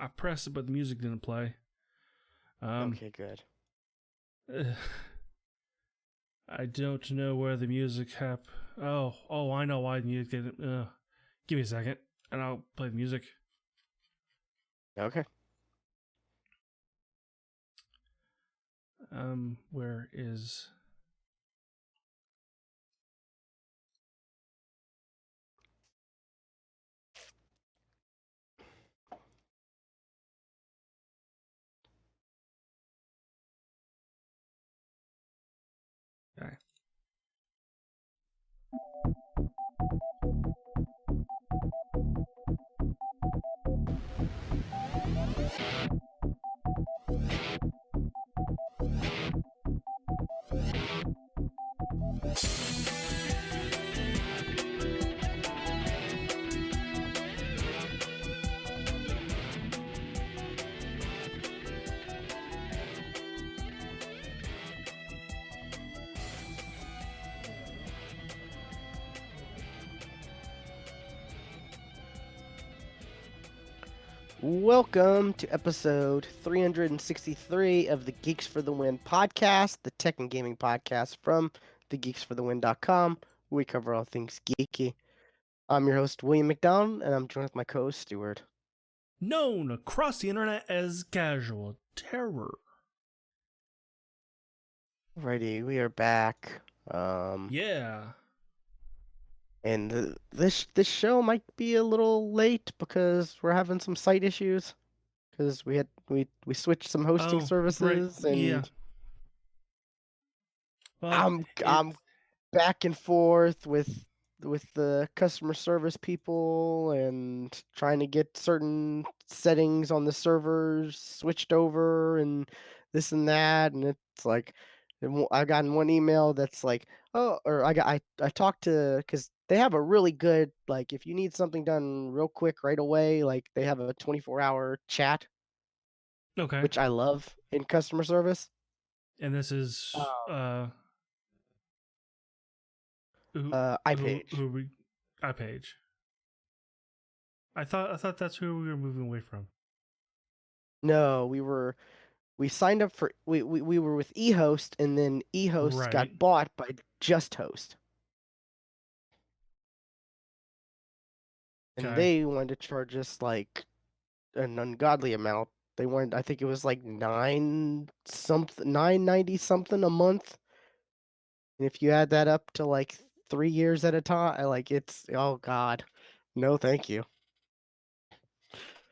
I pressed it, but the music didn't play. Okay, good. I don't know where the music Oh, I know why the music didn't. Give me a second, and I'll play the music. Okay. Where is? Okay. Welcome to episode 363 of the Geeks for the Win podcast, the tech and gaming podcast from thegeeksforthewin.com. We cover all things geeky. I'm your host, William McDonald, and I'm joined with my co-host, Stuart. Known across the internet as Casual Terror. Alrighty, we are back. Yeah. And this show might be a little late because we're having some site issues. Because we switched some hosting Oh, right. services, Yeah. and Well, I'm back and forth with the customer service people and trying to get certain settings on the servers switched over and this and that, and it's like I got in one email that's like, oh, or I talked to, because they have a really good, like, if you need something done real quick right away, like they have a 24-hour chat, okay. which I love in customer service. And this is who iPage. we iPage. I thought that's who we were moving away from. No, we signed up for we were with eHost, and then eHost Right. got bought by JustHost. And Okay. they wanted to charge us like an ungodly amount. They wanted, I think it was like 990 something a month. And if you add that up to like 3 years at a time, like, it's, oh God. No, thank you.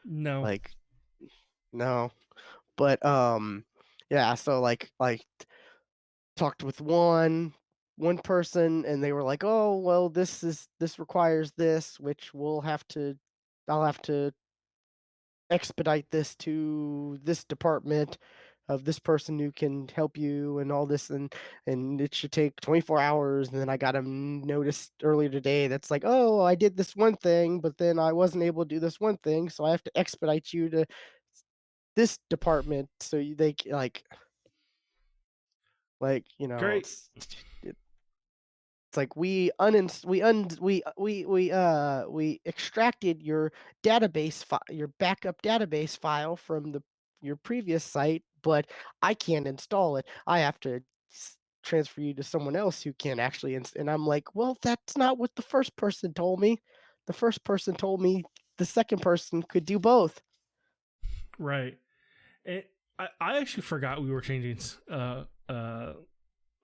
No. Like, no. But yeah, so like talked with one person, and they were like, "Oh, well, this requires this, which I'll have to expedite this to this department of this person who can help you and all this, and it should take 24 hours." And then I got a notice earlier today that's like, "Oh, I did this one thing, but then I wasn't able to do this one thing, so I have to expedite you to this department so they Great. it's like we extracted your your backup database file from your previous site, but I can't install it. I have to transfer you to someone else who can actually and I'm like, well, that's not what the first person told me. The first person told me the second person could do both. Right. I actually forgot we were changing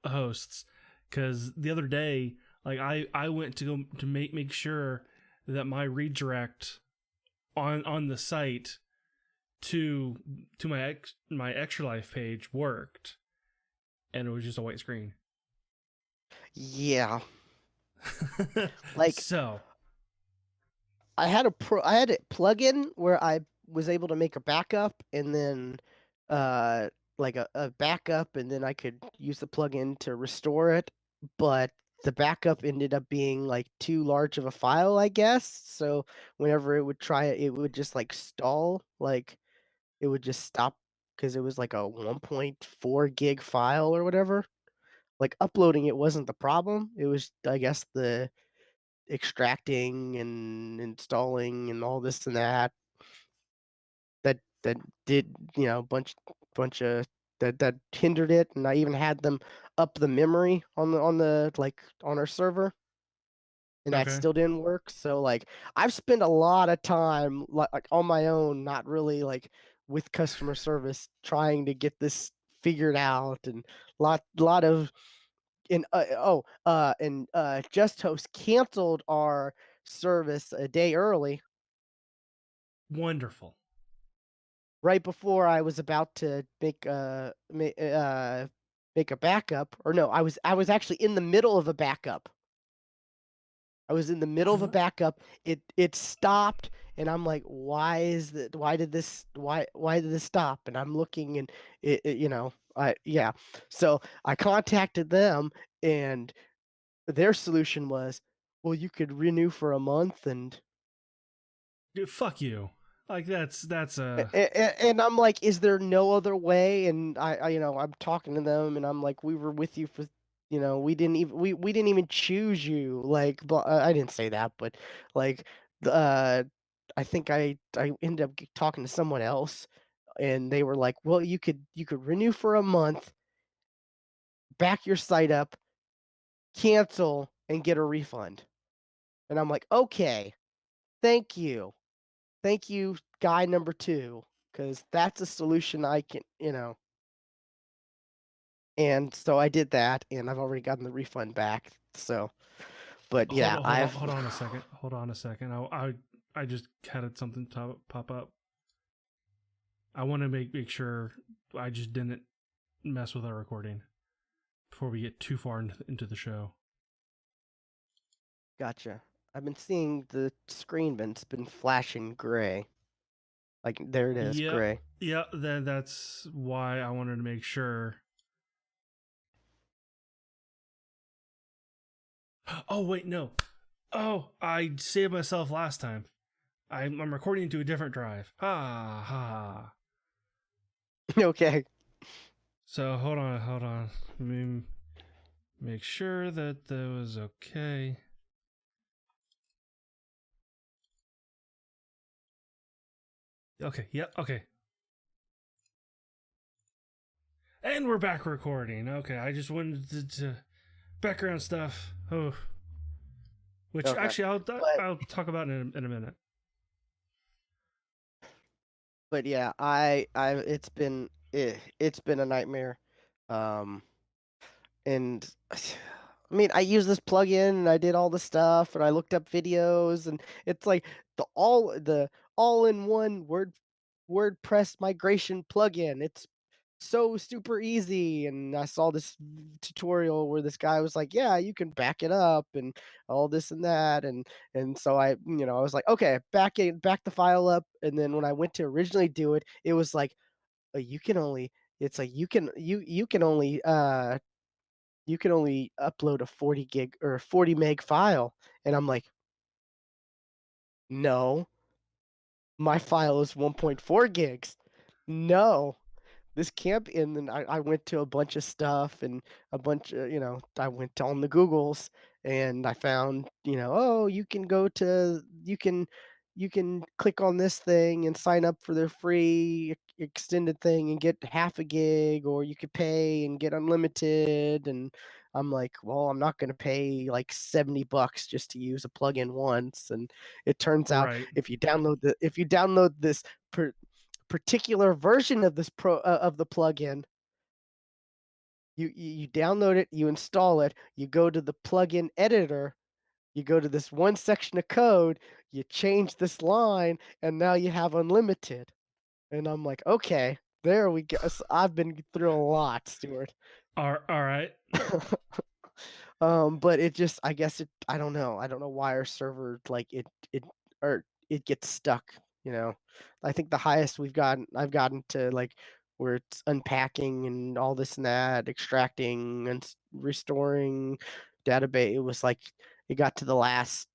hosts, because the other day, like I went to go to make sure that my redirect on the site to my extra life page worked, and it was just a white screen. Yeah. Like, So I had a plugin where I was able to make a backup, and then like a backup, and then I could use the plugin to restore it, but the backup ended up being like too large of a file, I guess. So whenever it would try it, it would just like stall, like it would just stop because it was like a 1.4 gig file or whatever. Like, uploading it wasn't the problem. It was, I guess, the extracting and installing and all this and that that did, bunch of that hindered it, and I even had them up the memory on our server, and that Okay. still didn't work. So like I've spent a lot of time like on my own, not really like with customer service, trying to get this figured out, and lot of Just Host canceled our service a day early, Wonderful. right before I was about to make a backup. Or no, I was actually in the middle of a backup. I was in the middle of a Gr- backup. It stopped, and I'm like, why did this stop? And I'm looking, and it I yeah. So I contacted them, and their solution was, well, you could renew for a month, and Fuck you. Like that's a and I'm like, is there no other way? And I'm talking to them, and I'm like, we were with you for, we didn't even choose you. Like, I didn't say that, but like, uh, I think I ended up talking to someone else, and they were like, well, you could renew for a month, back your site up, cancel, and get a refund. And I'm like, okay, thank you. Thank you, guy number two, because that's a solution I can. And so I did that, and I've already gotten the refund back. So, but hold yeah, on, hold on, I've hold on a second. Hold on a second. I just had something pop up. I want to make sure I just didn't mess with our recording before we get too far into the show. gotcha. I've been seeing the screen been flashing gray. Like there it is, Yep. gray. Yep. That's why I wanted to make sure. Oh wait, no. Oh, I saved myself last time. I'm recording to a different drive. Ha ha. Okay, So hold on. Let me make sure that that was okay. Okay. Yep. Okay. And we're back recording. Okay. I just wanted to background stuff. Oh, which okay. actually But I'll talk about in a minute. but yeah, I it's been a nightmare. Um, and I mean, I used this plugin, and I did all the stuff, and I looked up videos, and it's like the all-in-one WordPress migration plugin. It's so super easy, and I saw this tutorial where this guy was like, "Yeah, you can back it up and all this and that," and so I was like, "Okay, back the file up." And then when I went to originally do it, it was like, you can only it's like you can only upload a 40 gig or 40 meg file. And I'm like, no, my file is 1.4 gigs. No, this can't be. And then I went to a bunch of stuff, and a bunch of, I went on the Googles, and I found, oh, you can click on this thing and sign up for their free extended thing and get half a gig, or you could pay and get unlimited. And I'm like, well, I'm not going to pay like $70 just to use a plugin once. And it turns out, Right. if you download this particular version of this of the plugin, you download it, you install it, you go to the plugin editor, you go to this one section of code, you change this line, and now you have unlimited. And I'm like, okay, there we go. So I've been through a lot, Stuart. All right. But it just, I guess I don't know. I don't know why our server, like, or it gets stuck. I think the highest I've gotten to, like, where it's unpacking and all this and that, extracting and restoring database. It was like, it got to the last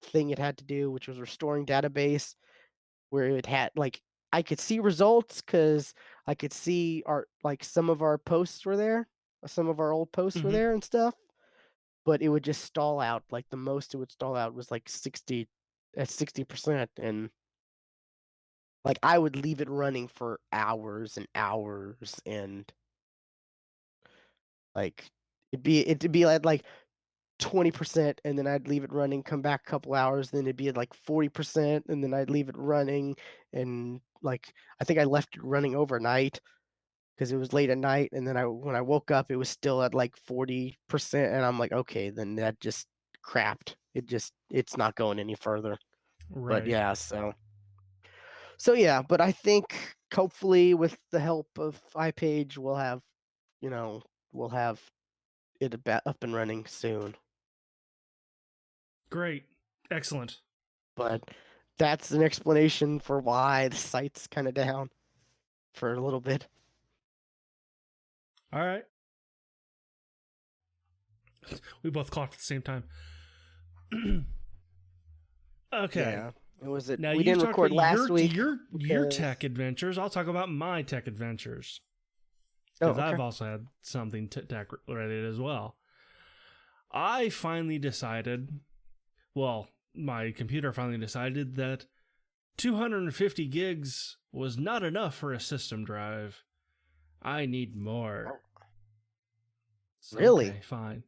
thing it had to do, which was restoring database, where it had, like, I could see results because I could see some of our posts were there. Some of our old posts were Mm-hmm. there and stuff, but it would just stall out. Like the most it would stall out was like 60 at 60%. And Like I would leave it running for hours and hours, and like it'd be like 20%, and then I'd leave it running, come back a couple hours, then it'd be at like 40%, and then I'd leave it running, and like I think I left it running overnight because it was late at night, and then when I woke up it was still at like 40%, and I'm like, okay, then that just crapped. It's not going any further. But Right. yeah, so yeah, but I think hopefully with the help of iPage you know, we'll have it up and running soon. Great. Excellent. But that's an explanation for why the site's kind of down for a little bit. All right. We both coughed at the same time. Okay. Yeah, it was it. Now We you've didn't talked record about last week your because. tech adventures. I'll talk about my tech adventures Oh, because okay. I've also had something tech related as well. I finally decided, well, my computer finally decided that 250 gigs was not enough for a system drive. I need more. So, Really? okay, fine.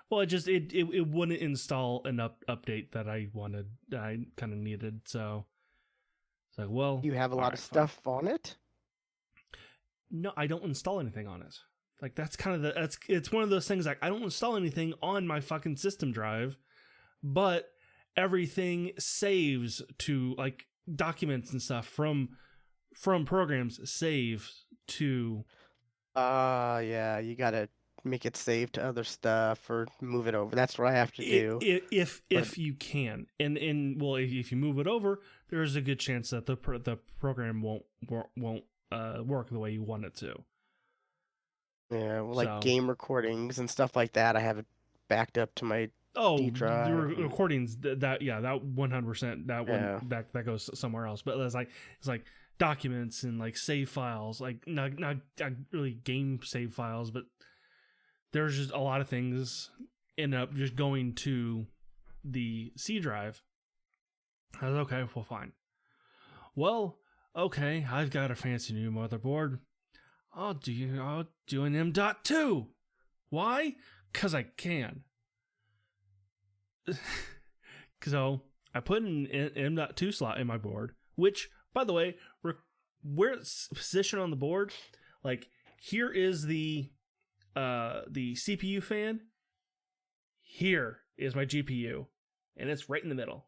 Well, it wouldn't install an update that I wanted, that I kind of needed. So it's like, well, You have a all lot of right, fine. stuff on it? No, I don't install anything on it. Like that's kind of it's one of those things like I don't install anything on my fucking system drive, but everything saves to like documents and stuff from programs save to Yeah, you gotta make it save to other stuff or move it over. That's what I have to do. But if you can, and well, if you move it over, there's a good chance that the program won't work the way you want it to. yeah, well, like So game recordings and stuff like that, I have it backed up to my D oh, the drive and recordings that yeah, that 100% that one yeah. that goes somewhere else. But it's like documents and like save files, like not really game save files, but there's just a lot of things end up just going to the C drive. I was okay, well fine. Well, okay, I've got a fancy new motherboard. I'll do an M.2. Why? Cause I can. So I put an M.2 slot in my board, which, by the way, where it's positioned on the board, like here is the CPU fan. Here is my GPU, and it's right in the middle.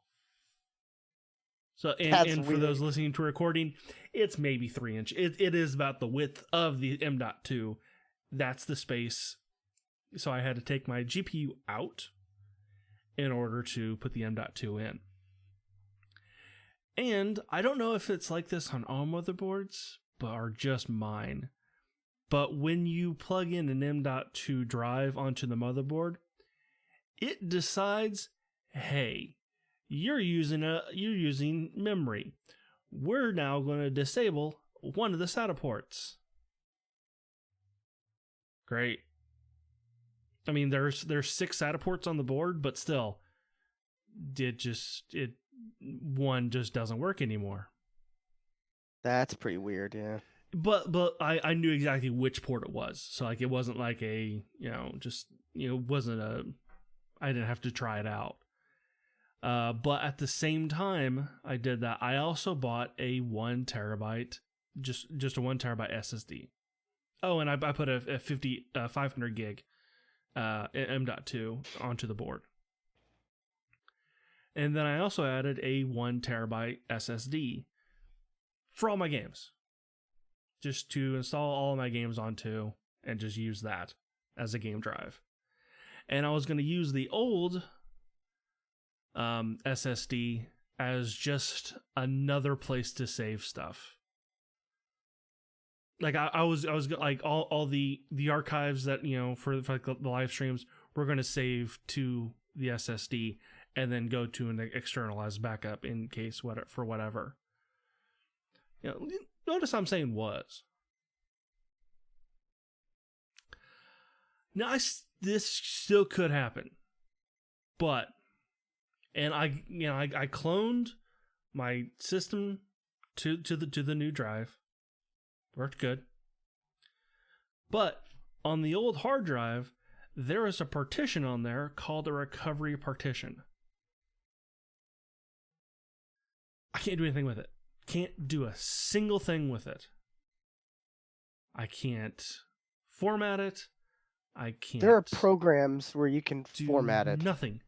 So That's and for those weird. listening to a recording, it's maybe 3 inch. It is about the width of the M.2. That's the space. So I had to take my GPU out in order to put the M.2 in. And I don't know if it's like this on all motherboards, but are just mine. But when you plug in an M.2 drive onto the motherboard, it decides, hey, you're using memory. We're now going to disable one of the SATA ports. Great. I mean, there's 6 SATA ports on the board, but still, one just doesn't work anymore. That's pretty weird, yeah. But I knew exactly which port it was, so like it wasn't like wasn't a I didn't have to try it out. But at the same time I did that, I also bought a 1 TB, just a 1 TB SSD. Oh, and I put a 500 gig M.2 onto the board. And then I also added a 1 TB SSD for all my games, just to install all my games onto and just use that as a game drive. And I was going to use the old SSD as just another place to save stuff. Like I was like all the archives that for like the live streams we're going to save to the SSD and then go to an externalized backup in case for whatever. Notice I'm saying was. Now this still could happen, but and I cloned my system to the new drive. Worked good. But on the old hard drive, there is a partition on there called a recovery partition. I can't do anything with it. Can't do a single thing with it. I can't format it. I can't. There are programs where you can do format it. nothing.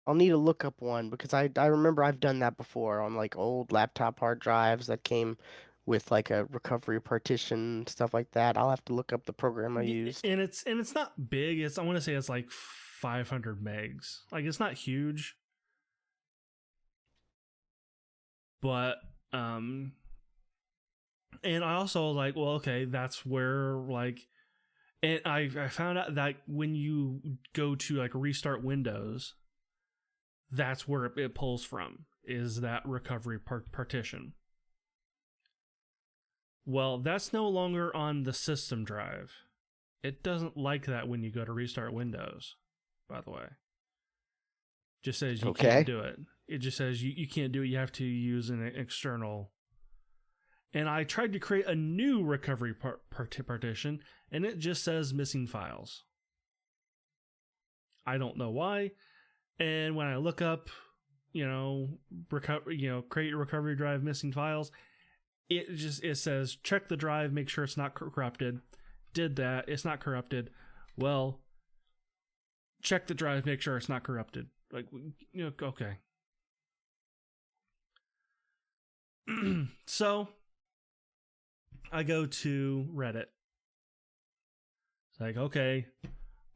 I'll need to look up one because I remember I've done that before on like old laptop hard drives that came with like a recovery partition, stuff like that. I'll have to look up the program I used. And it's not big. I want to say it's like 500 megs. Like it's not huge. But and I also like, well, okay, that's where like, and I found out that when you go to like restart Windows, that's where it pulls from, is that recovery partition. Well, that's no longer on the system drive. It doesn't like that when you go to restart Windows, by the way. Just says you can't do it. It just says you can't do it. You have to use an external. And I tried to create a new recovery partition, and it just says missing files. I don't know why. And when I look up, create a recovery drive missing files, it says check the drive, make sure it's not corrupted. Did that, it's not corrupted. Well, check the drive, make sure it's not corrupted. Like, okay. So I go to Reddit. It's like, okay,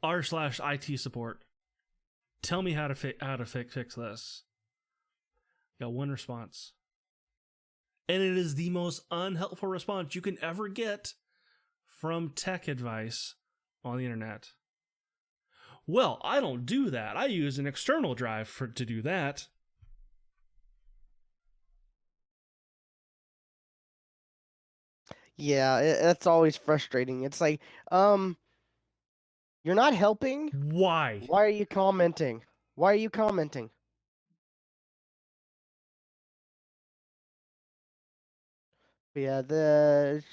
r/IT support. Tell me how to fix this. Got one response. And it is the most unhelpful response you can ever get from tech advice on the internet. Well, I don't do that. I use an external drive to do that. Yeah, that's always frustrating. It's like, you're not helping. Why? Why are you commenting? Why are you commenting? But yeah, there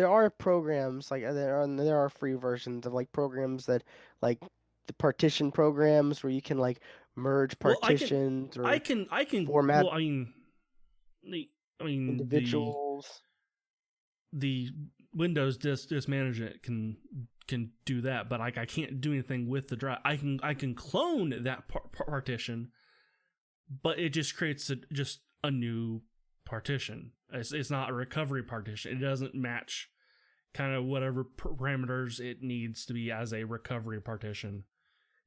are programs like there are free versions of like programs that like the partition programs where you can like merge Well, partitions or I can. format Well, I mean, the individuals. the Windows disk management can do that, but like I can't do anything with the drive. I can clone that partition, but it just creates just a new partition. It's not a recovery partition. It doesn't match kind of whatever parameters it needs to be as a recovery partition.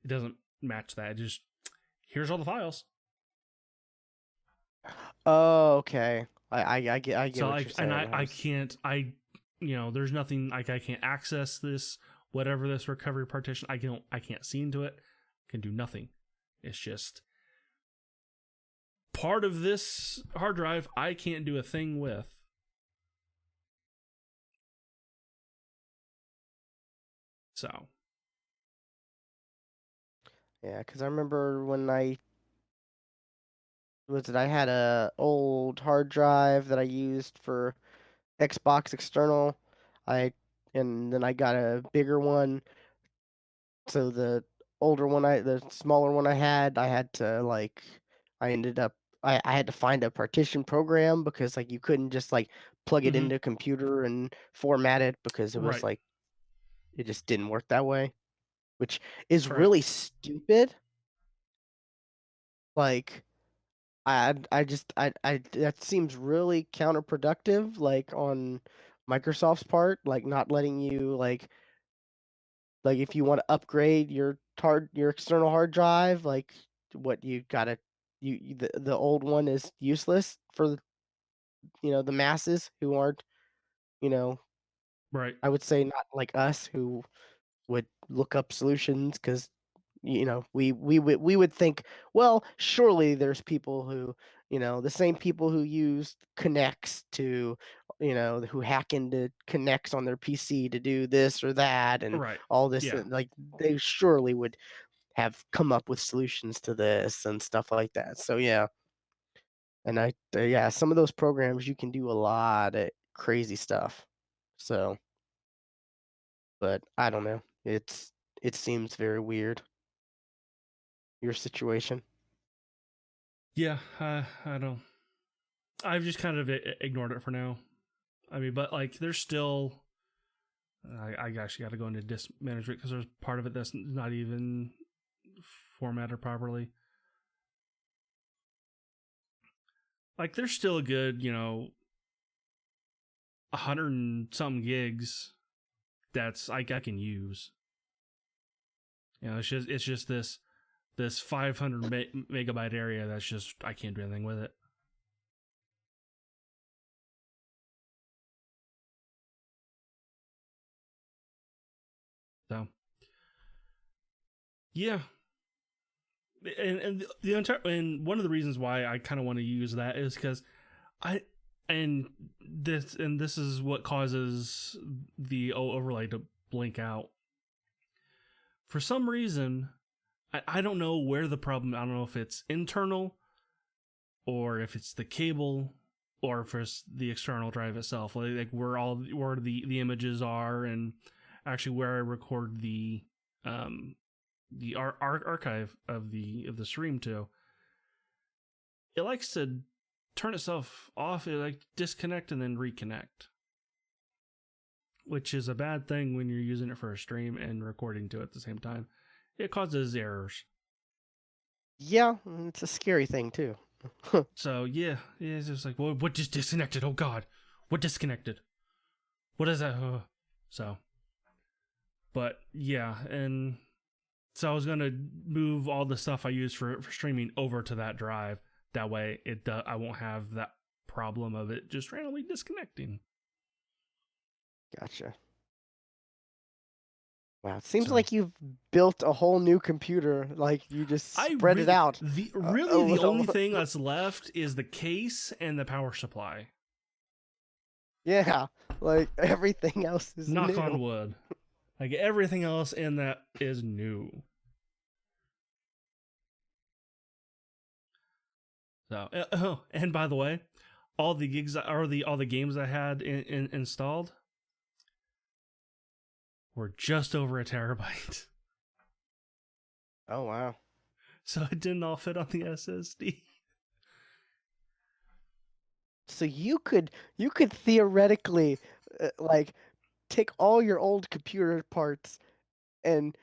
It doesn't match that. It just, here's all the files. Oh, okay. I get So what like, you're saying. and I can't, there's nothing like I can't access this, whatever this recovery partition. I can't see into it. Can do nothing. It's just part of this hard drive I can't do a thing with. So Yeah, because I remember when I had a old hard drive that I used for Xbox external. And then I got a bigger one. So the the smaller one I had to like, I ended up, I had to find a partition program because like you couldn't just like plug it into a computer and format it because it was right, like, it just didn't work that way, which is right, really stupid. Like, I that seems really counterproductive, like on Microsoft's part, like not letting you like if you want to upgrade your external hard drive, like what you gotta the old one is useless for the masses who aren't, you know, right, I would say not like us who would look up solutions because we would think, well, surely there's people who, the same people who use connects to, who hack into connects on their PC to do this or that and right. all this, Yeah. like they surely would have come up with solutions to this and stuff like that. So yeah, And yeah, some of those programs you can do a lot of crazy stuff. So, but I don't know. It seems very weird, your situation. Yeah, I don't. I've just kind of ignored it for now. I mean, but like, there's still. I actually got to go into disk management because there's part of it that's not even formatted properly. Like, there's still a good, 100 and some gigs that's I can use. It's just this 500 megabyte area that's just I can't do anything with it. So yeah, and the entire and one of the reasons why I kind of want to use that is because I and this is what causes the overlay to blink out. For some reason, I don't know where the problem. I don't know if it's internal or if it's the cable or if it's the external drive itself, like where the images are, and actually where I record the archive of the stream to. It likes to turn itself off. It like disconnect and then reconnect, which is a bad thing when you're using it for a stream and recording to it at the same time. It causes errors. Yeah, it's a scary thing too. So yeah, it's just like, well, what just disconnected? Oh God, what disconnected? What is that? So, but yeah, and so I was gonna move all the stuff I use for streaming over to that drive. That way, I won't have that problem of it just randomly disconnecting. Gotcha. Wow, it seems So like you've built a whole new computer. Like you just I spread it out. the A really the only little. thing that's left is the case and the power supply. Yeah, like everything else is Knock new. on wood. Like everything else in that is new. So, oh, and by the way, all the gigs or all the games I had installed were just over a terabyte. Oh wow. So it didn't all fit on the SSD. So you could theoretically like take all your old computer parts and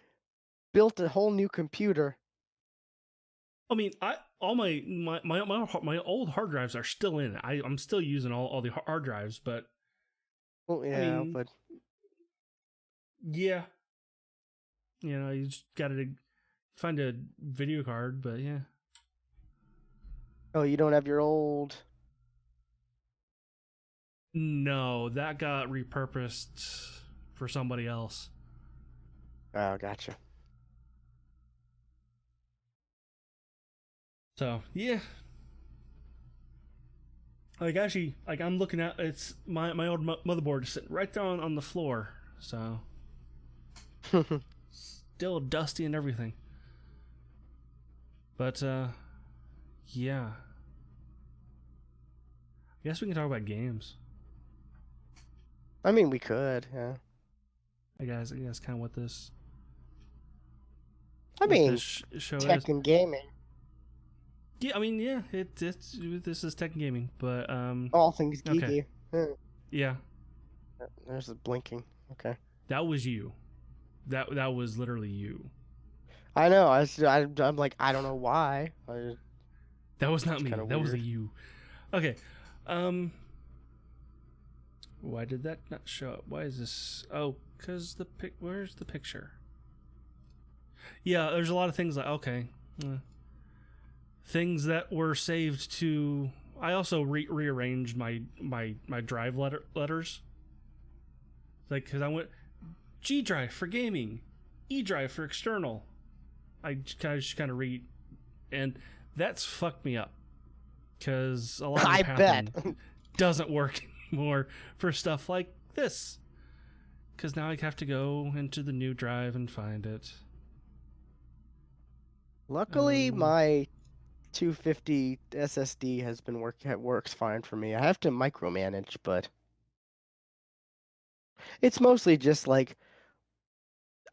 built a whole new computer. I mean, all my old hard drives are still in it. I'm still using all the hard drives, but Well, I yeah, mean, but yeah, you just gotta find a video card. But yeah, oh, you don't have your old. no, that got repurposed for somebody else. Oh, gotcha. So yeah, like actually, like I'm looking at it's my old motherboard is sitting right there on the floor. So still dusty and everything. But yeah, I guess we can talk about games. I mean, we could, yeah. I guess kind of I what mean, this show is. tech and gaming, Yeah, I mean, yeah, it's this is tech and gaming, but all things okay, geeky. yeah, There's the blinking. Okay. that was you. That was literally you. I know. I'm like, I don't know why. That was not It's me. kind of That was weird. you. Okay, why did that not show up? Why is this? Oh, cause where's the picture? Yeah, there's a lot of things like okay, things that were saved to. I also rearranged my drive letters. Like, because I went G drive for gaming, E drive for external. I just kind of read, and that's fucked me up because a lot of the I bet. pathing doesn't work anymore for stuff like this. Because now I have to go into the new drive and find it. Luckily, my 250 SSD has been works fine for me. I have to micromanage, but it's mostly just like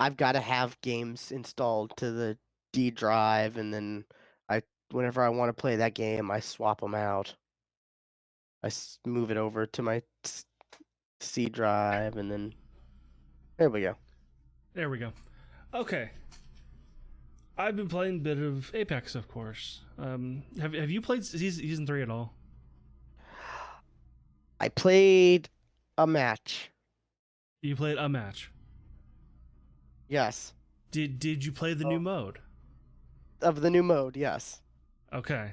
I've got to have games installed to the D drive, and then I whenever I want to play that game, I swap them out. Move it over to my C drive, and then there we go. There we go. Okay. I've been playing a bit of Apex, of course. Have you played season 3 at all? I played a match. You played a match. Yes. Did you play the new Oh. mode? Of the new mode, yes. Okay.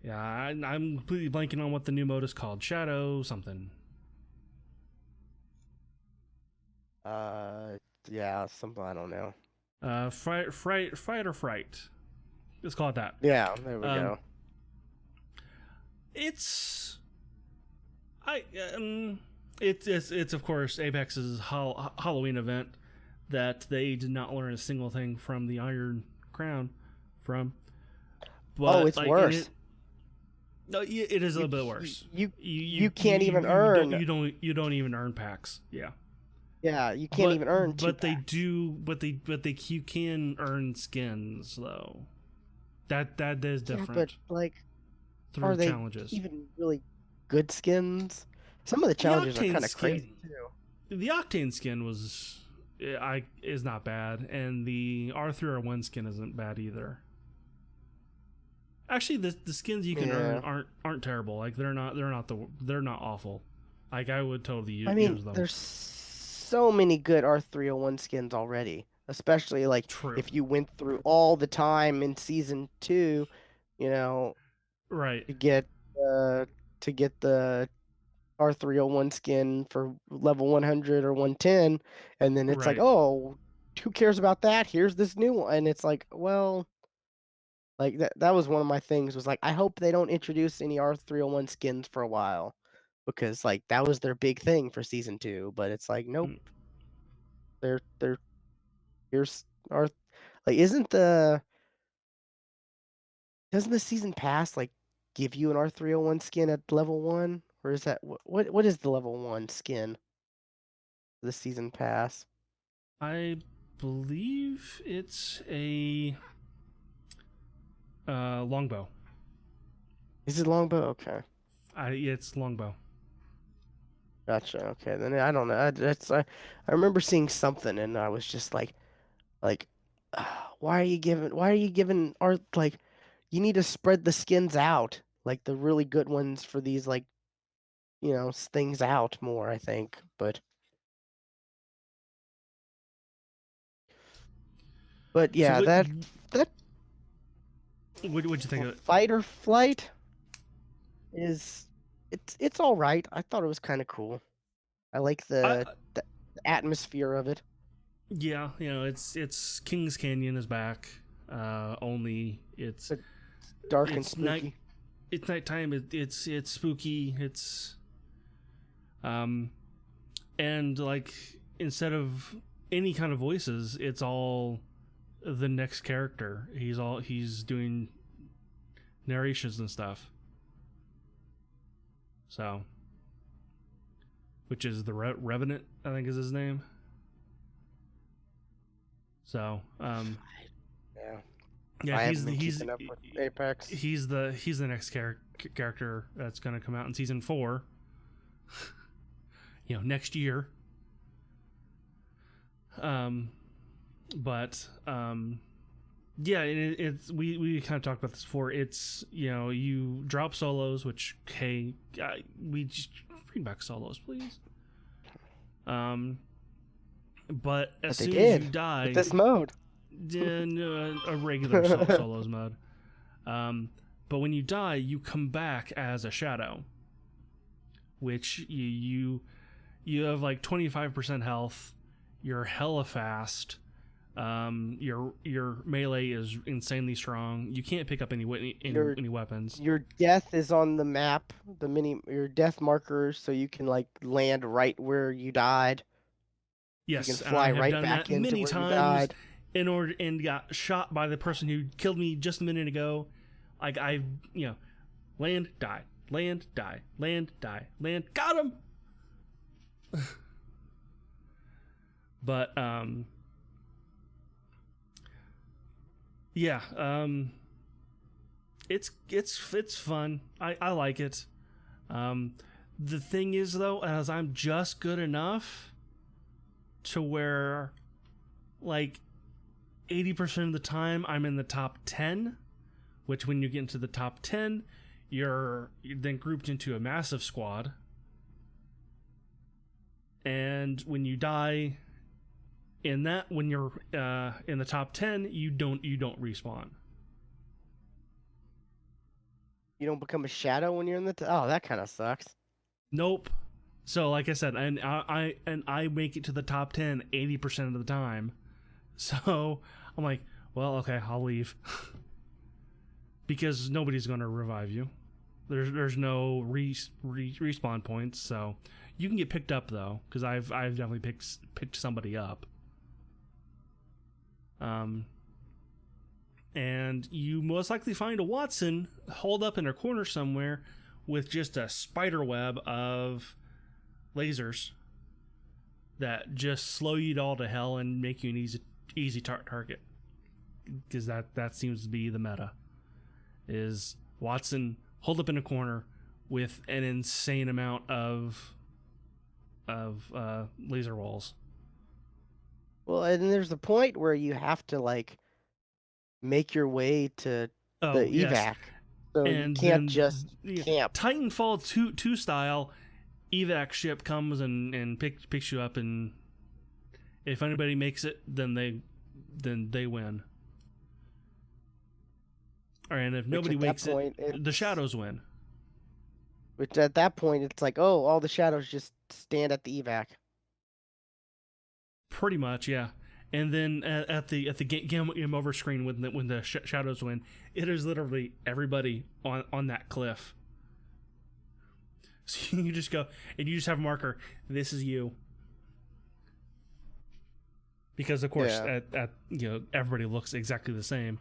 Yeah, I'm completely blanking on what the new mode is called. Shadow something. Yeah, something I don't know. Fright or fright. Let's call it that. Yeah, there we Um, go. it's I it's of course Apex's Halloween event that they did not learn a single thing from the Iron Crown from. Oh, But it's like worse. no, it is a You little bit worse. you can't even earn. You don't even earn packs. Yeah. Yeah, you can't even earn two packs. You can earn skins though. That is Yeah, different but like, are through they challenges. even really good skins? Some of the The challenges are Octane kind of skin, crazy too. the Octane skin is not bad, and the R3R1 skin isn't bad either. Actually, the skins you can earn Yeah. aren't terrible. Like they're not awful. Like I would totally I mean, use them. there's so many good R301 skins already, especially like True. if you went through all the time in season 2, you know, Right. to get uh to get the R301 skin for level 100 or 110, and then it's like, Right. "Oh, who cares about that? Here's this new one." And it's like, well, like that was one of my things was like I hope they don't introduce any R301 skins for a while because like that was their big thing for season 2, but it's like nope, Mm. they're here's R like isn't the doesn't the season pass like give you an R301 skin at level 1, or is that what is the level 1 skin? The season pass. I believe it's a longbow. Is it longbow? Okay. It's longbow. Gotcha. Okay. Then I don't know. I remember seeing something and I was just like why are you giving art like you need to spread the skins out, like the really good ones for these like, things out more, I think. But So yeah, that what'd you think of it? fight or flight is it's all right. I thought it was kind of cool. I like I the atmosphere of it. Yeah, it's Kings Canyon is back. Only It's dark and it's night spooky. it's nighttime. It's spooky. It's um and like instead of any kind of voices, it's all the next character. He's doing narrations and stuff. So, which is the Revenant, I think is his name. So, Yeah. yeah, I haven't been keeping up with Apex. he's the next character that's going to come out in season 4. Next year. But yeah, it's we kind of talked about this before. It's you drop solos, which hey, we just bring back solos, please. But as But they soon as you did with die, this mode. a regular solos mode. But when you die, you come back as a shadow, which you have like 25% health. You're hella fast. Your melee is insanely strong. You can't pick up any Your any weapons. your death is on the map, your death markers, so you can like land right where you died. So you can Yes, and I fly have right done back that into many where you times, died. in order and got shot by the person who killed me just a minute ago. Like I, land, die, land, die, land, die, land, got him. But yeah, it's fun. I like it. The thing is though, as I'm just good enough to where like 80% of the time I'm in the top 10, which when you get into the top 10, you're then grouped into a massive squad. And when you die in that, when you're in the top 10, you don't respawn. You don't become a shadow when you're in the oh, that kind of sucks. Nope. So like I said, and I make it to the top 10 80% of the time. So I'm like, well, okay, I'll leave. Because nobody's going to revive you. There's no respawn points, so you can get picked up though, because I've definitely picked somebody up. And you most likely find a Watson holed up in a corner somewhere with just a spider web of lasers that just slow you all to hell and make you an easy target. Because that seems to be the meta. Is Watson holed up in a corner with an insane amount of laser walls. Well, and there's the point where you have to like make your way to the evac. Yes. So And you can't then, just camp. Titanfall 2 style, evac ship comes and picks you up, and if anybody makes it, then they win. All right, and if nobody makes it, the shadows win. Which at that point, it's like, oh, all the shadows just stand at the evac. Pretty much, yeah. And then at the game over screen when the shadows win, it is literally everybody on that cliff. So you just go and you just have a marker. This is you. Because of course, at everybody looks exactly the same.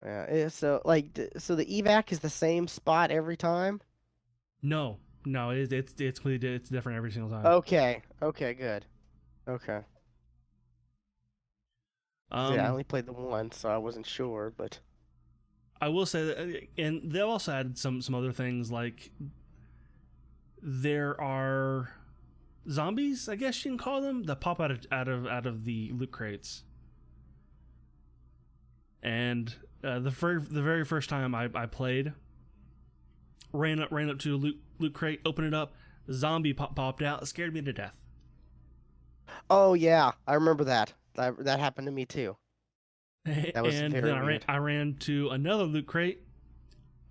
Yeah. So so the evac is the same spot every time. No, it's different every single time. Okay. Okay. Good. Okay. Yeah, I only played the one, so I wasn't sure, but I will say that, and they also added some other things, like there are zombies, I guess you can call them, that pop out of the loot crates. And the very first time I played, ran up to a loot crate, opened it up, zombie popped out, scared me to death. Oh yeah, I remember that. That happened to me too. That was and very then weird. I ran to another loot crate,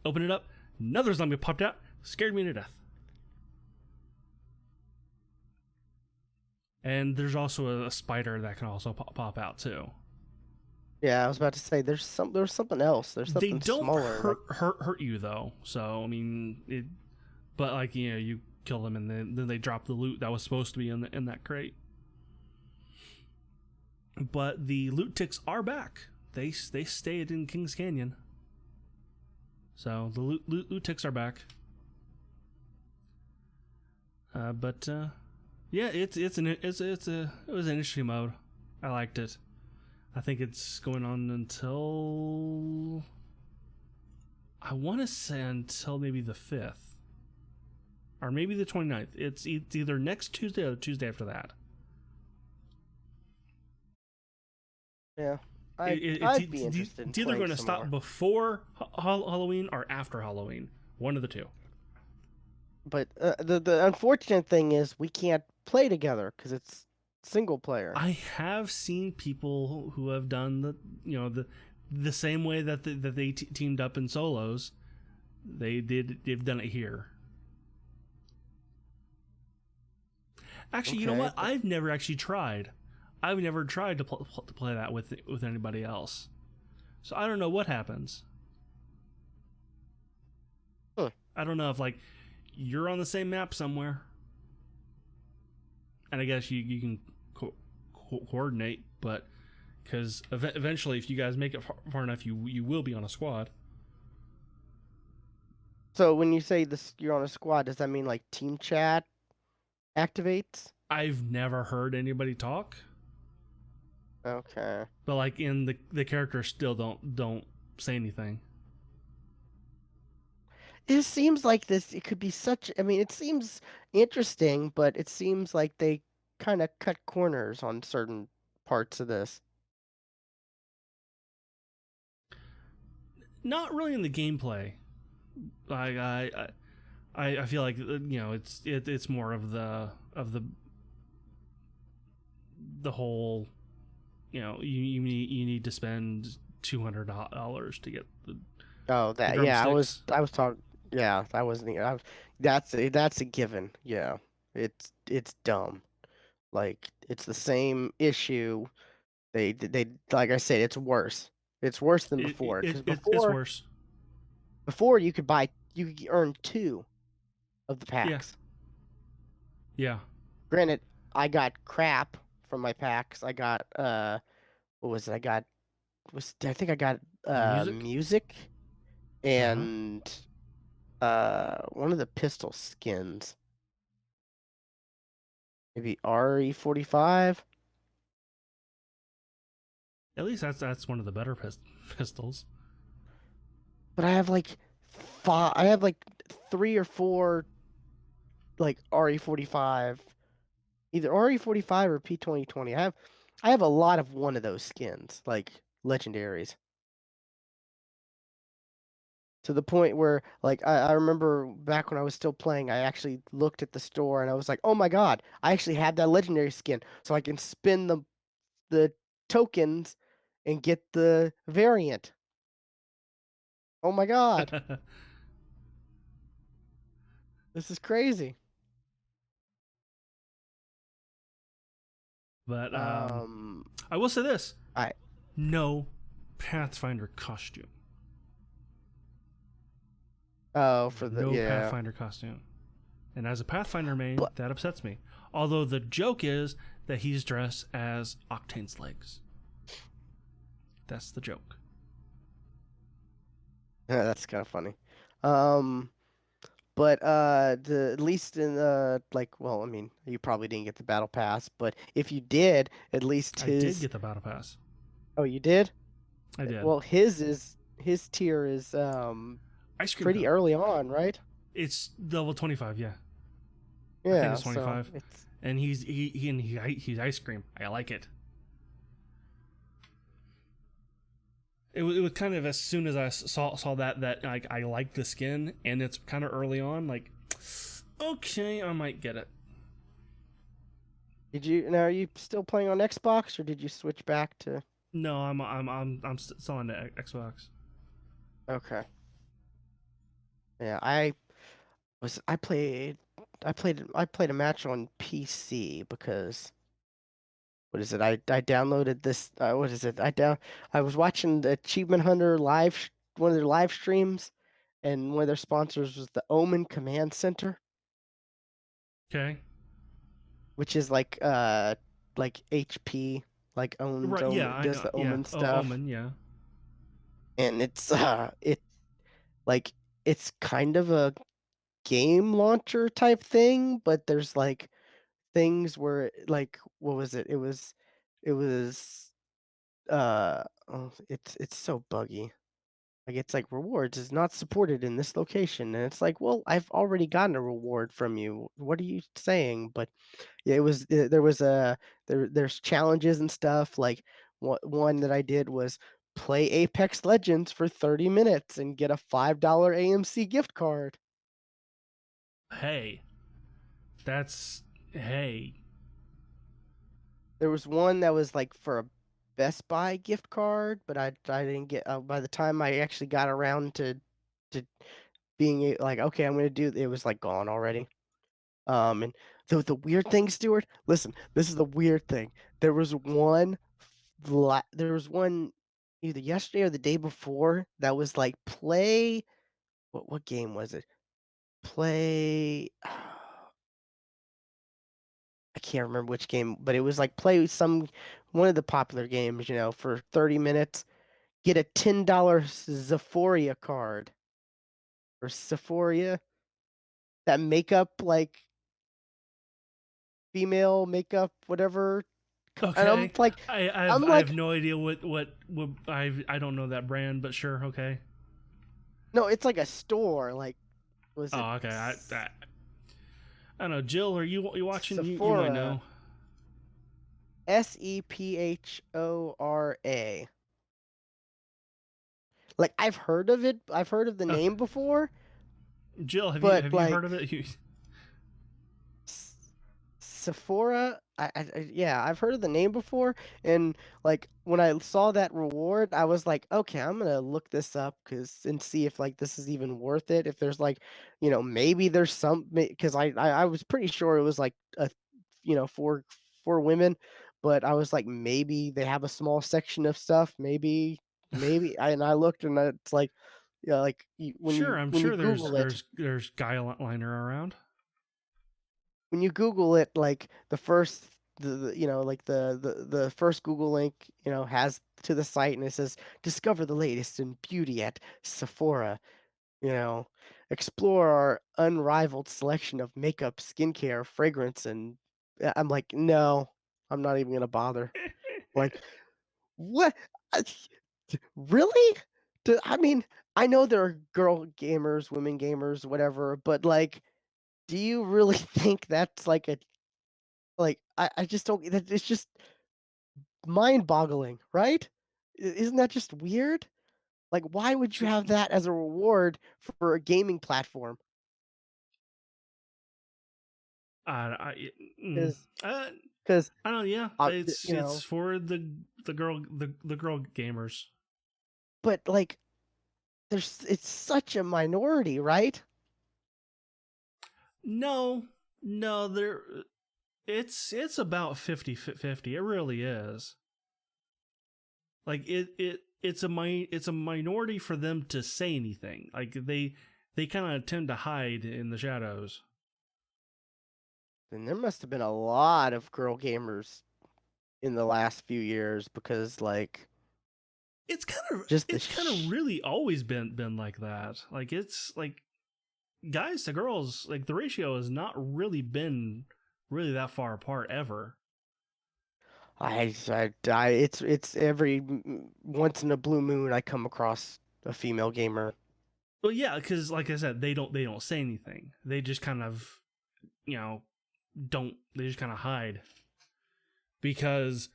opened it up, another zombie popped out, scared me to death. And there's also a spider that can also pop out too. Yeah, I was about to say there's something else. There's something they don't smaller. hurt you though. So I mean, but like you kill them and then they drop the loot that was supposed to be in that crate. But the loot ticks are back. They stayed in Kings Canyon. So the loot ticks are back. But yeah, it was an interesting mode. I liked it. I think it's going on until, I want to say until maybe the 5th. Or maybe the 29th. It's either next Tuesday or the Tuesday after that. Yeah. I'd be interested in it's either going to stop more. before Halloween or after Halloween. One of the two. But the unfortunate thing is we can't play together because it's single player. I have seen people who have done the same way that they teamed up in solos. They've done it here. Actually, okay. You know what? I've never actually tried. I've never tried to play that with anybody else. So I don't know what happens. Huh. I don't know if like you're on the same map somewhere, and I guess you can coordinate, but because eventually, if you guys make it far enough, you will be on a squad. So when you say this, you're on a squad, does that mean like team chat activates? I've never heard anybody talk, Okay. but like in the characters still don't say anything. It seems like this. It could be such. I mean, it seems interesting, but it seems like they kind of cut corners on certain parts of this. Not really in the gameplay. Like I feel like it's more of the whole, you need to spend $200 to get Oh, the that. Yeah, drumsticks. I was talking. Yeah, I wasn't. That's a given. Yeah, it's dumb. Like it's the same issue. They like I said, it's worse. It's worse than before. Because It's worse. before you could earn two of the Yeah, packs. yeah. Granted, I got crap from my packs. I got what was it? I think I got Music. music Uh huh. and one of the pistol skins. Maybe RE45. At least that's one of the better pistols. But I have like three or four like RE45, either RE45 or P2020. I have a lot of one of those skins, like legendaries. To the point where like I remember back when I was still playing, I actually looked at the store and I was like, oh my god, I actually have that legendary skin. So I can spin the tokens and get the variant. Oh my god. This is crazy. But Um I will say this: I no Pathfinder costume. oh There's for the no yeah. Pathfinder costume. And as a Pathfinder main, But that upsets me. Although the joke is that he's dressed as Octane's legs. That's the joke. that's kind of funny. Um but at least in like well, I mean, you probably didn't get the battle pass, but if you did, at least I did his get the battle pass. oh, you did? I did. Well, his tier is Ice cream pretty cone. early on, right? It's level 25. Yeah, I think Yeah, it's so 25. it's And he's ice cream. I like it. It was kind of as soon as I saw that like I like the skin and it's kind of early on, like, okay, I might get it. did you now are you still playing on Xbox or did you switch back to No, I'm still on the Xbox. okay. Yeah, was I played a match on PC because what is it? I downloaded this what is it? I was watching the Achievement Hunter one of their live streams and one of their sponsors was the Omen Command Center, Okay, which is like HP, like owns right? Yeah, Omen, I does know. the Yeah. Omen Oh, stuff, Omen. Yeah. and it like it's kind of a game launcher type thing, but there's like things where like what was it? It was oh, it's so buggy. Like it's like rewards is not supported in this location, and it's like, well, I've already gotten a reward from you. What are you saying? But yeah, there was there's challenges and stuff. Like one that I did was play Apex Legends for 30 minutes and get a $5 AMC gift card. Hey, that's hey. There was one that was like for a Best Buy gift card, but I didn't get. By the time I actually got around to being like, okay, I'm gonna do it was like gone already. And the weird thing, Stuart, listen, this is the weird thing. There was there was one either yesterday or the day before that was like play. What game was it? Play. I can't remember which game, but it was like play some one of the popular games, for 30 minutes, get a $10 Sephoria card or Sephoria, that makeup like female makeup whatever. And Okay. I'm I have like, no idea what I don't know that brand, but sure, okay. no, it's like a store. Like, was it Oh, okay. I don't know. Jill, are you watching? You might Sephora? know. Sephora. Like, I've heard of it. I've heard of the Uh, name before, Jill, but have you heard of like it? S- Sephora, yeah, I've heard of the name before, and like when I saw that reward, I was like, okay, I'm gonna look this up and see if like this is even worth it. If there's like, maybe there's some because I was pretty sure it was like for women, but I was like maybe they have a small section of stuff, maybe I looked and it's like, yeah, like when Sure, you I'm when you sure Google it. there's guy liner around. When you Google it, like the first, like the first Google link, has to the site and it says, "Discover the latest in beauty at Sephora." You know, explore our unrivaled selection of makeup, skincare, fragrance, and I'm like, no, I'm not even gonna bother. Like, what? I- Really? I mean, I know there are girl gamers, women gamers, whatever, but like, do you really think that's like I just don't that it's just mind-boggling, right? Isn't that just weird? Like, why would you have that as a reward for a gaming platform? I, mm, Because uh, because I don't know. Yeah, you it's know, for the girl gamers. but like it's such a minority, right? No, no, there. It's about 50-50. It really is. Like it's a minority for them to say anything. Like they kind of tend to hide in the shadows. Then there must have been a lot of girl gamers in the last few years because like just the It's kind of really always been like that. Like it's like guys to girls, like the ratio has not really been really that far apart ever. it's every once in a blue moon I come across a female gamer. Well, yeah, because like I said, they don't say anything. They just kind of you know don't they just kind of hide because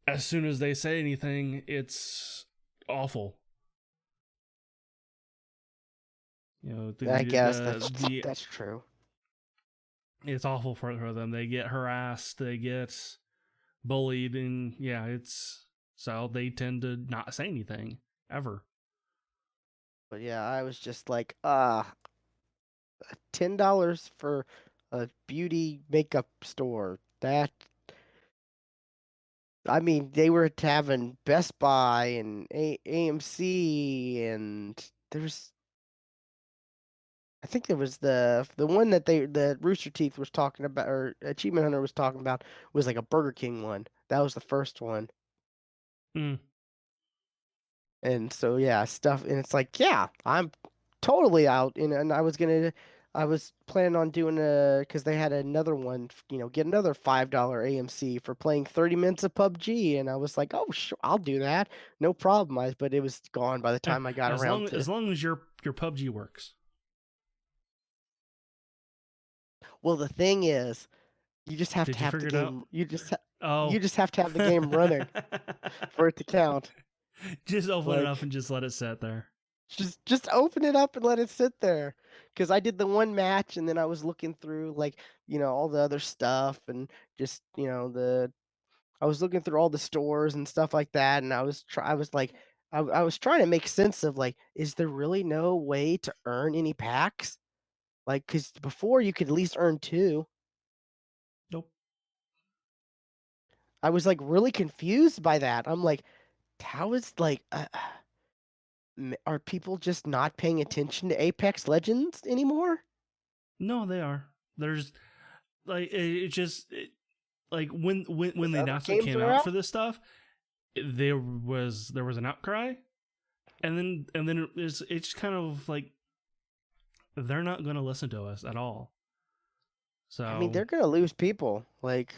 as soon as they say anything, it's awful. You know I guess the that's true. it's awful for them. They get harassed, they get bullied, and yeah, it's so they tend to not say anything ever. But yeah, I was just like, $10 for a beauty makeup store. That I mean, they were having Best Buy and AMC, and there's I think there was the one that Rooster Teeth was talking about, or Achievement Hunter was talking about, was like a Burger King one. That was the first one. Mm. And so yeah, stuff, and it's like, yeah, I'm totally out. And I was planning on doing because they had another one, get another $5 AMC for playing 30 minutes of PUBG, and I was like, oh, sure, I'll do that, no problem. But it was gone by the time I got around to. As long as your PUBG works. Well, the thing is, you just have to Did you have the figure it out? game. Oh, You just have to have the game running for it to count. just open it up Like, and just let it sit there. just open it up and let it sit there. Because I did the one match and then I was looking through like, all the other stuff and just, the I was looking through all the stores and stuff like that, and I was like I was trying to make sense of like, is there really no way to earn any packs? Like, because before you could at least earn two. Nope. I was like really confused by that. I'm like, how is like are people just not paying attention to Apex Legends anymore? No, they are. There's like it just like when the other announcement games came are out out. for this stuff, there was an outcry, and then it's just kind of like they're not going to listen to us at all. So I mean, they're gonna lose people. Like,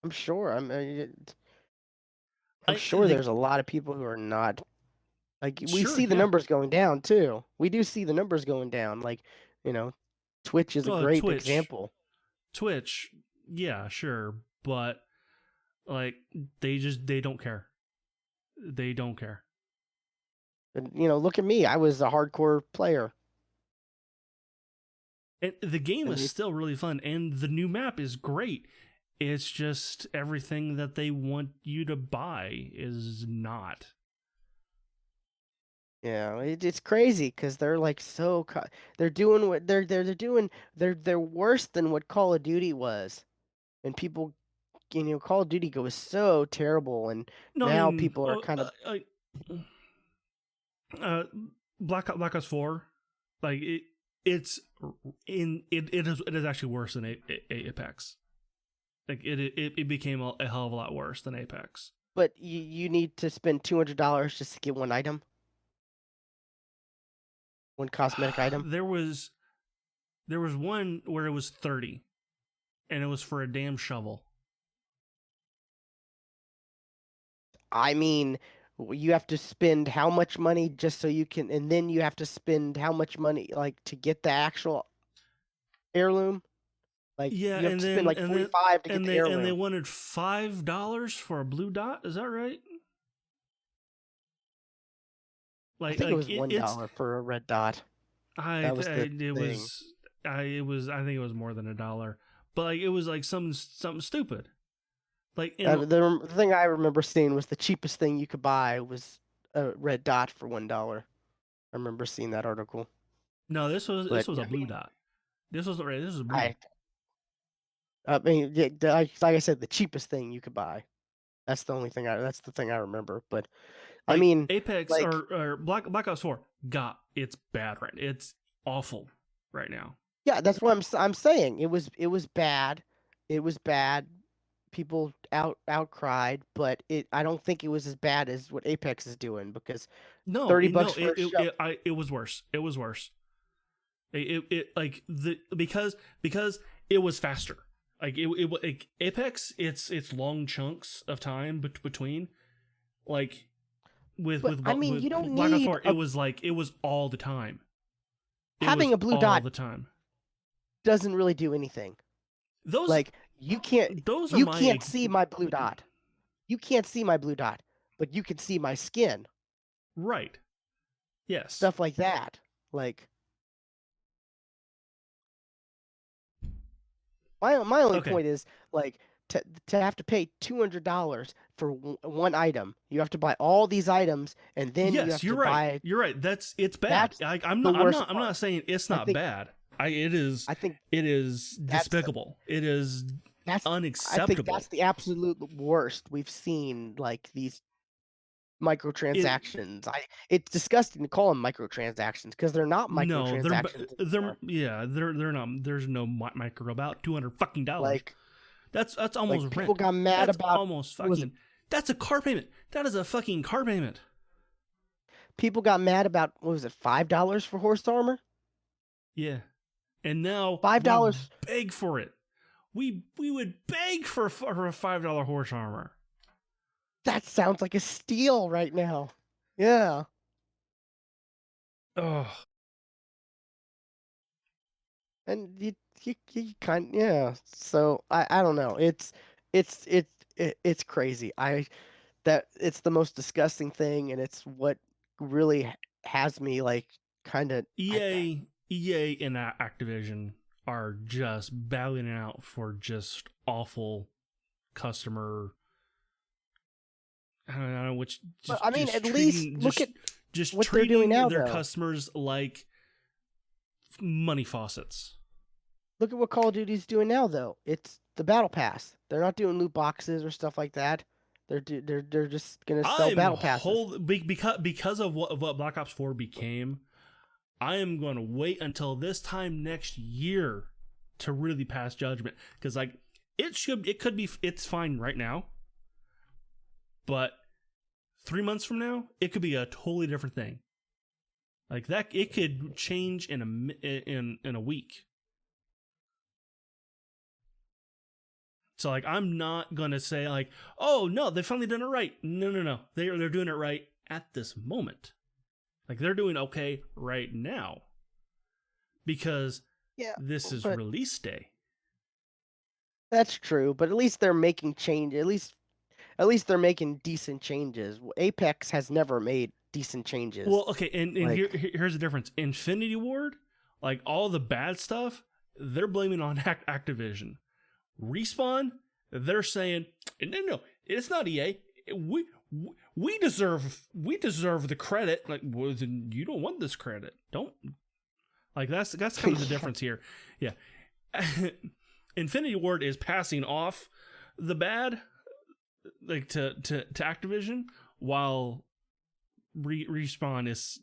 I'm sure. I'm sure there's a lot of people who are not. Like, we sure, see the yeah. numbers going down too. We do see the numbers going down. Like, you know, Twitch is a Oh, great example. Twitch, yeah, sure, but like they don't care. They don't care. And look at me. I was a hardcore player. And the game And is still really fun, and the new map is great. It's just everything that they want you to buy is not. yeah, it's crazy because they're like they're doing what they're doing. They're worse than what Call of Duty was, and people, Call of Duty was so terrible, and No, I now mean, people are kind of. uh, Black Ops 4, like it is actually worse than Apex. Like it became a hell of a lot worse than Apex. But you need to spend $200 just to get one item, one cosmetic item. There was one where it was 30, and it was for a damn shovel. I mean, you have to spend how much money just so you can, and then you have to spend how much money like to get the actual heirloom. Like Yeah, you have and to spend then like 45 to get the and they heirloom. wanted $5 for a blue dot. Is that right? I think it was $1 for a red dot. That was the thing. I think it was more than $1, but like it was like something stupid. Like the thing I remember seeing was the cheapest thing you could buy was a red dot for $1. I remember seeing that article. no, this was But a blue dot. This wasn't right. This was blue. I mean, like I said, the cheapest thing you could buy. That's the only thing that's the thing I remember. But Like, I mean, Apex like, or Black Ops 4 it's bad right. It's awful right now. yeah, that's what I'm saying. It was bad. It was bad. People outcried, but I don't think it was as bad as what Apex is doing because $30 for a show. It was worse. It was worse. It like because it was faster. Like Apex, it's long chunks of time between, like with I mean, you don't Black Ops need 4, it was all the time. Having a blue all dot the time doesn't really do anything. Those like you can't see my blue dot. You can't see my blue dot, but you can see my skin. Right. Yes. Stuff like that. Like my only point is like to have to pay $200 for one item. You have to buy all these items, and then you have to buy. You're right. It's bad. I'm not saying it's not bad. It is. I think it is despicable. It is unacceptable. I think that's the absolute worst we've seen. Like these microtransactions. It's disgusting to call them microtransactions because they're not microtransactions. They're not. There's no micro about $200 Like that's almost like rent. People got mad about almost fucking. That's a car payment. That is a fucking car payment. People got mad about what was it, $5 for horse armor? Yeah, and now $5. Beg for it. We would beg for a $5 horse armor. That sounds like a steal right now. Yeah. Oh. And you kind yeah. So I don't know. It's crazy. It's the most disgusting thing, and it's what really has me like kind of EA and Activision are just battling out for just awful customer. I don't know which. But, I mean, at least look at just what they're doing now. Their customers like money faucets. Look at what Call of Duty's doing now, though. It's the Battle Pass. They're not doing loot boxes or stuff like that. They're just gonna sell Battle Passes. Because of what Black Ops 4 became. I am going to wait until this time next year to really pass judgment, because like it could be, it's fine right now, but 3 months from now, it could be a totally different thing. Like that, it could change in a week. So like, I'm not gonna say like, oh no, they finally done it right. No, no, no, they're doing it right at this moment. Like they're doing okay right now because Yeah, this is but release day. that's true. But at least they're making change. At least they're making decent changes. Apex has never made decent changes. Well, okay, and Like, here's the difference. Infinity Ward, like all the bad stuff, they're blaming on Activision. Respawn, they're saying, no, no, it's not EA. We we deserve the credit. Like, well, then you don't want this credit. Don't, like, that's kind of the yeah. difference here. Yeah, Infinity Ward is passing off the bad, like, to Activision, while Respawn is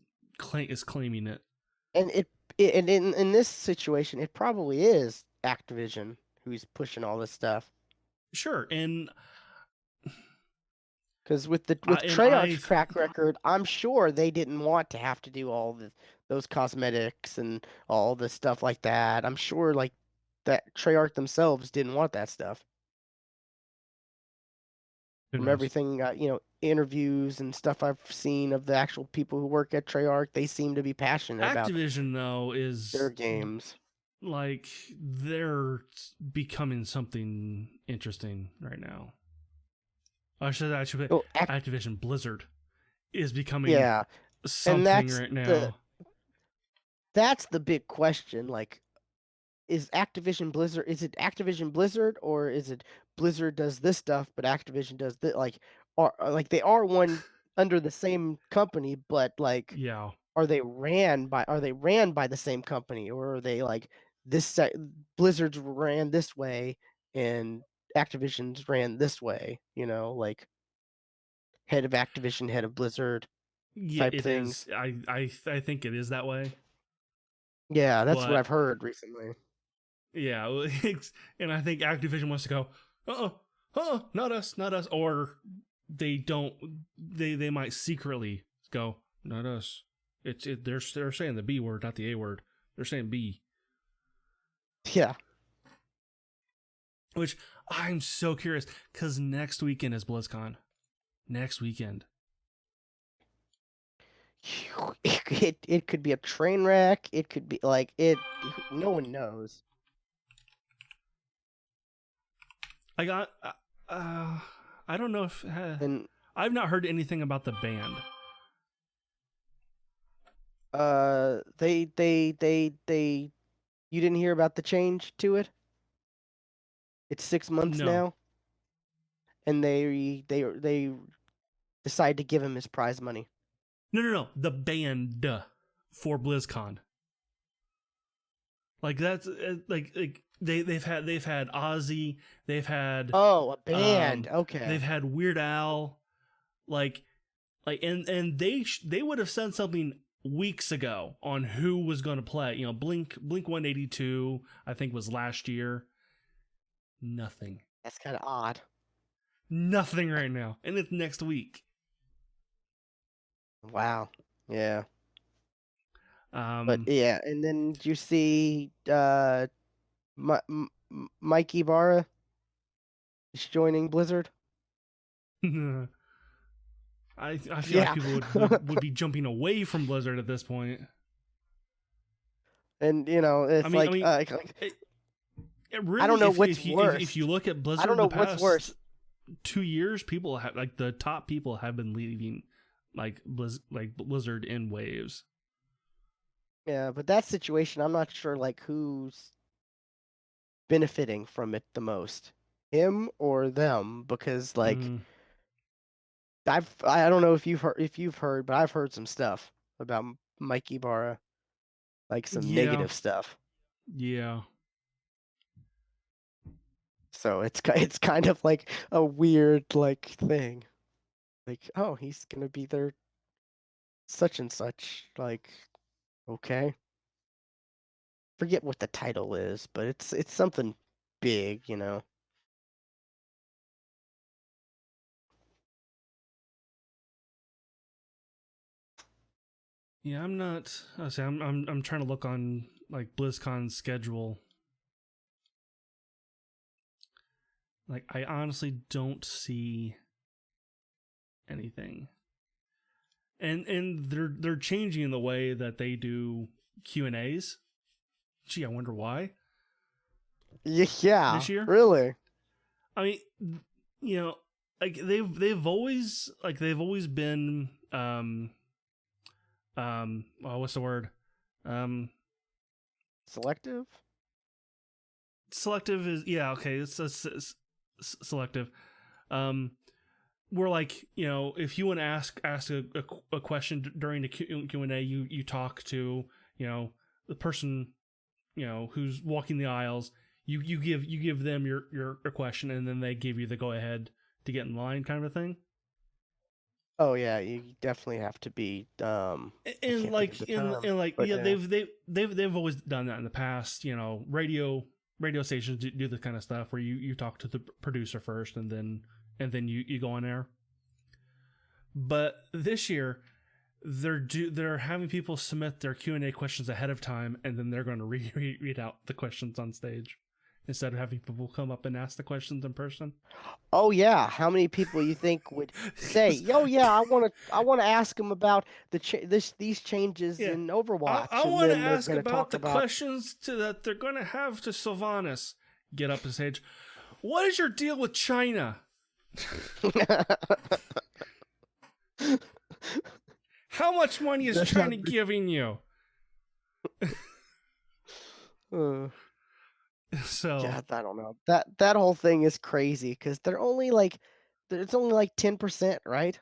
claiming it. And and in this situation, it probably is Activision who's pushing all this stuff. Sure, and Because with and Treyarch's track record, I'm sure they didn't want to have to do all those cosmetics and all the stuff like that. I'm sure like that Treyarch themselves didn't want that stuff. who From knows? everything, interviews and stuff I've seen of the actual people who work at Treyarch, they seem to be passionate about Activision though their is games. like, they're becoming something interesting right now. I should Oh, Activision Blizzard is becoming yeah, and something right now. that's the big question. Like, is it Activision Blizzard, or is it Blizzard does this stuff but Activision does that? Like, like they are one under the same company, but like, Yeah, are they ran by the same company, or are they like Blizzard's ran this way and Activision's ran this way, like head of Activision, head of Blizzard yeah, type it is. things. I think it is that way, Yeah, that's what but I've heard recently. yeah, and I think Activision wants to go, not us, not us, or they don't. They might secretly go, not us. They're saying the B word, not the A word. They're saying B, Yeah. which I'm so curious because next weekend is BlizzCon. Next weekend. It could be a train wreck. It could be like it. No one knows. I got. I don't know if And I've not heard anything about the band. they you didn't hear about the change to it? It's 6 months No, now, and they decide to give him his prize money. no, no, no. The band for BlizzCon. Like that's like they've had Ozzy. They've had Oh, a band. um Okay. they've had Weird Al. Like and they would have said something weeks ago on who was going to play. You know, Blink 182, I think, was last year. Nothing. That's kind of odd. Nothing right now. And it's next week. Wow. Yeah. But Um yeah, and then did you see Mike Ibarra is joining Blizzard? I feel like Yeah. people would be jumping away from Blizzard at this point. And I it's mean, like it, I don't really, know what's if you worse. look at I don't Blizzard know the what's past worse. 2 years, people have, like, the top people have been leaving, like Blizzard in waves. Yeah, but that situation, I'm not sure like who's benefiting from it the most, him or them, because like Mm, I don't know if you've heard, but I've heard some stuff about Mike Ibarra, like some yeah, negative stuff. yeah. So it's kind of like a weird like thing. Like, oh, he's gonna be their such and such. Like, okay, forget what the title is, but it's something big. Yeah, I'm not. I say I'm trying to look on like BlizzCon's schedule. Like, I honestly don't see anything, and they're changing the way that they do Q&As. Gee, I wonder why Yeah, this year. really. I mean, you know, like they've always been well, what's the word, um Selective? selective is, yeah, okay, it's selective. um we're like, if you want to ask a question during the Q&A, you talk to, the person, who's walking the aisles. You give them your question, and then they give you the go ahead to get in line, kind of a thing. Oh yeah, you definitely have to be I And can't think of like the term, like, but yeah, yeah. they've always done that in the past. Radio stations do this kind of stuff where you talk to the producer first, and then you go on air. But this year, they're having people submit their Q&A questions ahead of time, and then they're going to read out the questions on stage instead of having people come up and ask the questions in person. Oh yeah, how many people you think would say, "Yo, yeah, I want to ask them about these changes Yeah, in I Overwatch," and want to then they're ask going to about talk the about questions that they're going to have to Sylvanas. Get up the stage. What is your deal with China? How much money is That's not China giving you? uh, So, yeah, I don't know. That whole thing is crazy because it's only like 10%, right?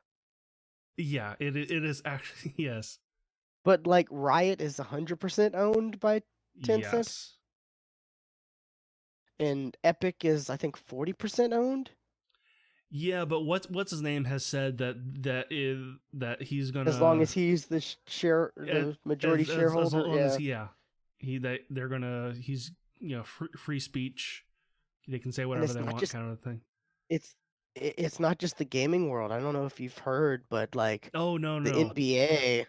yeah, it is actually yes, But like Riot is 100% owned by Tencent, yes. and Epic is I think 40% owned. Yeah, but what's his name has said that he's As long gonna, as he's the majority as shareholder, long as yeah. yeah, they're gonna, he's, free speech. They can say And whatever they want, kind of a thing. it's it's not just the gaming world. I don't know if you've heard, but like Oh, no, the no. NBA,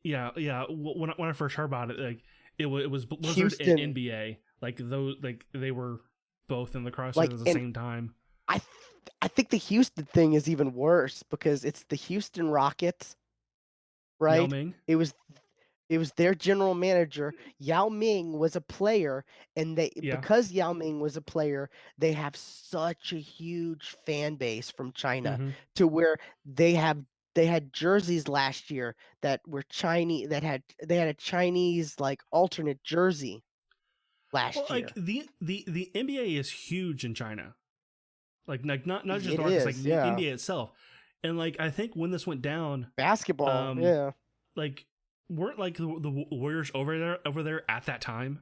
Yeah. When I first heard about it, like it was Blizzard and Houston, NBA. Like those, like they were both in the crosshairs like at the and same time. I th- I think the Houston thing is even worse because it's the Houston Rockets, Yao right? Ming. It was it was their general manager. Yao Ming was a player, and they Yeah. because Yao Ming was a player, they have such a huge fan base from China Mm-hmm. to where they had jerseys last year that were Chinese they had a Chinese like alternate jersey Well, last like year. the NBA is huge in China. Like not just It the Rockets, like is, the yeah. NBA itself. And like I think when this went down, Basketball, um, yeah. like weren't like the Warriors over there at that time.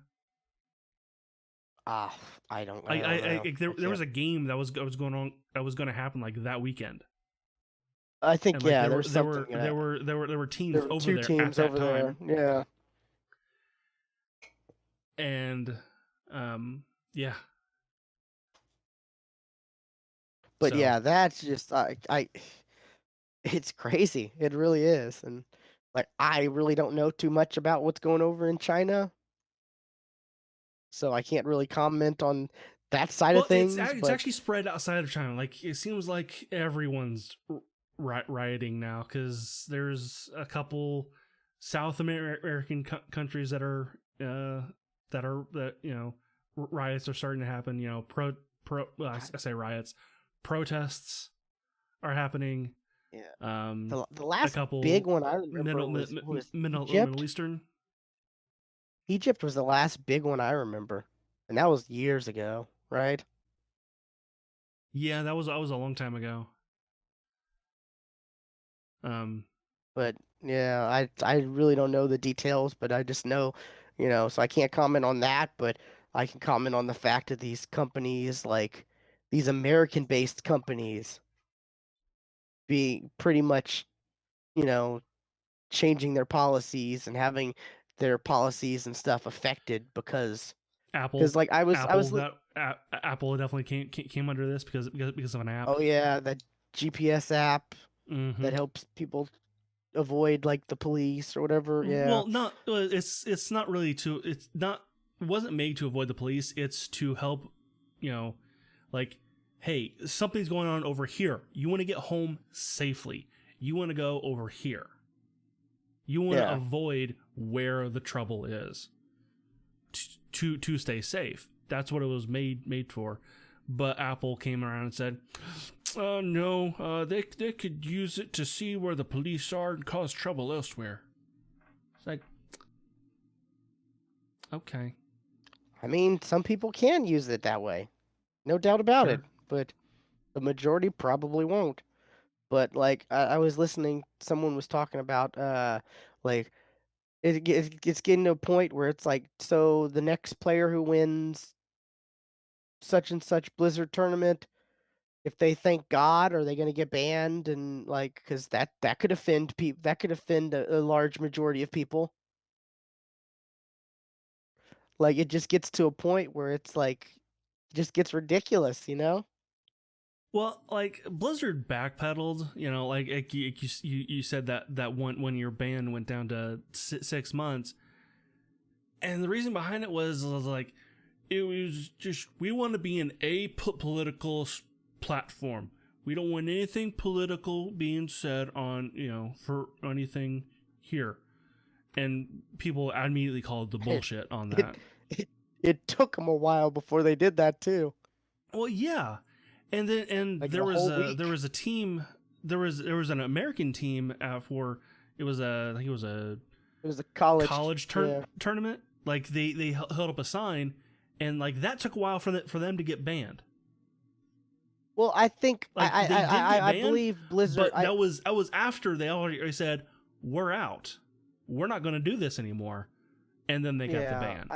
Ah, I I don't I, know. I there I there was can't. a game that was going on, that was going to happen like that weekend. I And think like yeah, there were there's there something were in there that. were there were there were There teams were over two there at teams that over time. there. Yeah. And um yeah. But So yeah, that's just I it's crazy. It really is. And like I really don't know too much about what's going over in China, so I can't really comment on that side of well, things, it's but actually spread outside of China. Like it seems like everyone's rioting now, because there's a couple South American countries that riots are starting to happen. Well, I say riots, protests are happening. yeah. Um, The a last big couple one I remember was Middle Egypt. Eastern. Egypt was the last big one I remember. And that was years ago, right? Yeah, that was a long time ago. Um, But yeah, I really don't know the details, but I just know, so I can't comment on that, but I can comment on the fact that these companies, like these American-based companies, being pretty much, you know, changing their policies and having their policies and stuff affected because Apple like Apple got Apple definitely came under this because of an app. oh yeah, that GPS app Mm-hmm. that helps people avoid like the police or whatever. Yeah. Well, not it's not really to it's not it wasn't made to avoid the police. It's to help, you know, like, hey, something's going on over here. You want to get home safely. You want to go over here. You want to Yeah. avoid where the trouble is to stay safe. That's what it was made for. But Apple came around and said, no, they could use it to see where the police are and cause trouble elsewhere. It's like, okay. I mean, some people can use it that way. No doubt about it. Sure. But the majority probably won't. But like I was listening, someone was talking about like it's getting to a point where it's like, so the next player who wins such and such Blizzard tournament, if they thank God, are they going to get banned? And like, because that could offend people, that could offend a large majority of people. Like, it just gets to a point where it's like, it just gets ridiculous, you know? Well, like Blizzard backpedaled, like you said that one year ban went down to 6 months, and the reason behind it was like it was just we want to be an apolitical platform. We don't want anything political being said on for anything here, and people immediately called the It, bullshit on it, that. it took them a while before they did that too. Well, yeah, and Like there a was whole a week. team. There was an American team for it was a I think it was a It was a college, college yeah. tournament. Like they held up a sign, and like that took a while for them to get banned. Well, I think Like they did get I banned, believe Blizzard. but that was after they already said we're out. We're not going to do this anymore, and then they got the Yeah. ban.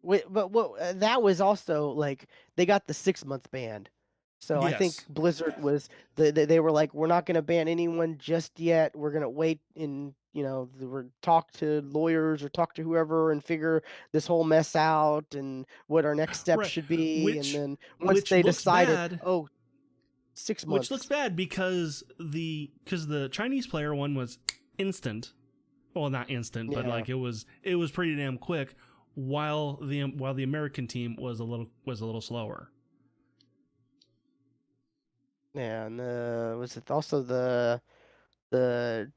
Wait, but that was also like they got the 6 month ban. So I think Yes, Blizzard was they were like, we're not going to ban anyone just yet. We're going to wait and talk to lawyers or talk to whoever and figure this whole mess out and what our next steps right. should be. And Which then once which they looks decided, bad. oh, six Which looks months. bad because the Chinese player one was instant. Well, not instant, but Yeah. like it was pretty damn quick. While the American team was a little slower. Yeah, and was it also the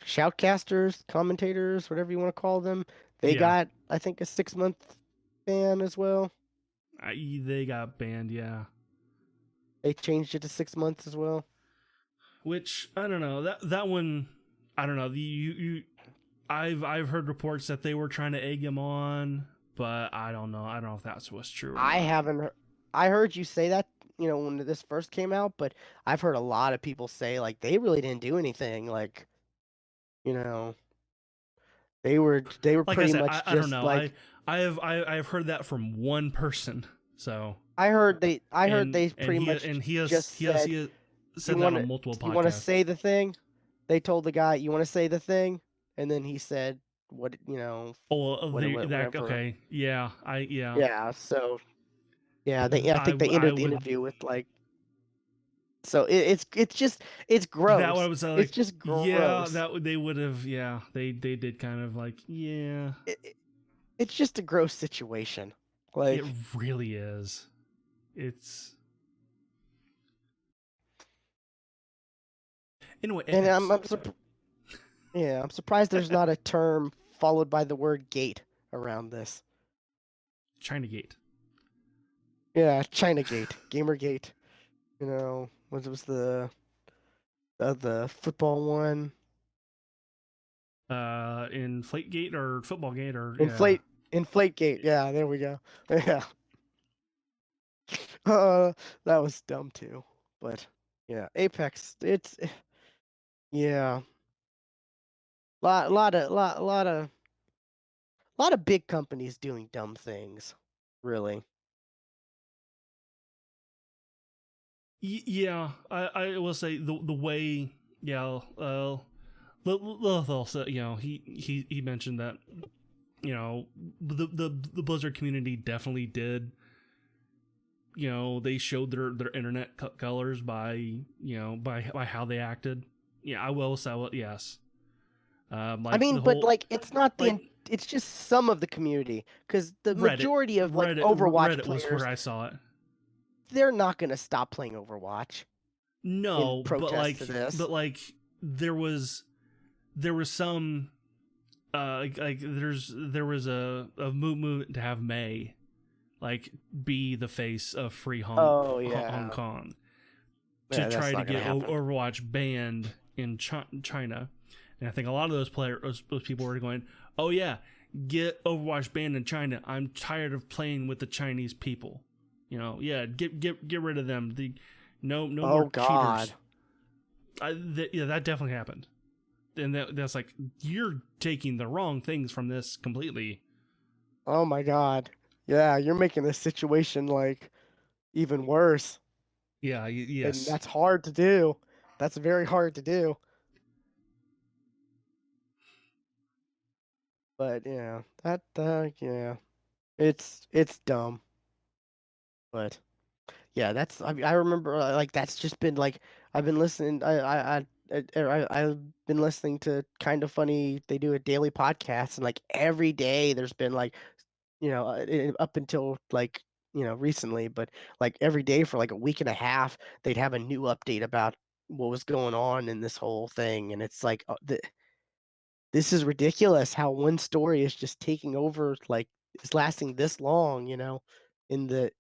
shoutcasters, commentators, whatever you want to call them? They Yeah, got, I think, a 6 month ban as well. they got banned. Yeah, They changed it to 6 months as well. which I don't know that one. I don't know. I've heard reports that they were trying to egg him on, but I don't know. I don't know if that's what's true or I not. haven't. I heard you say that, when this first came out, but I've heard a lot of people say like they really didn't do anything. Like, you know, they were Like I pretty said, much I don't just know. like I've heard that from one person. So I heard and they and pretty he much and he has just he has said, he has you said that want on to multiple you want to say podcasts. the thing? They told the guy, you want to say the thing? And then he said, what, Oh, that whatever. okay. Yeah, yeah. Yeah, so yeah, I think they I ended the would interview with like, so it's just it's that gross. was It's like just yeah gross. that they would have yeah they did kind of like yeah It's just a gross situation. it Like, really is. It's anyway and Apex yeah, I'm surprised there's not a term followed by the word gate around this. China Gate. Yeah, Chinagate, Gamergate. What was the football one? Inflate Gate or Football Gate or yeah. Inflate Inflategate. Yeah, there we go. Yeah. Uh, that was dumb too. But yeah, Apex. It's yeah, lot of big companies doing dumb things. Really. Yeah, I will say the way yeah Lithal said he mentioned that the Blizzard community definitely did they showed their internet colors by by how they acted Yeah, I will say, well, yes. I Like mean, the but whole, like it's not like it's just some of the community because the Reddit, majority of like Reddit, Overwatch Reddit was where players, I saw it. they're not going to stop playing Overwatch in No, protest to this. but like there was some there was a movement to have May like be the face of free Oh Hong yeah. Kong to Yeah, that's try to not going to get happen. Overwatch banned in China. And I think a lot of those people were going, "Oh yeah, get Overwatch banned in China. I'm tired of playing with the Chinese people. Yeah, get rid of them. No Oh more God. cheaters." Yeah, that definitely happened. And that's like, you're taking the wrong things from this completely. Oh my God. Yeah, you're making this situation like even worse. Yeah, And yes. that's hard to do. That's very hard to do. But yeah, yeah. It's dumb. But yeah, that's I mean, I remember like that's just been like I've been listening I've been listening to Kind of Funny. They do a daily podcast and like every day there's been like up until like recently, but like every day for like a week and a half they'd have a new update about what was going on in this whole thing, and it's like this is ridiculous how one story is just taking over, like is lasting this long, in the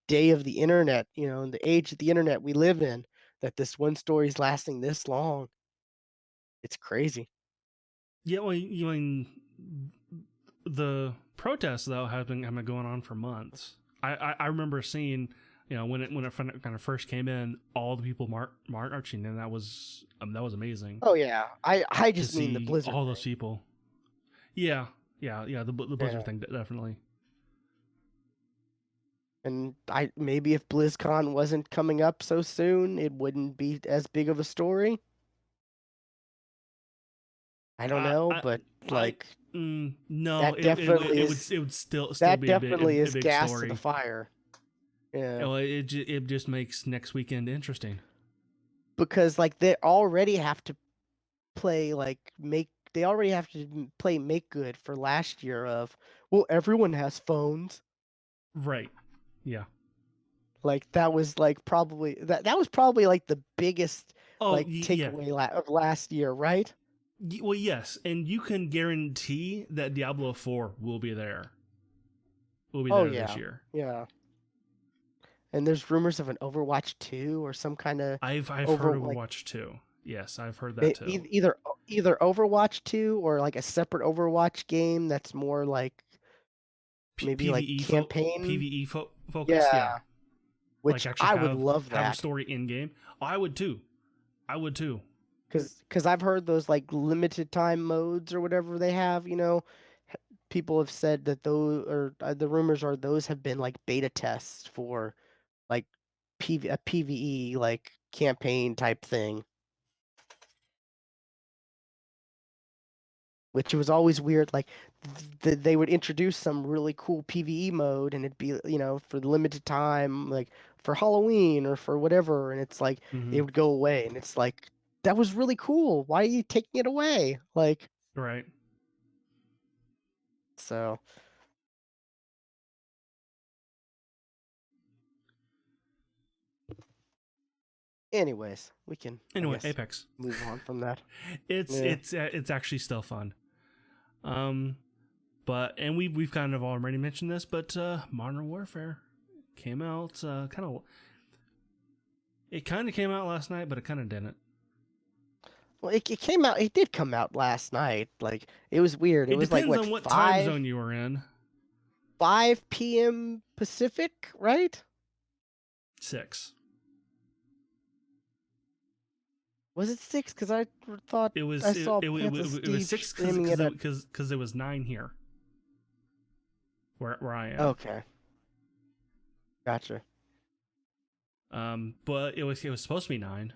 day of the internet, in the age of the internet we live in, that this one story is lasting this long. It's crazy. Yeah, well, you mean the protests though have been going on for months. I remember seeing, when it kind of first came in, all the people marching, and that was amazing Oh yeah, I to just mean the see Blizzard all those thing. people. Yeah, yeah. The Yeah. Blizzard thing definitely. And I maybe if BlizzCon wasn't coming up so soon, it wouldn't be as big of a story. I don't I know, I but I like no, that definitely is it would still that be definitely a is big gas to the story. fire. Yeah. It just makes next weekend interesting. Because like they already have to play like make they already have to play make good for last year of, well, everyone has phones. Right. Yeah. Like that was like probably that was probably like the biggest Oh, like yeah. takeaway of last year, right? Well, yes, and you can guarantee that Diablo 4 will be there. Will be Oh there this yeah. year. Yeah. And there's rumors of an Overwatch 2 or some kind of I've heard over of like Overwatch 2. Yes, I've heard that too. either Overwatch 2 or like a separate Overwatch game that's more like maybe like campaign. PVE focused, Yeah, yeah. Like which actually I would love have a that. story in game. Oh, I would too. I would too. Because I've heard those like limited time modes or whatever they have, people have said that those, or the rumors are those have been like beta tests for like a PvE like campaign type thing, which was always weird. Like they would introduce some really cool PvE mode and it'd be, for the limited time, like for Halloween or for whatever, and it's like Hmm. it would go away, and it's like that was really cool. Why are you taking it away? Like, Right. so. Anyways, we can, I Anyway, guess, Apex. move on from that. it's Yeah. it's actually still fun. Um, but and we've kind of already mentioned this, but Modern Warfare came out kind of came out last night, but it kind of didn't. Well, it came out. It did come out last night. Like it was weird. It It was like depends what on what time zone you were in. 5 p.m. Pacific, right? 6. Was it 6? Because I thought It I was saw Panther it was Steve 6 streaming it at. because it was 9 here where I am. Okay, gotcha. But it was supposed to be 9,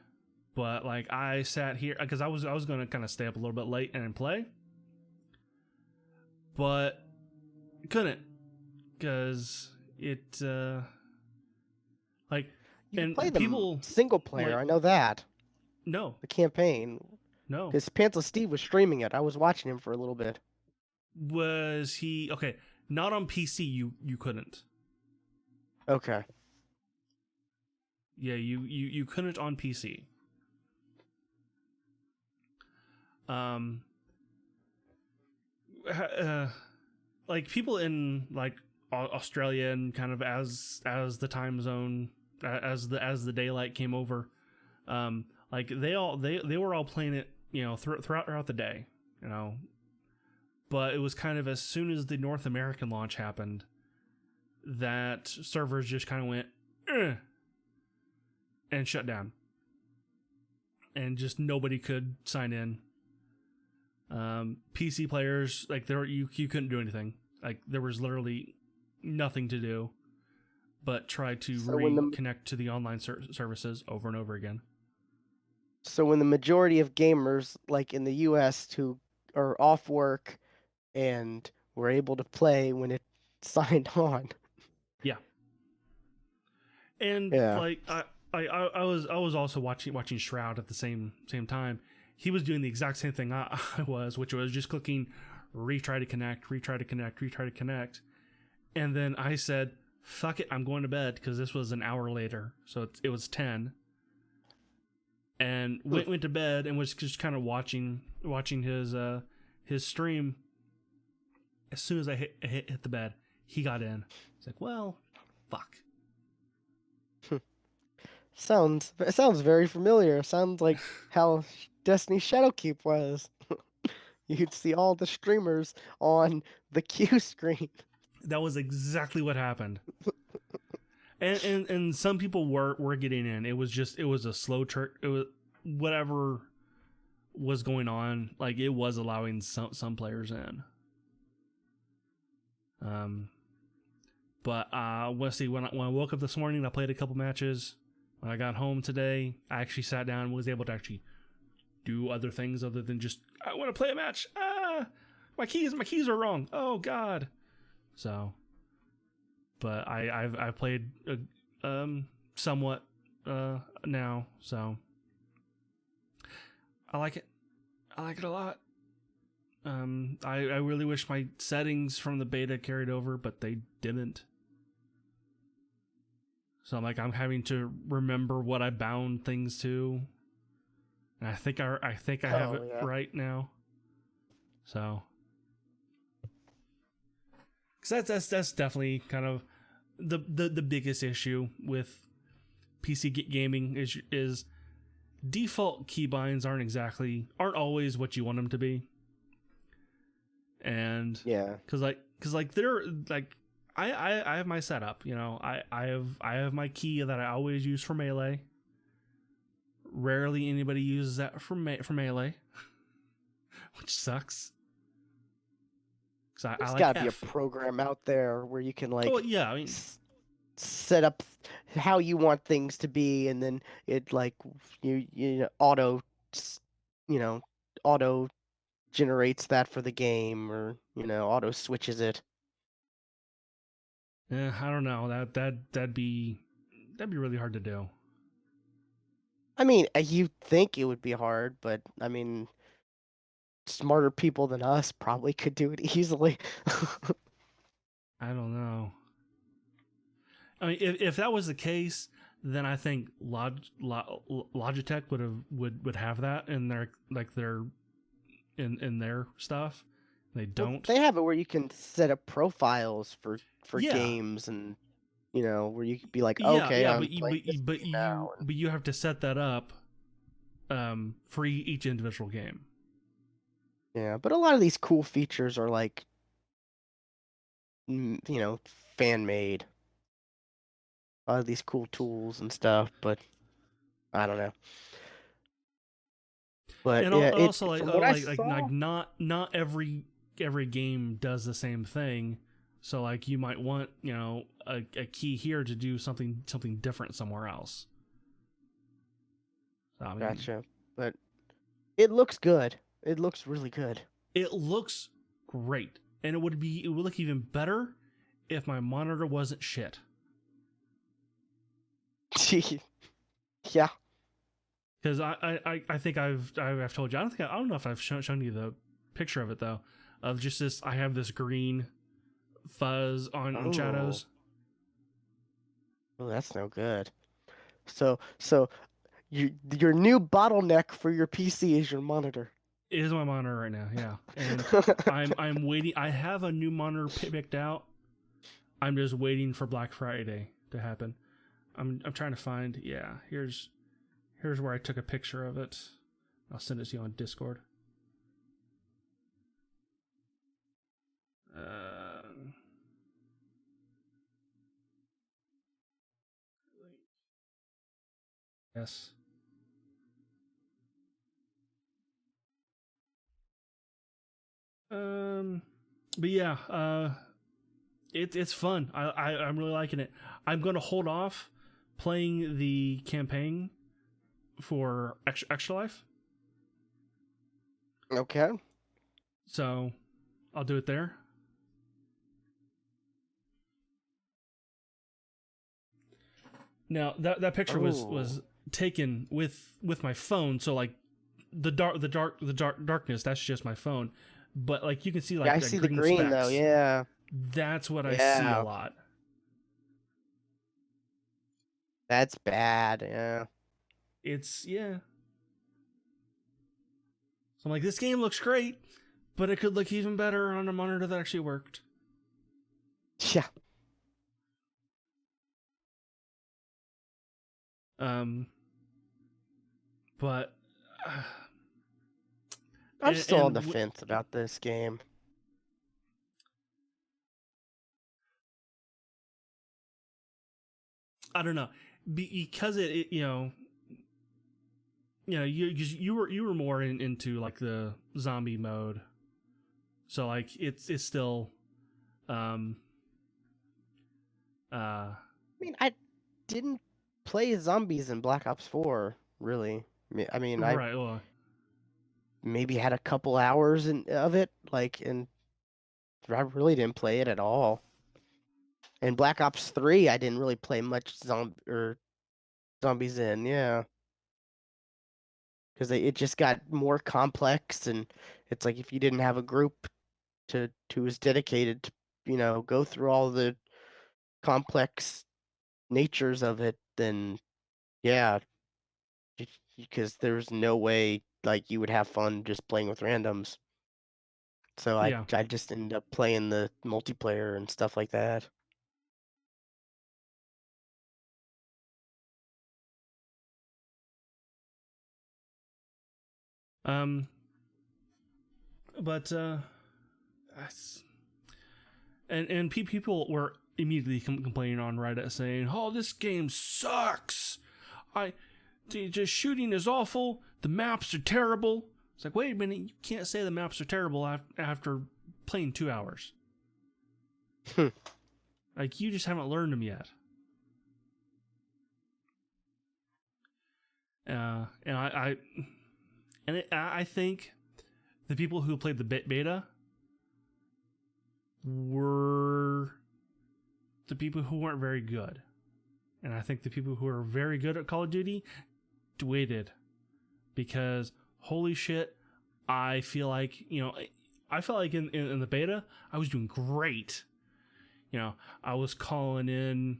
but like I sat here because I was going to kind of stay up a little bit late and play, but couldn't because it like You can and play the people single player. like I know that no. the campaign. No. Because Pantsless Steve was streaming it. I was watching him for a little bit. Was he okay? Not on PC. You couldn't. Okay. Yeah, you couldn't on PC. Um, like people in like Australia and kind of as the time zone as the daylight came over, like they were all playing it, you know, throughout the day, you know. But it was kind of as soon as the North American launch happened, that servers just kind of went and shut down, and just nobody could sign in. PC players, like you couldn't do anything. Like there was literally nothing to do but try to So reconnect to the online services over and over again. So when the majority of gamers, like in the US, who are off work and were able to play when it signed on. Yeah. And Yeah. like I was also watching Shroud at the same time. He was doing the exact same thing I was, which was just clicking retry to connect. And then I said, fuck it, I'm going to bed, because this was an hour later. So it was 10. And went to bed and was just kind of watching his stream. As soon as I hit the bed, he got in. It's like, well, fuck. It sounds very familiar. Sounds like how Destiny Shadowkeep was. You'd see all the streamers on the queue screen. That was exactly what happened. And some people were getting in. It was a slow trick. It was whatever was going on. Like it was allowing some players in. But let's see. When I woke up this morning, I played a couple matches. When I got home today, I actually sat down and was able to actually do other things other than just, I want to play a match. My keys are wrong. Oh God. So, but I've played somewhat now, so I like it. I like it a lot. I really wish my settings from the beta carried over, but they didn't. So I'm having to remember what I bound things to, and I think I have it right now. So, because that's definitely kind of the biggest issue with PC gaming is default keybinds aren't always what you want them to be. And yeah, because they're like I have my setup, you know, I have my key that I always use for melee. Rarely anybody uses that for melee, which sucks. There's got to be a program out there where you can like, oh yeah, I mean, set up how you want things to be, and then it like you know, auto generates that for the game, or you know, auto switches it. yeah, I don't know, that'd be really hard to do. I mean, you'd think it would be hard, but I mean, smarter people than us probably could do it easily. I don't know. I mean, if that was the case, then I think Logitech would have that in their in their stuff. They don't. Well, they have it where you can set up profiles for Yeah. games, and you know, where you could be like, okay, I'm playing this game now. But you have to set that up for each individual game. Yeah, but a lot of these cool features are like, you know, fan made. A lot of these cool tools and stuff, but I don't know. But And yeah, also like not every game does the same thing. So like you might want, you know, a key here to do something different somewhere else. So, I mean, gotcha. But it looks good. It looks really good. It looks great, and it would look even better if my monitor wasn't shit. Yeah. Because I think I've told you. I don't know if I've shown you the picture of it though. Of just this, I have this green fuzz on shadows. Oh, that's no good. So your new bottleneck for your PC is your monitor. It is my monitor right now, yeah. And I'm waiting. I have a new monitor picked out. I'm just waiting for Black Friday to happen. I'm trying to find. Yeah, here's where I took a picture of it. I'll send it to you on Discord. Yes. But yeah, it's fun. I'm really liking it. I'm gonna hold off playing the campaign for Extra Life. Okay. So I'll do it there. Now that picture was taken with my phone, so like the darkness, that's just my phone. But like you can see like yeah, I see the green specks. though, yeah. That's what I see a lot. That's bad, yeah. It's yeah. So I'm like, this game looks great, but it could look even better on a monitor that actually worked. Yeah. But I'm still on the fence about this game. I don't know, because it you were more into like the zombie mode, so like it's still I mean, I didn't play zombies in Black Ops 4, really. I mean, right. Well, maybe had a couple hours of it, like, and I really didn't play it at all. In Black Ops 3, I didn't really play much zombies in, yeah. Because it just got more complex, and it's like if you didn't have a group who was dedicated to, go through all the complex natures of it, then yeah, because there's no way like you would have fun just playing with randoms. So I just ended up playing the multiplayer and stuff like that. But and people were immediately complaining on Reddit saying, "Oh, this game sucks. Just shooting is awful. The maps are terrible." It's like, wait a minute, you can't say the maps are terrible after playing 2 hours. Like, you just haven't learned them yet. And I think the people who played the beta were the people who weren't very good. And I think the people who are very good at Call of Duty waited, because holy shit, I feel like, I felt like in the beta, I was doing great. I was calling in,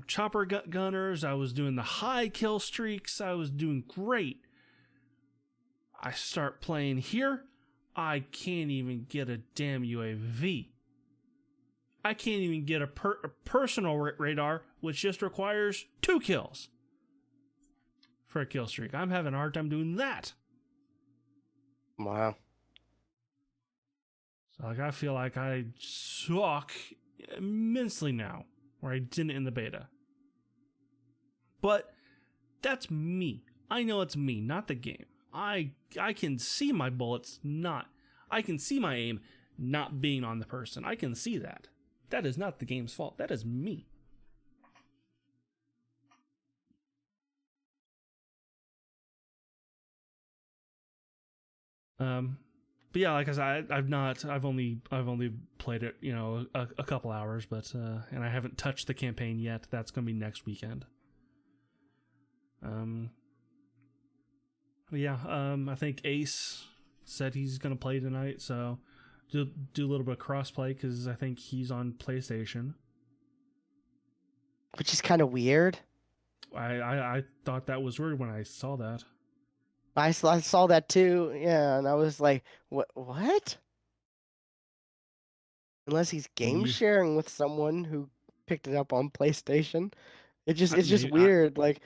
chopper gunners. I was doing the high kill streaks. I was doing great. I start playing here. I can't even get a damn UAV. I can't even get a personal radar, which just requires 2 kills for a kill streak. I'm having a hard time doing that. Wow. So like, I feel like I suck immensely now, where I didn't in the beta. But that's me. I know it's me, not the game. I can see my bullets I can see my aim not being on the person. I can see that. That is not the game's fault. That is me. But yeah, like I said, I've only played it, a couple hours, but and I haven't touched the campaign yet. That's going to be next weekend. Um, yeah, I think Ace said he's gonna play tonight, so do a little bit of crossplay because I think he's on PlayStation. Which is kind of weird. I thought that was weird when I saw that. I saw that too. Yeah, and I was like, what? Unless he's game Yeah, sharing with someone who picked it up on PlayStation. It's just maybe weird. Like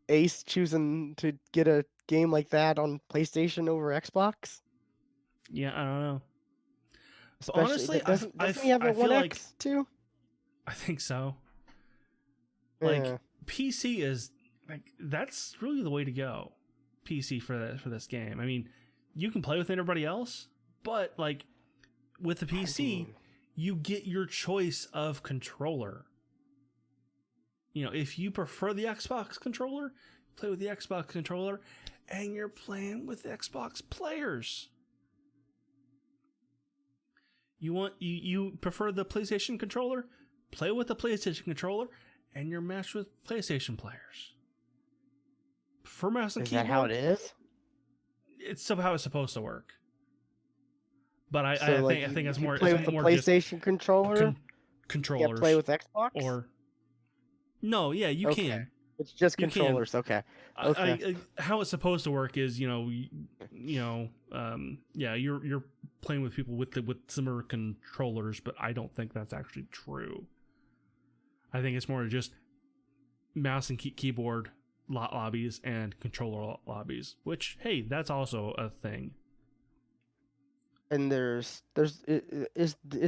Ace choosing to get a game like that on PlayStation over Xbox. yeah, I don't know. But Especially honestly, that doesn't he have I a One feel like X too? I think so. Like Yeah. PC is like that's really the way to go. PC for this game. I mean, you can play with everybody else, but like with the I PC, mean, you get your choice of controller. You know, if you prefer the Xbox controller, play with the Xbox controller, and you're playing with Xbox players. You prefer the PlayStation controller? Play with the PlayStation controller, and you're matched with PlayStation players. For mouse and is that how keyboard, it is? it's somehow it's supposed to work. But So like I think if it's you more play with the just PlayStation controller, you can't play controllers with Xbox? or no, yeah, you Okay. can. It's just You can. controllers. Okay. Okay. How it's supposed to work is yeah, you're playing with people with similar controllers, but I don't think that's actually true. I think it's more just mouse and keyboard lobbies and controller lobbies, which hey, that's also a thing. And is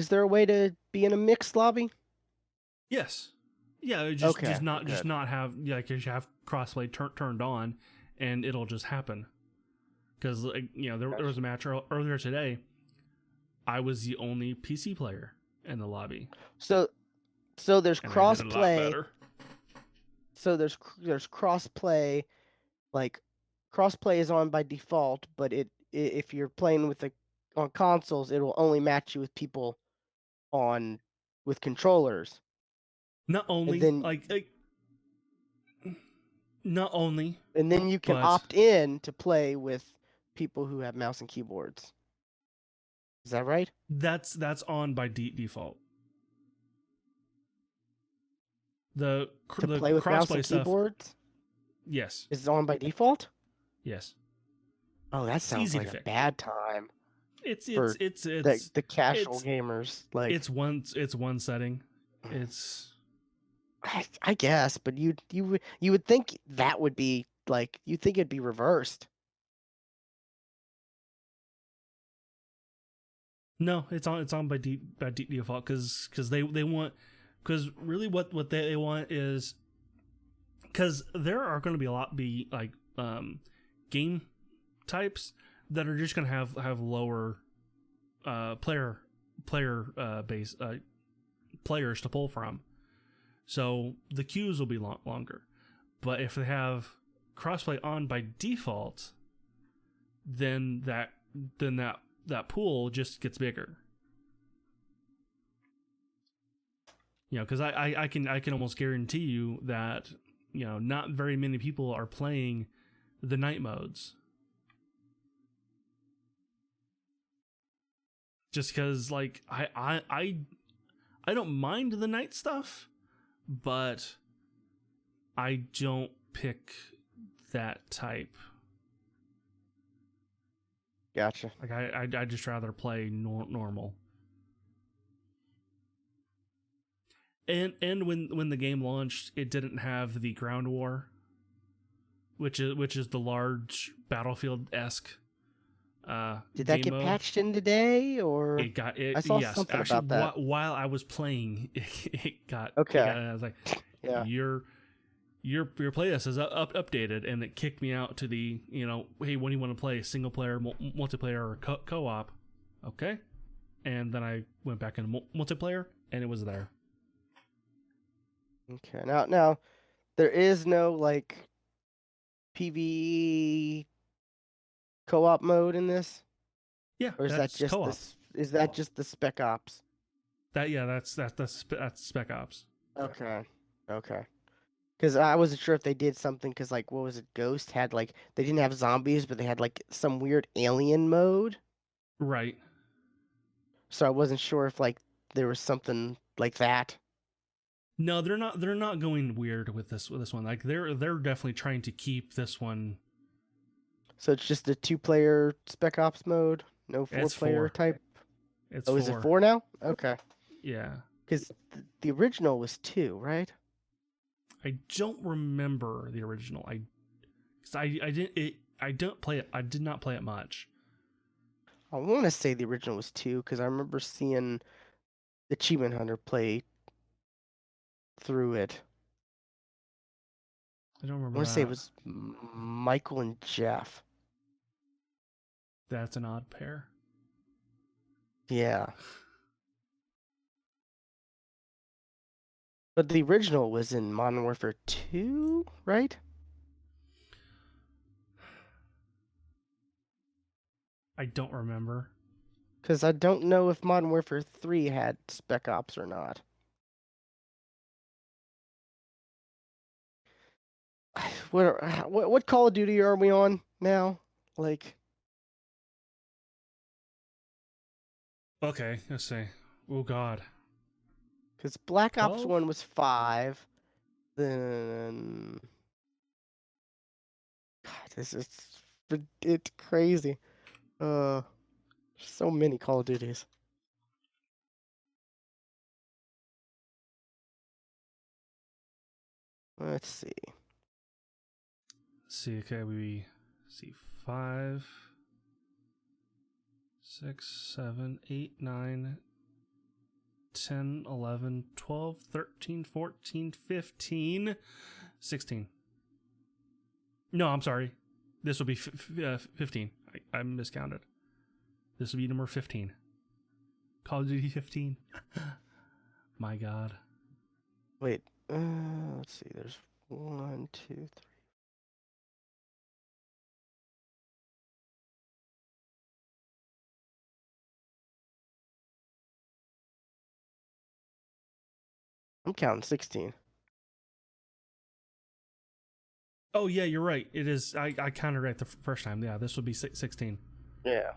there a way to be in a mixed lobby? Yes, yeah, Okay, just good. not have like you have crossplay turned on, and it'll just happen. Because like, there was a match earlier today. I was the only PC player in the lobby, So so there's and I did a lot crossplay. better. So there's crossplay. Like crossplay is on by default, but if you're playing with the on consoles, it will only match you with people on with controllers, Not and only then not only, you can but opt in to play with people who have mouse and keyboards. Is that right? that's on by default. The To the play with mouse and crossplay stuff, keyboards yes, is on by default? yes, Oh, that it's sounds easy to like a fix. bad time It's for the casual it's gamers. Like it's one setting. It's I guess, but you would think that would be like you think it'd be reversed. no, it's on by default because they want because really what they want is because there are going to be a lot be like game types that are just going to have lower player base players to pull from, so the queues will be longer. But if they have crossplay on by default, then that pool just gets bigger. Because I can almost guarantee you that not very many people are playing the night modes, just because like I don't mind the night stuff, but I don't pick that type. Gotcha. Like I just rather play normal. And when the game launched, it didn't have the ground war, which is the large battlefield esque Did that game get mode. patched in today, or It got I it. saw Yes, something actually, about that? while I was playing, it got. Okay. I was like, Yeah. your playlist is updated, and it kicked me out to the hey, when do you want to play single player, multiplayer, or co-op? Okay, and then I went back into multiplayer, and it was there. Okay. Now there is no like PvE co-op mode in this, Yeah, or is that that's just co-op. this? Is that just the Spec Ops? That's Spec Ops. Okay. Okay. Because I wasn't sure if they did something. Because like, what was it? Ghost had like they didn't have zombies, but they had like some weird alien mode. Right. So I wasn't sure if like there was something like that. No, they're not. They're not going weird with this one. Like they're definitely trying to keep this one. So it's just a two-player Spec Ops mode, no It's four-player 4. type. It's Oh, is it 4. 4 now? Okay. Yeah. Because the original was 2, right? I don't remember the original. I didn't it. I don't play it. I did not play it much. I want to say the original was 2 because I remember seeing Achievement Hunter play through it. I don't I remember want to say it that. was Michael and Jeff. That's an odd pair. Yeah. But the original was in Modern Warfare 2, right? I don't remember. Because I don't know if Modern Warfare 3 had Spec Ops or not. What Call of Duty are we on now? Like, Okay, let's see. Oh God. because Black Ops 12? 1 was 5, then God, this is it's crazy. Uh, so many Call of Duties. Let's see. Let's see, okay, we see 5, 6, 7, 8, 9, 10, 11, 12, 13, 14, 15, 16. No, I'm sorry. This will be 15. I miscounted. This will be number 15. Call of Duty 15. My God. Wait. Let's see. There's 1, 2, 3. I'm counting 16. Oh, yeah, you're right. It is. I counted right the first time. Yeah, this would be 16. Yeah.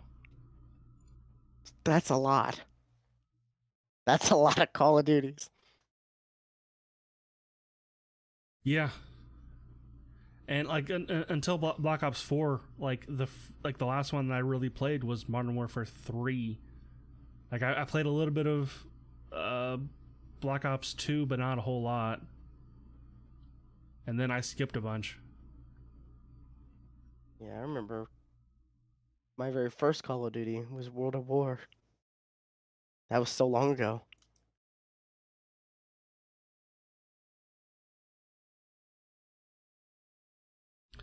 That's a lot. That's a lot of Call of Duties. Yeah. And like until Black Ops 4, like the last one that I really played was Modern Warfare 3. Like I played a little bit of uh, Black Ops 2, but not a whole lot. And then I skipped a bunch. Yeah, I remember my very first Call of Duty was World of War. That was so long ago.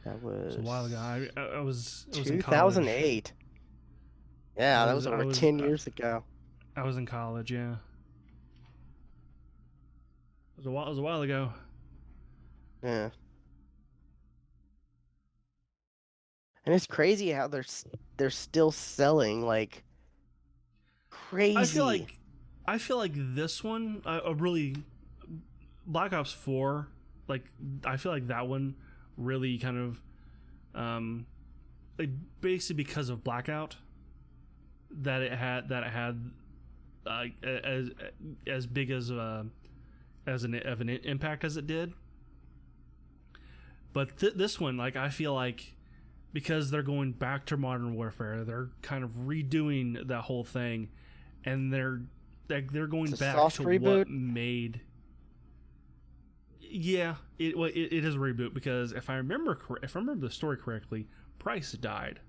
That It was a while ago. was I was in college. 2008. Yeah, that was I over was 10 years ago. I was in college. Yeah, it was a while ago. Yeah. And it's crazy how they're still selling like I feel crazy. like this one, really Black Ops 4. Like I feel like that one really kind of like basically because of Blackout that it had as big as an impact as it did. But this one, like I feel like because they're going back to Modern Warfare, they're kind of redoing that whole thing, and they're going It's a back soft to reboot. what made. Yeah, it is a reboot because if I remember the story correctly, Price died.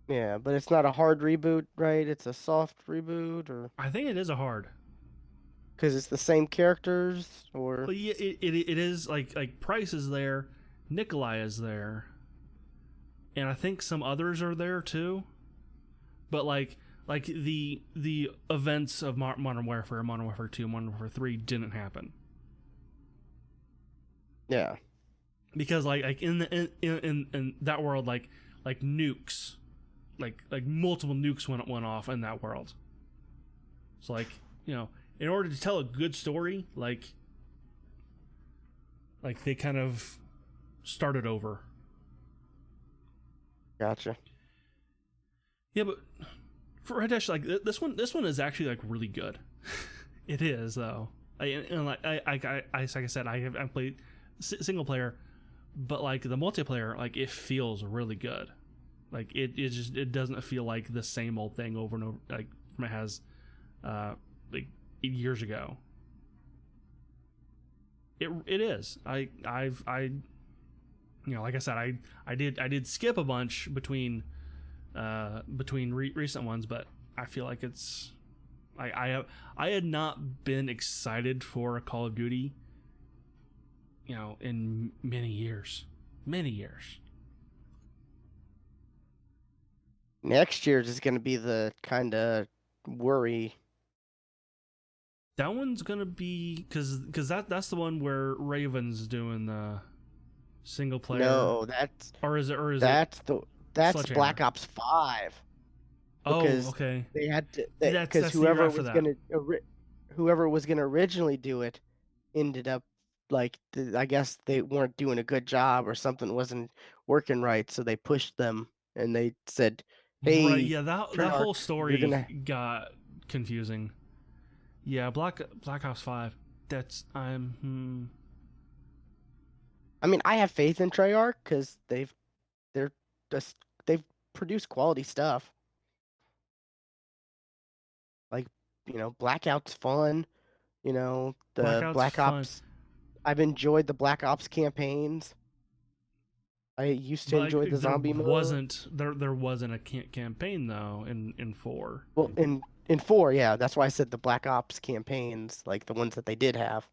Yeah, but it's not a hard reboot, right? It's a soft reboot, or I think it is a hard. because it's the same characters, or Well, yeah, it is like Price is there, Nikolai is there, and I think some others are there too. But like the events of Modern Warfare, Modern Warfare 2, Modern Warfare 3 didn't happen yeah, because like in that world, like nukes, like multiple nukes went off in that world. So like in order to tell a good story, like Like they kind of started over. Gotcha. Yeah, but for Red Dash, like this one is actually like really good. It is though. Like I said, I played single player, but like the multiplayer, like it feels really good. Like it doesn't feel like the same old thing over and over like from it has, like years ago. It is. Like I said, I did skip a bunch between recent ones, but I feel like it's I had not been excited for a Call of Duty, in many years. Next year is going to be the kind of worry. That one's gonna be because that's the one where Raven's doing the single player, No, that's or is it that's the that's Sledgehammer? Black Ops 5 Oh, because okay. they had to because That's the year after that. whoever was going to originally do it ended up like I guess they weren't doing a good job or something wasn't working right, so they pushed them and they said, Right? "Hey, Yeah, that Treyarch, whole you're story gonna." got confusing. Yeah, Black Ops 5. That's I'm I mean, I have faith in Treyarch because they're just they've produced quality stuff. Like, Blackout's fun. The Blackout's Black fun, Ops. I've enjoyed the Black Ops campaigns. I used to but enjoy like the zombie mode. there wasn't a campaign though in 4. Well, in four, yeah, that's why I said the Black Ops campaigns, like the ones that they did have.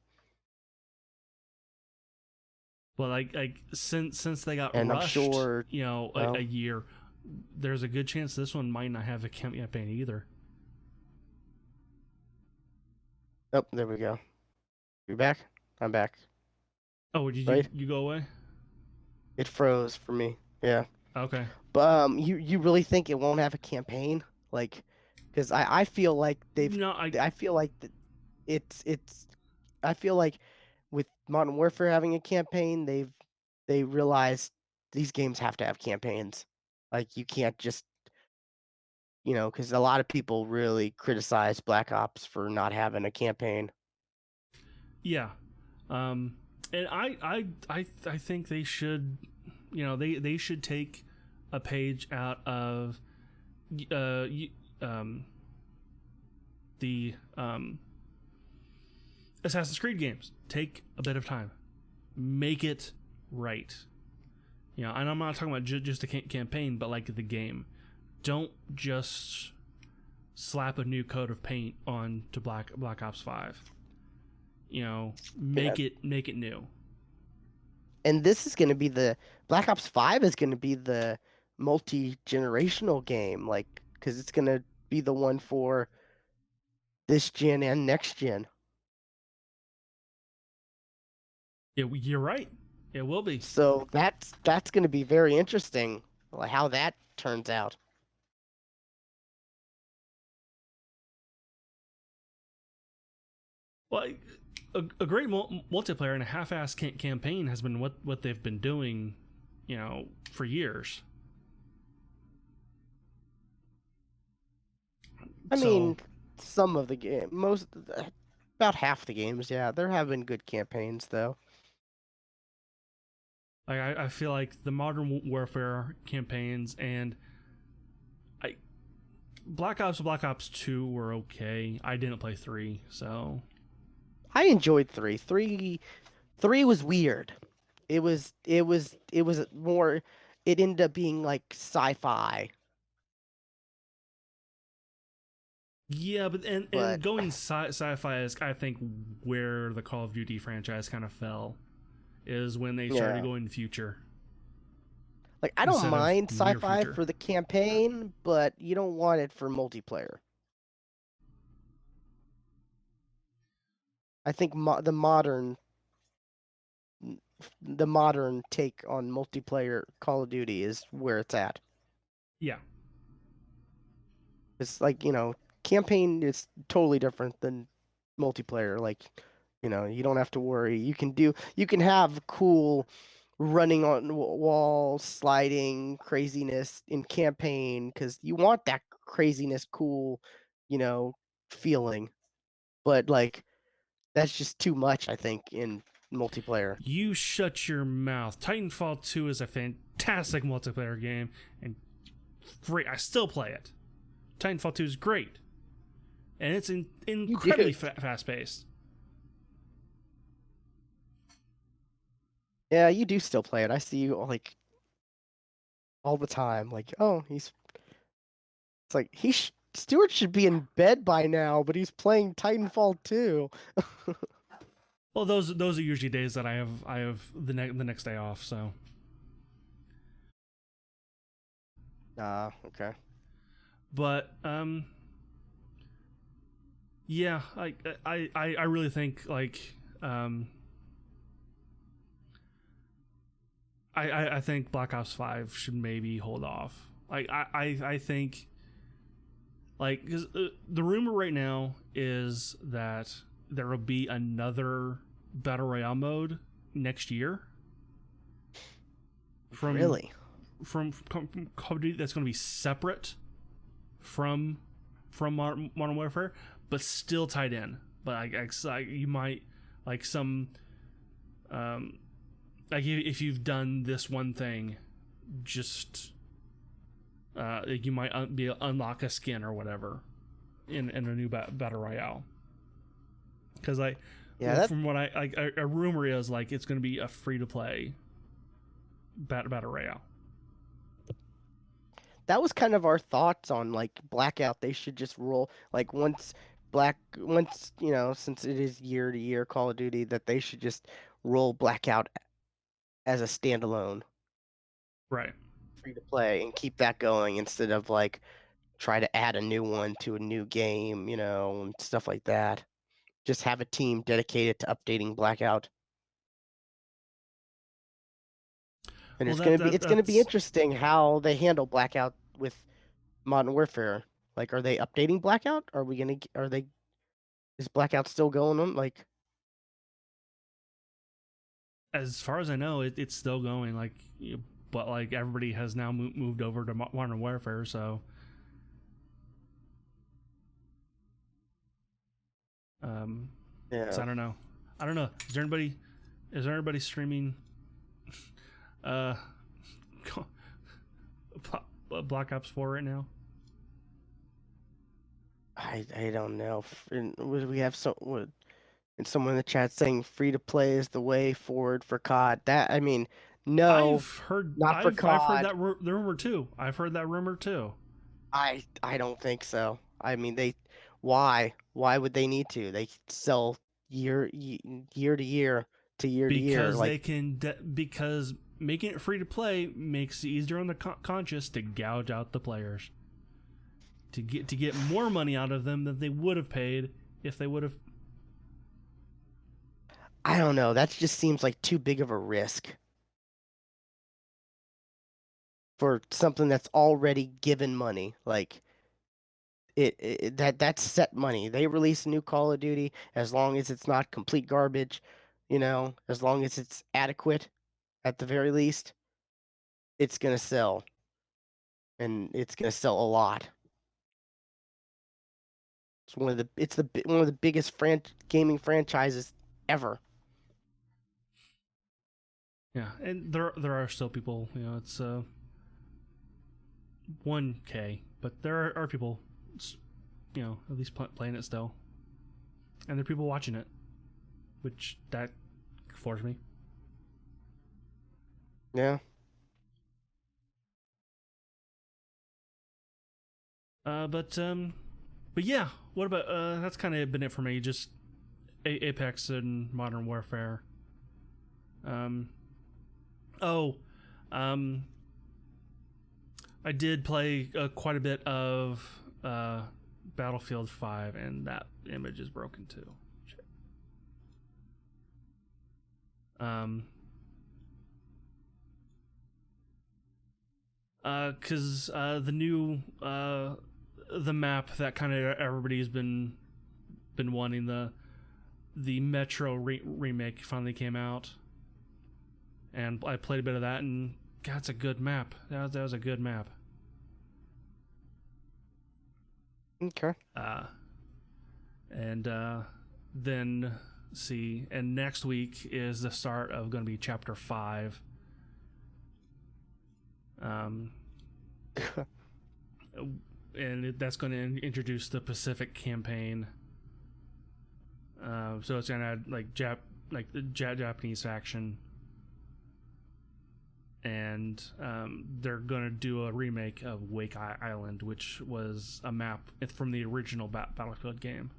But like since they got And I'm rushed, sure, a well, year, there's a good chance this one might not have a campaign either. oh, there we go. You back? I'm back. Oh, did Right? you go away? It froze for me. Yeah. Okay. But you really think it won't have a campaign? Like, because I feel like No, I feel like it's I feel like with Modern Warfare having a campaign, they realized these games have to have campaigns. Like you can't just because a lot of people really criticize Black Ops for not having a campaign. yeah. Um, and I think they should, they should take a page out of uh um the Assassin's Creed games. Take a bit of time, make it right. And I'm not talking about just the campaign, but like the game. Don't just slap a new coat of paint on to Black Ops 5. Yeah. Make it new. And this is going to be the Black Ops 5 is going to be the multi-generational game, like because it's going to be the one for this gen and next gen. You're right. It will be. So that's going to be very interesting, like how that turns out. Well, a great multiplayer and a half-ass campaign has been what they've been doing, for years. I So mean, some of the game, about half the games, yeah, they're having good campaigns though. like I feel like the Modern Warfare campaigns and I Black Ops 2 were okay. I didn't play 3, so I enjoyed three. Three was weird. It was more. It ended up being like sci-fi, yeah, but and but going sci-fi is I think where the Call of Duty franchise kind of fell is when they started yeah. going to the future Like I don't instead of mind near sci-fi future. for the campaign, but you don't want it for multiplayer. I think the modern take on multiplayer Call of Duty is where it's at. Yeah, It's like campaign is totally different than multiplayer. Like You don't have to worry. You can have cool running on walls, sliding craziness in campaign because you want that craziness, cool, you know, feeling. But like that's just too much, I think, in multiplayer. You shut your mouth. Titanfall 2 is a fantastic multiplayer game, and great. I still play it. Titanfall 2 is great, and it's You do. incredibly fast paced. Yeah, you do still play it. I see you like all the time. Like, oh, it's like Stuart should be in bed by now, but he's playing Titanfall 2. Well, those are usually days that I have the next day off. So, Ah, okay. but yeah, I really think like I think Black Ops 5 should maybe hold off. Like I think like because the rumor right now is that there will be another battle royale mode next year from Really? from Call of Duty that's going to be separate from Modern Warfare, but still tied in. But you might like some like if you've done this one thing, just you might be unlock a skin or whatever in a new battle royale. Because Yeah, that from what a rumor is like it's going to be a free to play battle royale. that was kind of our thoughts on like Blackout. They should just roll like once, since it is year to year Call of Duty, that they should just roll Blackout as a standalone Right. free to play and keep that going instead of like try to add a new one to a new game, and stuff like that. Just have a team dedicated to updating Blackout. And Well, it's gonna be that's interesting how they handle Blackout with Modern Warfare. Like, are they updating Blackout? Are they is Blackout still going on? Like, as far as I know, it's still going. Like, but like everybody has now moved over to Modern Warfare, so so yeah, I don't know. I don't know. Is there anybody streaming uh Black Ops 4 right now? I don't know. We have and someone in the chat saying free to play is the way forward for COD. That I mean, no, not for I've heard COD. that the rumor too. I've heard that rumor too. I don't think so. I mean, why would they need to? They sell year to year to year to year. Because Like, because making it free to play makes it easier on the conscious to gouge out the players to get more money out of them than they would have paid if they would have. I don't know. That just seems like too big of a risk for something that's already given money. Like that's set money. They release a new Call of Duty as long as it's not complete garbage, as long as it's adequate at the very least, it's gonna sell, and it's gonna sell a lot. One of the biggest gaming franchises ever. Yeah, and there are still people. It's 1K, but there are people, at least playing it still, and there are people watching it, which that floors me. Yeah. But yeah, what about that's kind of been it for me. Just Apex and Modern Warfare. Um, oh, um, I did play quite a bit of Battlefield 5, and that image is broken too. Um, because the new the map that kind of everybody's been wanting, the Metro remake finally came out, and I played a bit of that, and God, it's a good map. That was a good map. Okay. And then see, and next week is the start of going to be Chapter 5. And that's going to introduce the Pacific campaign. So it's going to add like the Japanese faction, and they're going to do a remake of Wake Island, which was a map from the original Battlefield game.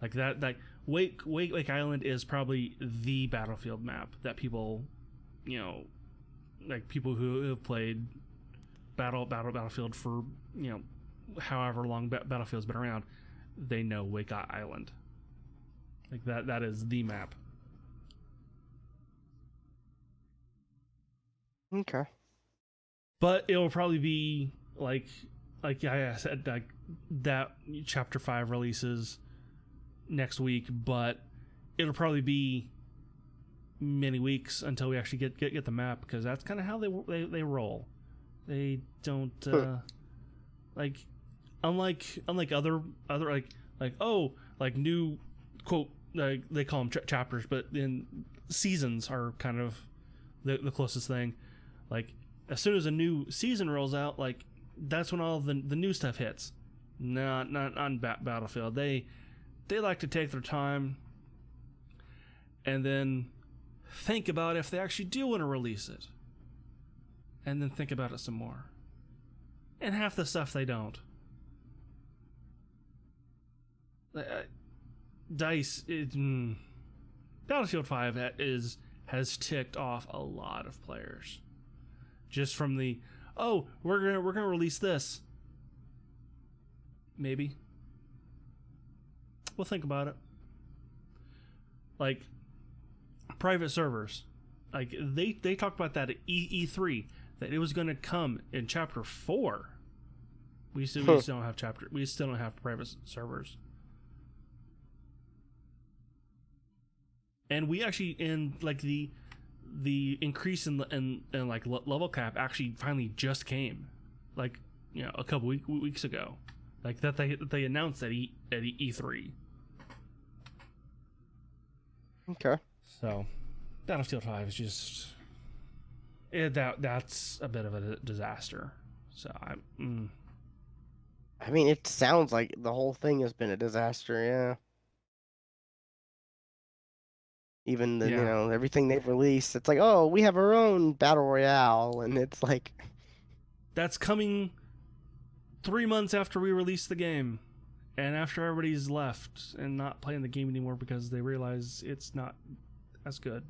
Like that, like Wake Island is probably the Battlefield map that people, like people who have played Battlefield for however long Battlefield's been around, they know Wake Island. Like that is the map. Okay. But it'll probably be like I said, like that Chapter 5 releases next week, but it'll probably be many weeks until we actually get the map, because that's kind of how they roll. They don't like unlike other like new quote, like they call them chapters, but then seasons are kind of the closest thing. Like as soon as a new season rolls out, like that's when all the new stuff hits. Not on Battlefield. They like to take their time and then think about if they actually do want to release it, and then think about it some more. And half the stuff they don't. DICE, Battlefield 5 has ticked off a lot of players, just from the we're gonna release this. Maybe we'll think about it. Like private servers, like they talked about that at E3, that it was going to come in Chapter 4. We still don't have private servers. And we actually, in like the increase in like level cap actually finally just came, like a couple weeks ago, like that they announced at E3. Okay. So Battlefield 5 is just that's a bit of a disaster. So I mean, it sounds like the whole thing has been a disaster. Yeah. Even the everything they've released, it's like, oh, we have our own battle royale, and it's like that's coming 3 months after we release the game, and after everybody's left and not playing the game anymore because they realize it's not as good.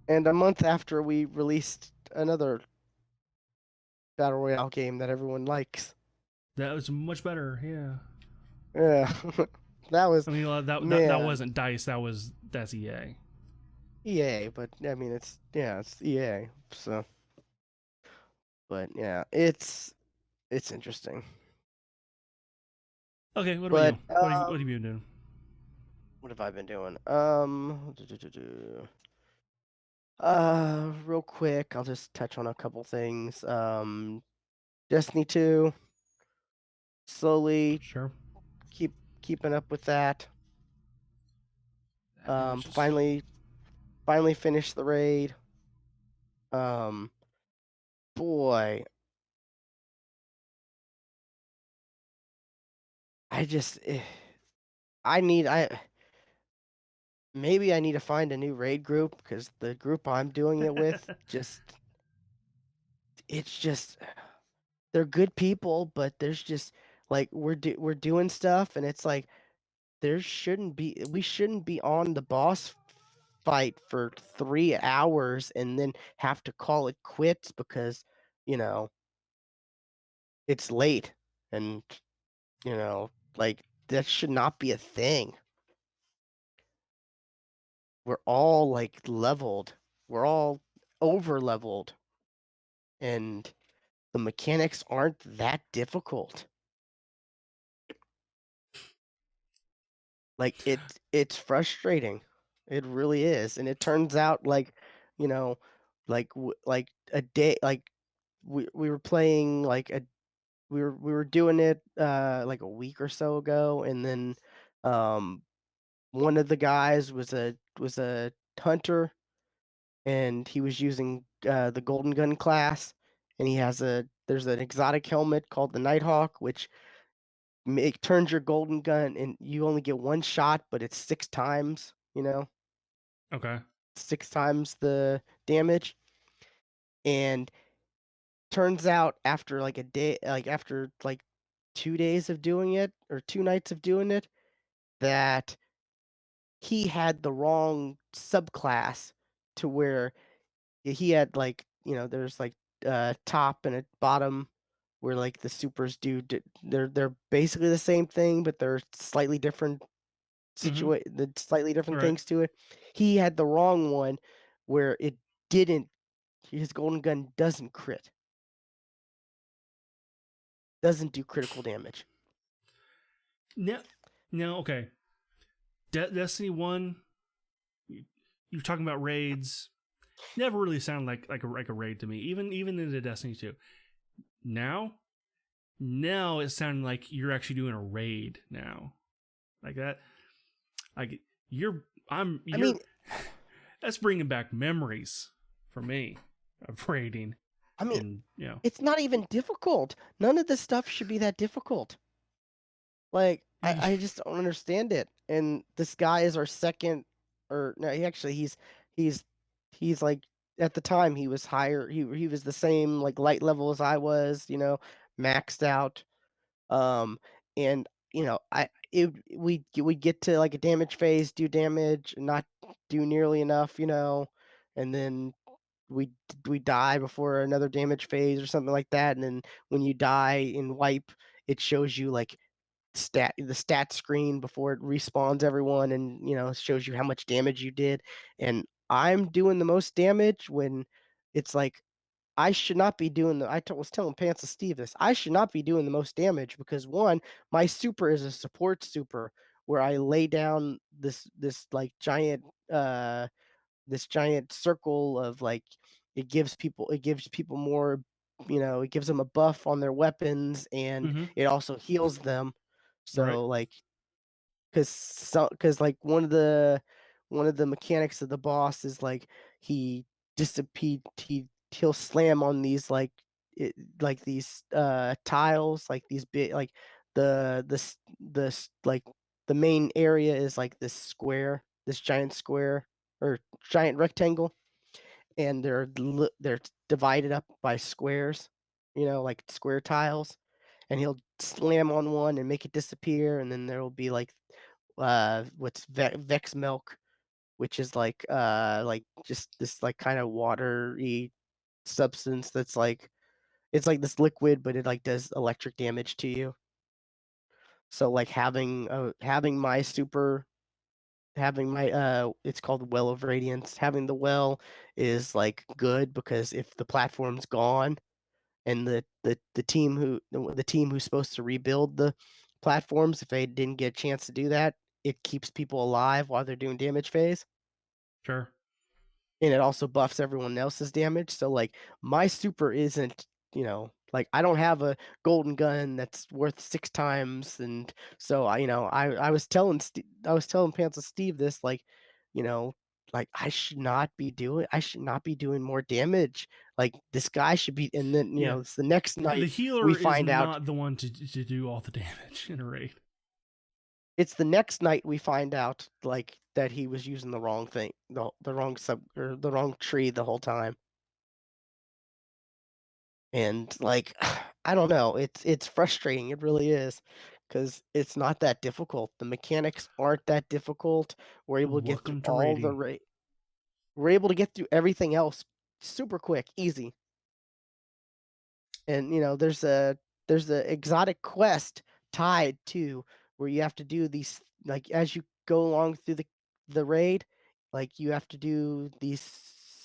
And a month after we released another battle royale game that everyone likes. That was much better. Yeah. Yeah. That was. I mean, that wasn't DICE. That's EA. EA, but I mean, it's EA. So, but yeah, it's interesting. Okay, what about you? What have you been doing? What have I been doing? Real quick, I'll just touch on a couple things. Destiny 2. Slowly Sure. keeping up with that. Finally finished the raid. Boy, maybe I need to find a new raid group, because the group I'm doing it with it's just they're good people, but there's just like we're doing stuff, and it's like we shouldn't be on the boss fight for 3 hours and then have to call it quits because it's late, and like that should not be a thing. We're all like leveled. We're all over leveled, and the mechanics aren't that difficult. Like it's frustrating. It really is. And it turns out like, you know, like a day like we were playing like a we were doing it like a week or so ago, and then um one of the guys was a hunter, and he was using the golden gun class, and there's an exotic helmet called the Nighthawk, which turns your golden gun, and you only get one shot, but it's 6 times, 6 times the damage. And turns out after like a day, like after like 2 days of doing it, or 2 nights of doing it, that he had the wrong subclass, to where he had like, there's like top and a bottom, where like the supers they're basically the same thing, but they're slightly different Mm-hmm. the slightly different Right. things to it. He had the wrong one, where it didn't his golden gun doesn't do critical damage. Now, now, okay. Destiny One. You're talking about raids. Never really sounded like a raid to me. Even in the Destiny 2. Now, now it sounded like you're actually doing a raid now. Like that. Like I you're. mean, That's bringing back memories for me of raiding, I mean, and it's not even difficult. None of this stuff should be that difficult. Like, I just don't understand it. And this guy is our second, or no, he's he's like, at the time he was higher. He was the same like light level as I was, maxed out. Um, and we get to like a damage phase, do damage, and not do nearly enough, and then we we die before another damage phase or something like that. And then when you die in wipe, it shows you like the stat screen before it respawns everyone, and shows you how much damage you did. And I'm doing the most damage, when it's like, I should not be doing was telling Pants and Steve this. I should not be doing the most damage, because one, my super is a support super, where I lay down uh this giant circle of like, it gives people more, it gives them a buff on their weapons, and mm-hmm. it also heals them. Right. So like, because like one of the mechanics of the boss is like, he he'll slam on these like these tiles, like these big, like like the main area is like this giant square, or giant rectangle, and they're divided up by squares, like square tiles. And he'll slam on one and make it disappear, and then there will be like what's Vex milk, which is like just this like kind of watery substance, that's like, it's like this liquid, but it like does electric damage to you. So like, having my super, having my it's called Well of Radiance. Having the well is like good, because if the platform's gone, and the team who's supposed to rebuild the platforms, if they didn't get a chance to do that, it keeps people alive while they're doing damage phase. Sure. And it also buffs everyone else's damage. So like, my super isn't, like, I don't have a golden gun that's worth 6 times. And so I was telling Pants and Steve this, like, you know like, I should not be doing more damage. Like, this guy should be. And then, Yeah. it's the next The night we healer is find out. not the one to do all the damage in a raid. It's the next night we find out, like, that he was using the wrong thing, the wrong or the wrong tree the whole time. And like, I don't know, it's frustrating, it really is, because it's not that difficult. The mechanics aren't that difficult. We're able to get through Welcome to raiding. we're able to get through everything else super quick, easy. And there's a exotic quest tied to, where you have to do these, like, as you go along through the raid, like, you have to do these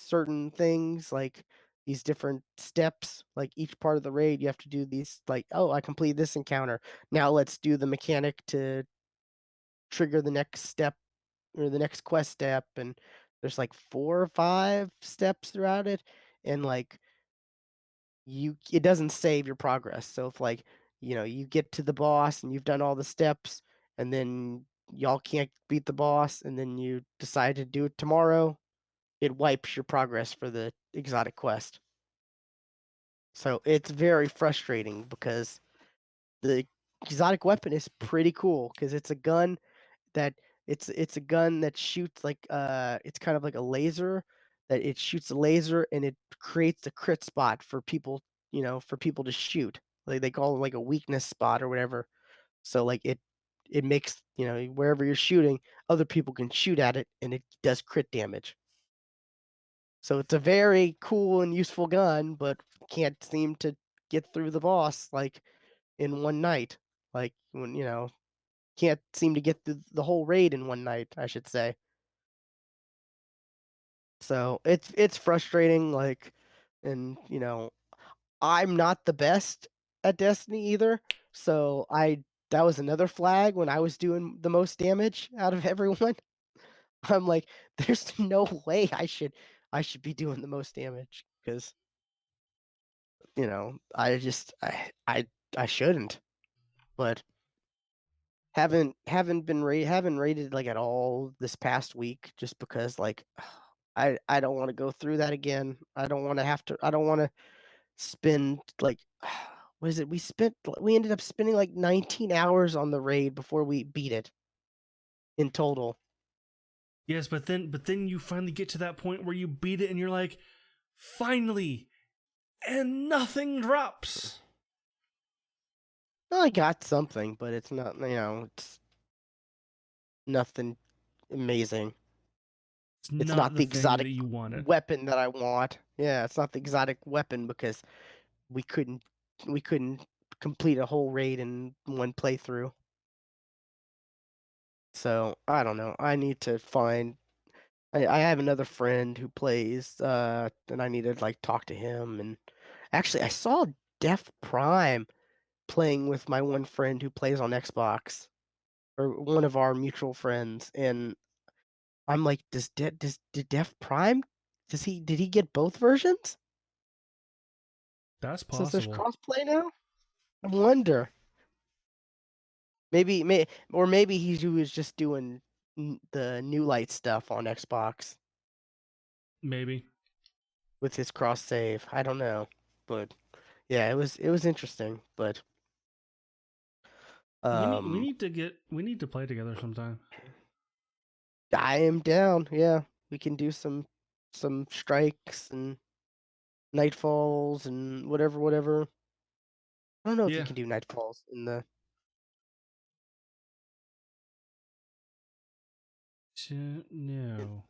certain things, like these different steps, like each part of the raid you have to do these, like, oh, I completed this encounter, now let's do the mechanic to trigger the next step or the next quest step, and there's like 4 or 5 steps throughout it, and like it doesn't save your progress. So if like, you get to the boss and you've done all the steps and then y'all can't beat the boss and then you decide to do it tomorrow, it wipes your progress for the exotic quest. So it's very frustrating because the exotic weapon is pretty cool because it's a gun that it's a gun that shoots like it's kind of like a laser that it shoots a laser and it creates a crit spot for people, for people to shoot. Like they call it like a weakness spot or whatever. So like it makes, wherever you're shooting, other people can shoot at it and it does crit damage. So it's a very cool and useful gun, but can't seem to get through the boss like in one night. Like when, can't seem to get through the whole raid in one night, I should say. So it's frustrating, like, and I'm not the best at Destiny either. So that was another flag when I was doing the most damage out of everyone. I'm like, there's no way I should be doing the most damage because I just I shouldn't. But haven't rated like at all this past week just because like I don't want to go through that again. I don't want to spend like what is it? We ended up spending like 19 hours on the raid before we beat it in total. Yes, but then you finally get to that point where you beat it and you're like, finally, and nothing drops. Well, I got something, but it's not, it's nothing amazing. It's It's not not the the thing exotic that you wanted. weapon that I want. Yeah, it's not the exotic weapon because we couldn't we couldn't complete a whole raid in one playthrough. So I don't know. I need to find. I have another friend who plays, and I need to like talk to him. And actually, I saw Def Prime playing with my one friend who plays on Xbox, or one of our mutual friends. And I'm like, did Def Prime? Did he get both versions? That's Since there's possible. crossplay now, I wonder. Or maybe he was just doing the New Light stuff on Xbox Maybe. with his cross save. I don't know, but yeah, it was interesting. But We um, need to play together sometime. I am down. Yeah, we can do some strikes and nightfalls and whatever. I don't know if you Yeah. can do nightfalls in the No.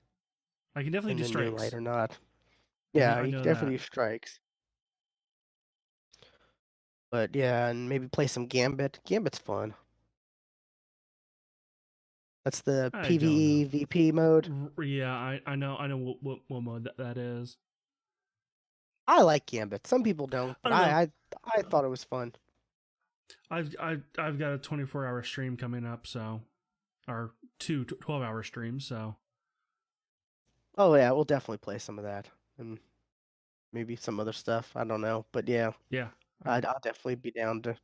I can definitely do New Light strikes. or not. I Yeah, I you can know definitely that. do strikes. But yeah, and maybe play some Gambit. Gambit's fun. That's the I don't PvE know. VP mode. Yeah, I know what mode that is. I like Gambit. Some people don't, I but don't know. I thought it was fun. I've got a 24-hour stream coming up, so or two 12-hour streams, so Oh yeah, we'll definitely play some of that and maybe some other stuff. I don't know, but yeah, yeah. I'll definitely be down to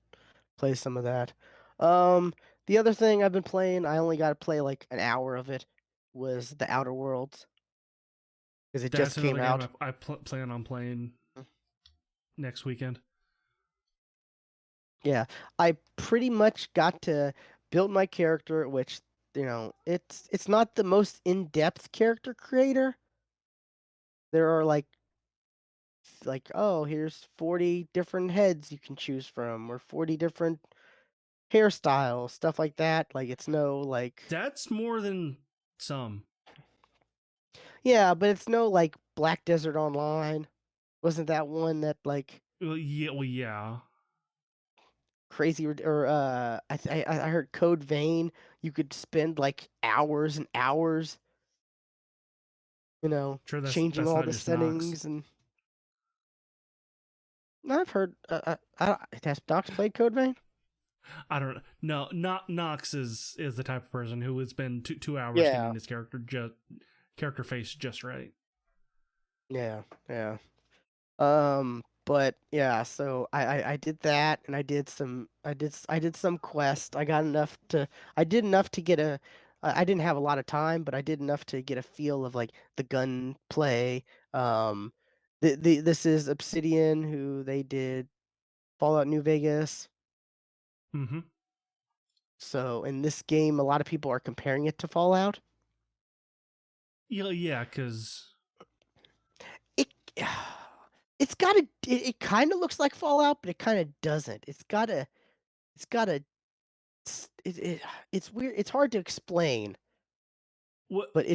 play some of that. Um, the other thing I've been playing, I only got to play like an hour of it, was the Outer Worlds because it just That's came another game out. I plan on playing next weekend. Yeah, I pretty much got to build my character, which it's not the most in-depth character creator. There are like, oh, here's 40 different heads you can choose from, or 40 different hairstyles, stuff like that. Like it's no like, That's more than some. yeah, but it's no like Black Desert Online. Wasn't that one that like Well, yeah. or I heard Code Vein, you could spend like hours and hours, Sure, changing that's all not the just Nox. settings. And I've heard has Docs played Code Vein? I don't know. No, not Knox is the type of person who would spend 2 hours Yeah, getting his character face just right. yeah, yeah. But yeah, so I did that, and I did some quest. I did enough to get a. I didn't have a lot of time, but I did enough to get a feel of like the gun play. Um, this is Obsidian, who they did Fallout New Vegas. Mm-hmm. So in this game, a lot of people are comparing it to Fallout. Yeah, yeah, because It it's got a it kind of looks like Fallout, but it kind of doesn't. It's got a it's weird. It's hard to explain, but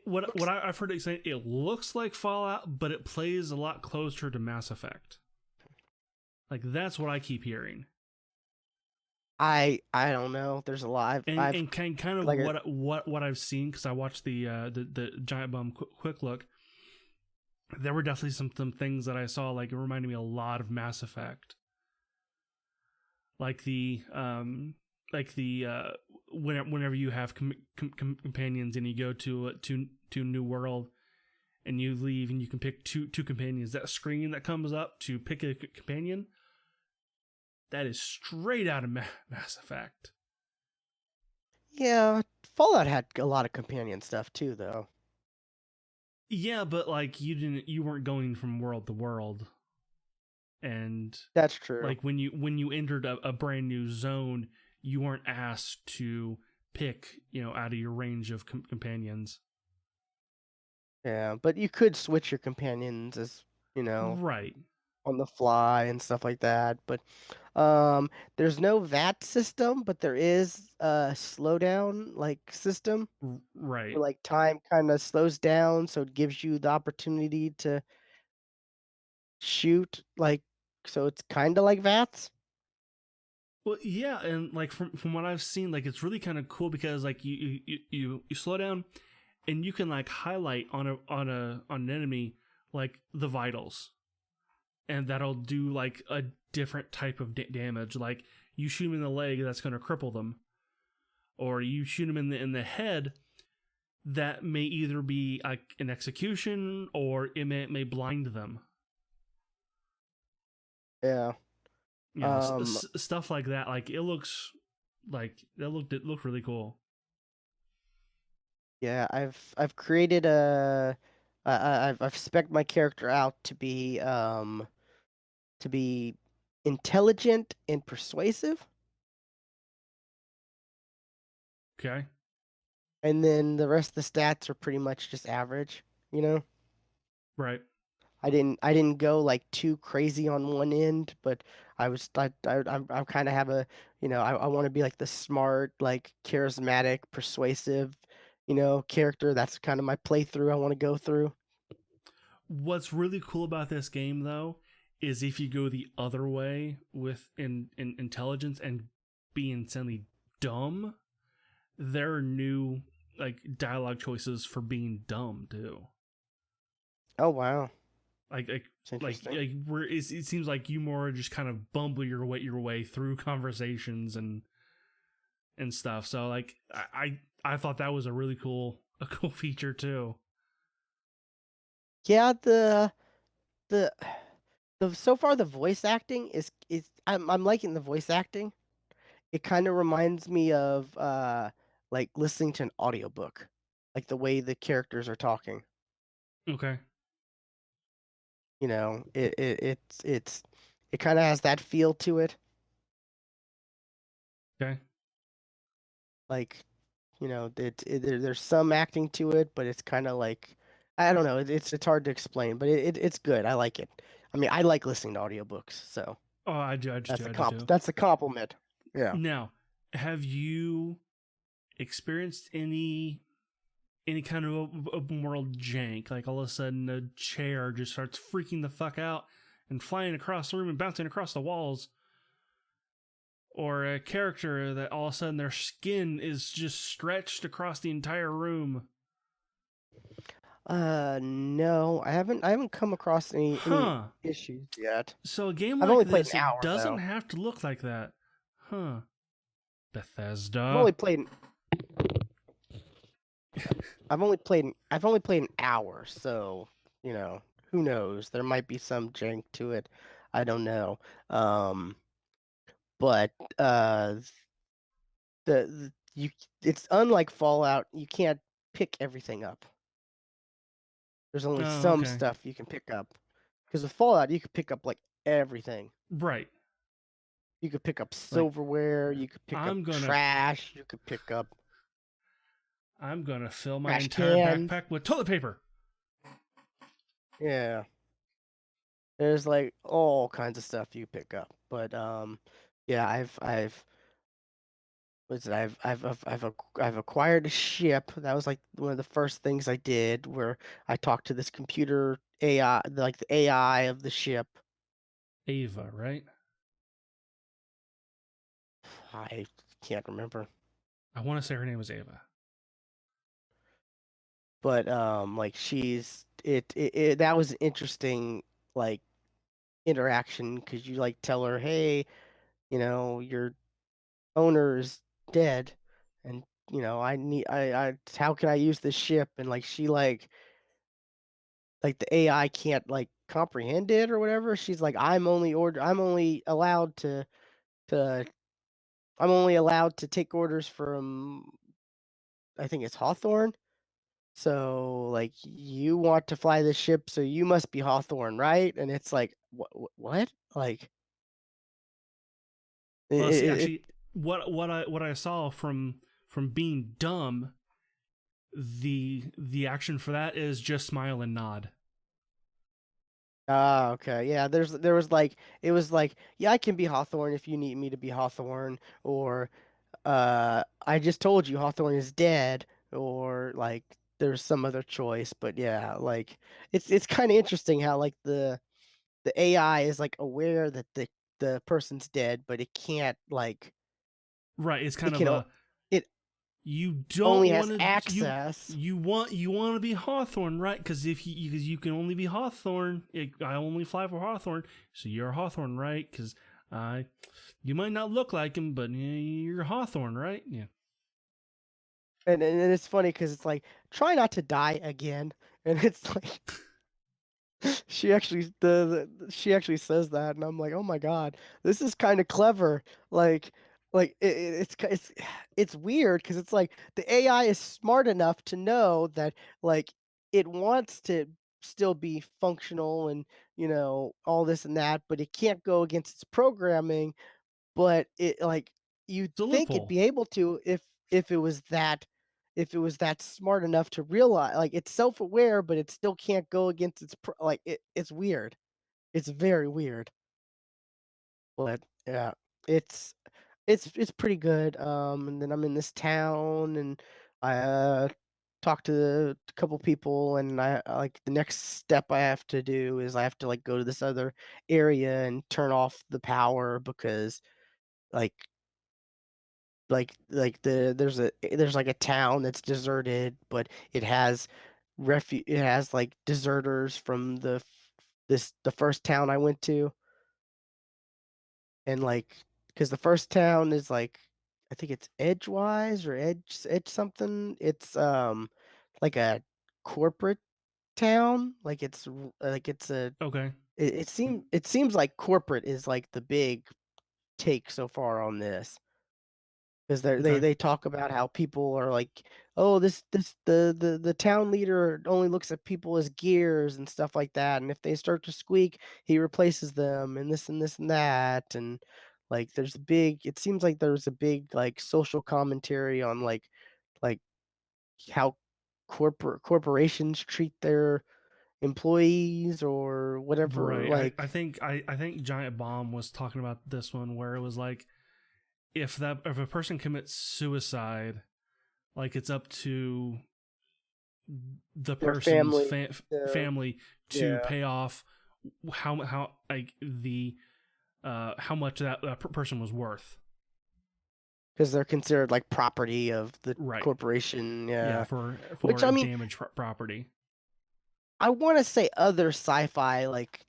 what looks I've heard it say, it looks like Fallout, but it plays a lot closer to Mass Effect. Like that's what I keep hearing. I don't know. There's a lot. I've And kind of like a, what I've seen, because I watched the Giant Bomb quick look. There were definitely some things that I saw, like it reminded me a lot of Mass Effect, like the whenever you have companions and you go to a new world and you leave and you can pick two companions. That screen that comes up to pick a companion, that is straight out of Mass Effect. yeah. Fallout had a lot of companion stuff too, though. Yeah, but like you weren't going from world to world, and That's true. like when you entered a brand new zone, you weren't asked to pick out of your range of companions. Yeah, but you could switch your companions as you know Right, on the fly and stuff like that. But there's no VAT system, but there is a slowdown like system right. where like time kind of slows down, so it gives you the opportunity to shoot like so it's kind of like VATs. Well, yeah, and like from what I've seen, like it's really kind of cool because like you slow down and you can like highlight on an enemy like the vitals, and that'll do like a different type of damage. Like you shoot them in the leg, that's going to cripple them, or you shoot them in the head, that may either be like an execution or it may blind them. Yeah. Stuff like that. Like it looks like it looked really cool. Yeah, I've created a I've spec'd my character out to be intelligent and persuasive, Okay, and then the rest of the stats are pretty much just average, you know? right. I didn't go like too crazy on one end, but I'm kind of have a, I want to be like the smart, like charismatic, persuasive, character. That's kind of my playthrough I want to go through. What's really cool about this game, though, is if you go the other way with in intelligence and being insanely dumb, there are new like dialogue choices for being dumb too. Oh wow, Like like it's interesting. where it seems like you more just kind of bumble your way through conversations and stuff. So like I thought that was a cool feature too. Yeah, the the so far the voice acting is I'm liking the voice acting. It kind of reminds me of like listening to an audiobook, like the way the characters are talking. Okay, It kind of has that feel to it. okay. Like, there's some acting to it, but it's kind of like I don't know. It's hard to explain, but it's good. I like it. I mean, I like listening to audiobooks, so Oh, I just do. I do too. that's a compliment. Yeah. Now, have you experienced any kind of open world jank? Like all of a sudden a chair just starts freaking the fuck out and flying across the room and bouncing across the walls, or a character that all of a sudden their skin is just stretched across the entire room. No, I haven't come across any Huh. issues yet. So a game I've like only played an this, it hour doesn't though. have to look like that. Huh. I've Bethesda. only played I've only played an hour, so you know, who knows? There might be some jank to it. I don't know. Um, but the you it's unlike Fallout. You can't pick everything up. There's only Oh, some okay. stuff you can pick up. Because with Fallout, you could pick up like everything. Right. You could pick up Like silverware. You could pick up I'm gonna trash. You could pick up I'm gonna fill my trash entire cans. backpack with toilet paper. Yeah. There's like all kinds of stuff you pick up, but yeah, what's it? I've acquired a ship. That was like one of the first things I did, where I talked to this computer AI, like the AI of the ship. Ava, right? I can't remember, I want to say her name was Ava. but like that was an interesting like interaction because you like tell her, hey, your owner is dead, and I need I how can I use this ship? And like she like the AI can't like comprehend it or whatever. She's like, I'm only allowed to I'm only allowed to take orders from, I think it's Hawthorne. So like you want to fly this ship, so you must be Hawthorne, right? And it's like what? Like Well, see, it actually, what I saw from being dumb, the action for that is just smile and nod. Ah, okay. Yeah, there was like it was like, yeah, I can be Hawthorne if you need me to be Hawthorne, or I just told you Hawthorne is dead, or like there's some other choice. But yeah, like it's kind of interesting how like the AI is like aware that the person's dead, but it can't like Right. It's it kind of can a it you don't only has want to access. you want to be Hawthorne, right? Because if you because you can only be Hawthorne, I only fly for Hawthorne, so you're Hawthorne, right? Because I you might not look like him, but you're Hawthorne, right? Yeah. And it's funny because it's like, try not to die again, and it's like she actually she actually says that, and I'm like, oh my god, this is kind of clever. Like it's weird because it's like the AI is smart enough to know that like it wants to still be functional and all this and that, but it can't go against its programming. But it like you'd It's a think it'd loophole. be able to if it was that smart enough to realize, like, it's self-aware, but it still can't go against like it's weird. It's very weird. But yeah, it's it's pretty good. And then I'm in this town, and I talked to a couple people, and like the next step I have to do is I have to like go to this other area and turn off the power because like there's like a town that's deserted, but it has like deserters from the first town I went to. And like because the first town is like, I think it's Edgewise or Edge something. It's like a corporate town. Like like it's a Okay. it seems like corporate is like the big take so far on this. Because Okay. they talk about how people are like, oh, this the town leader only looks at people as gears and stuff like that, and if they start to squeak, he replaces them, and this and this and that, and like it seems like there's a big like social commentary on like how corporations treat their employees or whatever. Right. Like I think Giant Bomb was talking about this one where it was like if a person commits suicide, like it's up to the their person's family, their family to yeah, pay off how like the how much that person was worth. because they're considered like property of the Right. corporation. Yeah, Yeah. Which for I mean, damaged property. I want to say other sci-fi like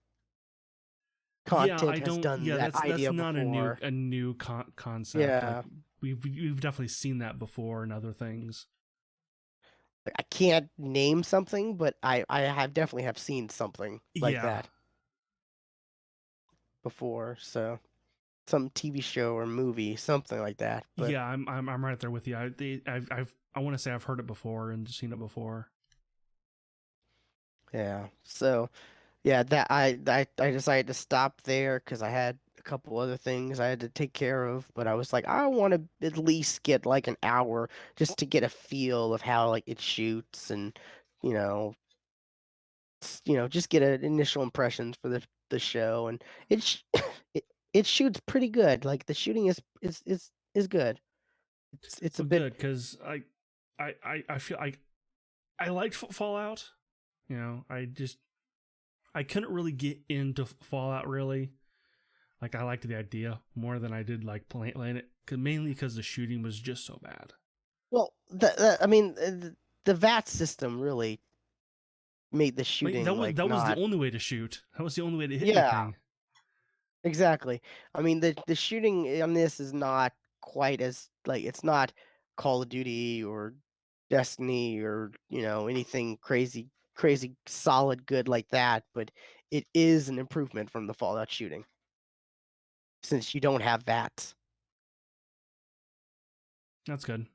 Yeah, content I has don't. done Yeah, that that's idea not before. a new concept. Like Yeah, we've definitely seen that before in other things. like, I can't name something, but I have definitely have seen something like Yeah, that before. So some TV show or movie, something like that. But yeah, I'm right there with you. I want to say I've heard it before and seen it before. yeah, so yeah, that I decided to stop there because I had a couple other things I had to take care of. But I was like, I want to at least get like an hour just to get a feel of how like it shoots and you know just get an initial impressions for the show. And it it shoots pretty good. Like the shooting is good. It's a Well, bit. good because I feel I liked Fallout. You know, I couldn't really get into Fallout really. Like I liked the idea more than I did like playing it, mainly because the shooting was just so bad. Well, I mean, the VAT system really made the Like shooting like that was the not. only way to shoot. That was the only way to hit Yeah, anything. exactly. I mean, the shooting on this is not quite as like it's not Call of Duty or Destiny or anything crazy solid good like that, but it is an improvement from the Fallout shooting since you don't have VATs. That's good.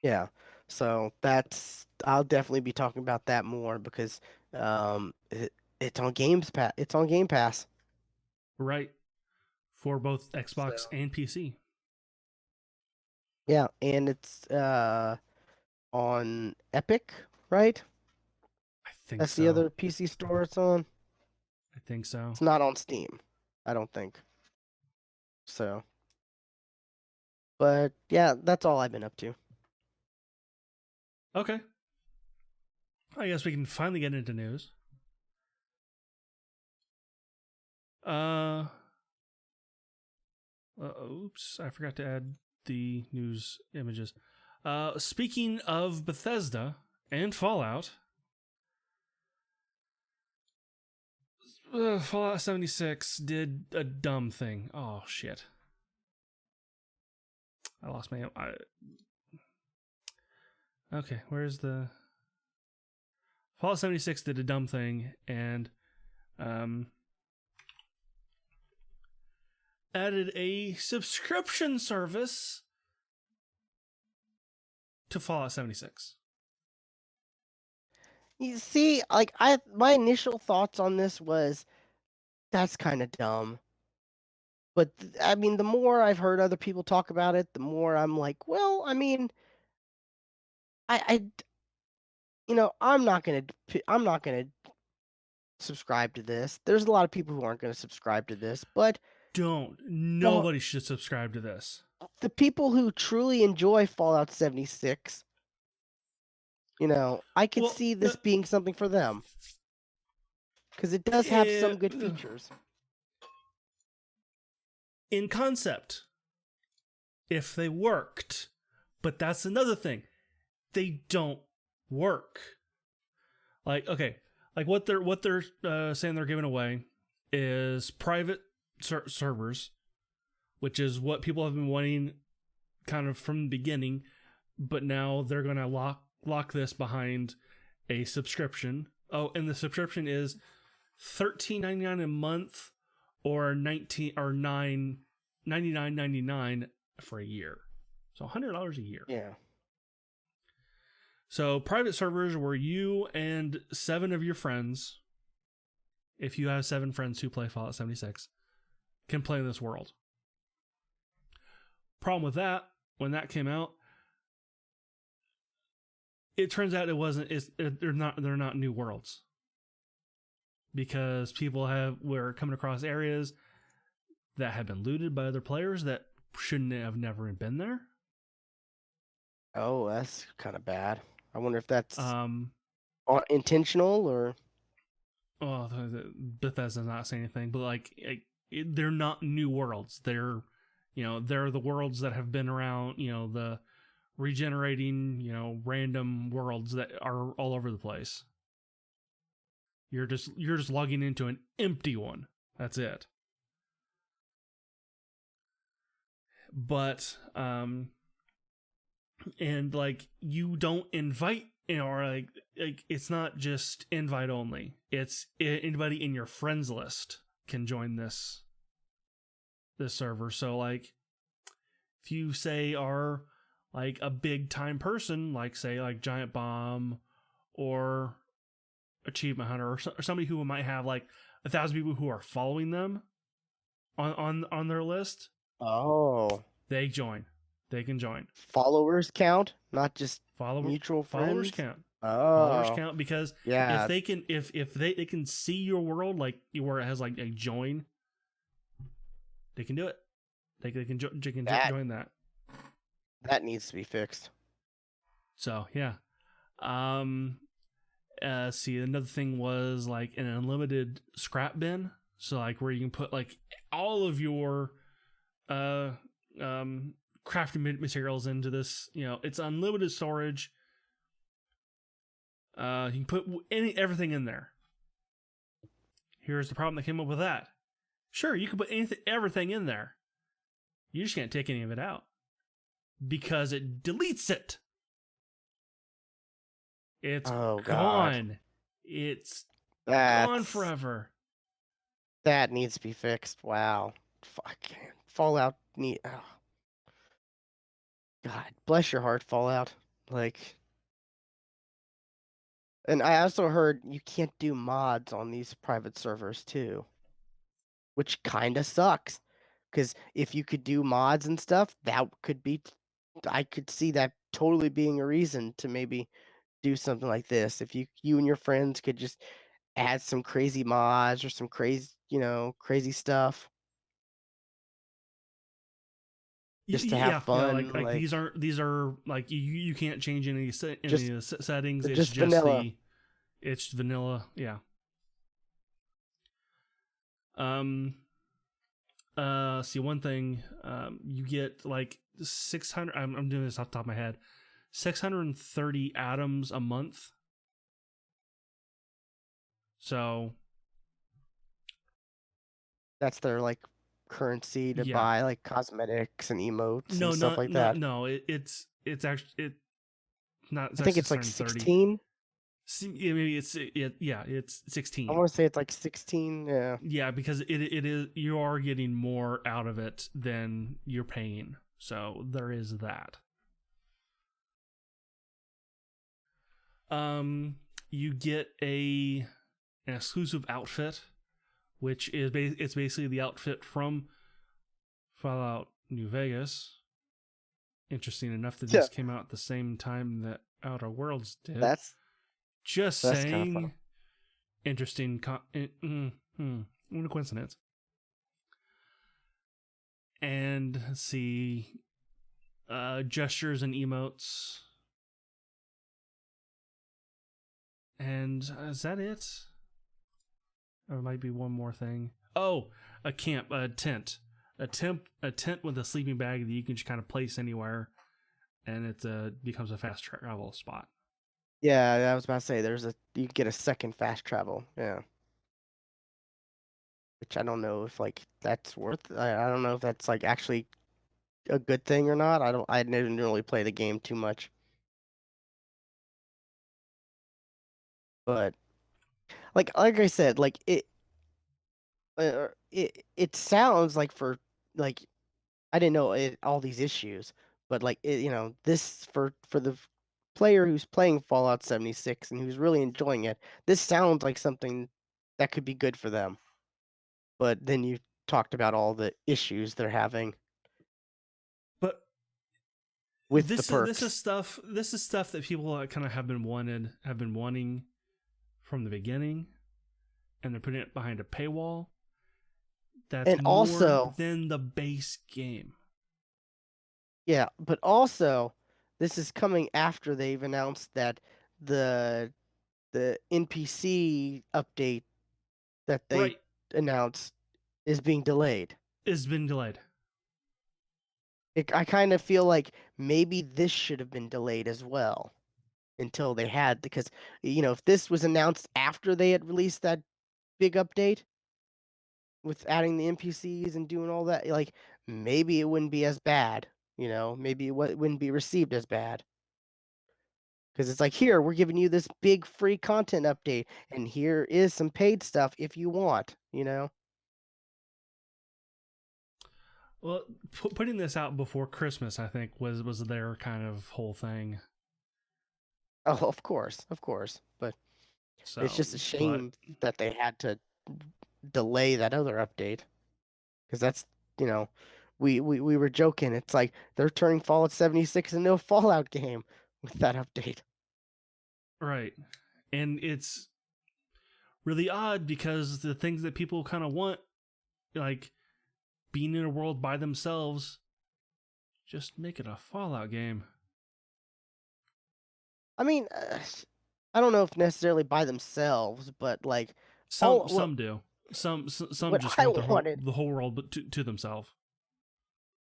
Yeah. So that's I'll definitely be talking about that more because it's on it's on Game Pass. Right. For both So Xbox and PC. yeah, and it's on Epic, right? I think That's the so. other PC store it's on. I think so. It's not on Steam, I don't think. So, but yeah, that's all I've been up to. Okay. I guess we can finally get into news. Uh, oops, I forgot to add the news images. Speaking of Bethesda and Fallout, Fallout 76 did a dumb thing. Oh shit! I lost my. Okay, where's the Fallout 76 did a dumb thing and um, added a subscription service to Fallout 76. You see, like my initial thoughts on this was that's kind of dumb. But I mean, the more I've heard other people talk about it, the more I'm like, well, I mean, I I'm not gonna subscribe to this. There's a lot of people who aren't gonna subscribe to this, but Don't. the Nobody should subscribe to this. the people who truly enjoy Fallout 76, I could Well, see this being something for them because it does have some good uh, features. in concept, if they worked, but that's another thing. They don't work. Like okay, like what they're saying they're giving away is private servers, which is what people have been wanting kind of from the beginning, but now they're gonna lock this behind a subscription. Oh, and the subscription is $13.99 a month or 19 or 9.99 for a year. So $100 a year. Yeah. So private servers where you and 7 of your friends, if you have 7 friends who play Fallout 76, can play in this world. Problem with that, when that came out, it turns out they're not new worlds. Because people were coming across areas that had been looted by other players that shouldn't have never been there. Oh, that's kind of bad. I wonder if that's Um, intentional or. well, Bethesda's not saying anything, but they're not new worlds. They're the worlds that have been around. The regenerating, random worlds that are all over the place. You're just logging into an empty one. That's it. But and like you don't invite, or like it's not just invite only. It's anybody in your friends list can join this server. So like if you say are like a big time person, like say like Giant Bomb or Achievement Hunter, or somebody who might have like 1,000 people who are following them on their list, Oh, they join. They can join. followers count, not just Follow mutual followers friends. count. Followers Oh, count because if yeah, they can if they can see your world like where it has like a join, they can do it. They can, that join that. that needs to be fixed. So yeah. Um see, another thing was like an unlimited scrap bin. So like where you can put like all of your uh crafting materials into this. It's unlimited storage. You can put everything in there. Here's the problem that came up with that. Sure, you can put everything in there. You just can't take any of it out because it deletes it. It's Oh God, gone. It's gone that's forever. that needs to be fixed. Wow, fuck, Fallout need. Oh, God, bless your heart, Fallout. Like, and I also heard you can't do mods on these private servers too, which kind of sucks. Because if you could do mods and stuff, that could be. I could see that totally being a reason to maybe do something like this. If you and your friends could just add some crazy mods or some crazy stuff just to have Yeah. fun, Like like these are like you can't change any just settings. It's just just vanilla. it's vanilla. Yeah. Um. See, one thing. You get like 600. I'm doing this off the top of my head. 630 atoms a month. So That's their like currency to yeah. buy like cosmetics and emotes and No, stuff not like not that. no. It's actually not. It's I think actually it's like 630. 16. Maybe it's I 16. want to say it's like 16. Yeah. Yeah, because it is, you are getting more out of it than you're paying. So there is that. Um, you get an exclusive outfit, which is it's basically the outfit from Fallout New Vegas. Interesting enough that Yeah. this came out at the same time that Outer Worlds did. That's Just that's kind of fun. saying. Interesting. What a coincidence. And let's see, gestures and emotes. And is that it? Or might be one more thing. Oh, a tent. A tent with a sleeping bag that you can just kind of place anywhere, and it becomes a fast travel spot. Yeah, I was about to say you get a second fast travel. Yeah. Which I don't know if like that's worth. I don't know if that's like actually a good thing or not. I didn't really play the game too much, but like I said, like it sounds like for like I didn't know all these issues, but like this for the player who's playing Fallout 76 and who's really enjoying it, this sounds like something that could be good for them. But then you talked about all the issues they're having But with the this is perks. stuff. This is stuff that people kind of have been wanting from the beginning, and they're putting it behind a paywall. That's And more also, than the base game. yeah, but also this is coming after they've announced that the the NPC update that they Right. announced is being delayed. It's been delayed. I kind of feel like maybe this should have been delayed as well until they had, because if this was announced after they had released that big update, with adding the NPCs and doing all that, like maybe it wouldn't be as bad. Maybe wouldn't be received as bad. Because it's like, here, we're giving you this big free content update, and here is some paid stuff if you want. Well, putting this out before Christmas, I think, was their kind of whole thing. Oh, of course, of course. But it's So, just a but shame that they had to delay that other update. Because that's, you know, we were joking. It's like they're turning Fallout 76 into a Fallout game with that update. right, and it's really odd because the things that people kind of want, like being in a world by themselves, just make it a Fallout game. I mean, I don't know if necessarily by themselves, but like Some all some do. Some what just I want wanted, the whole world but to themselves.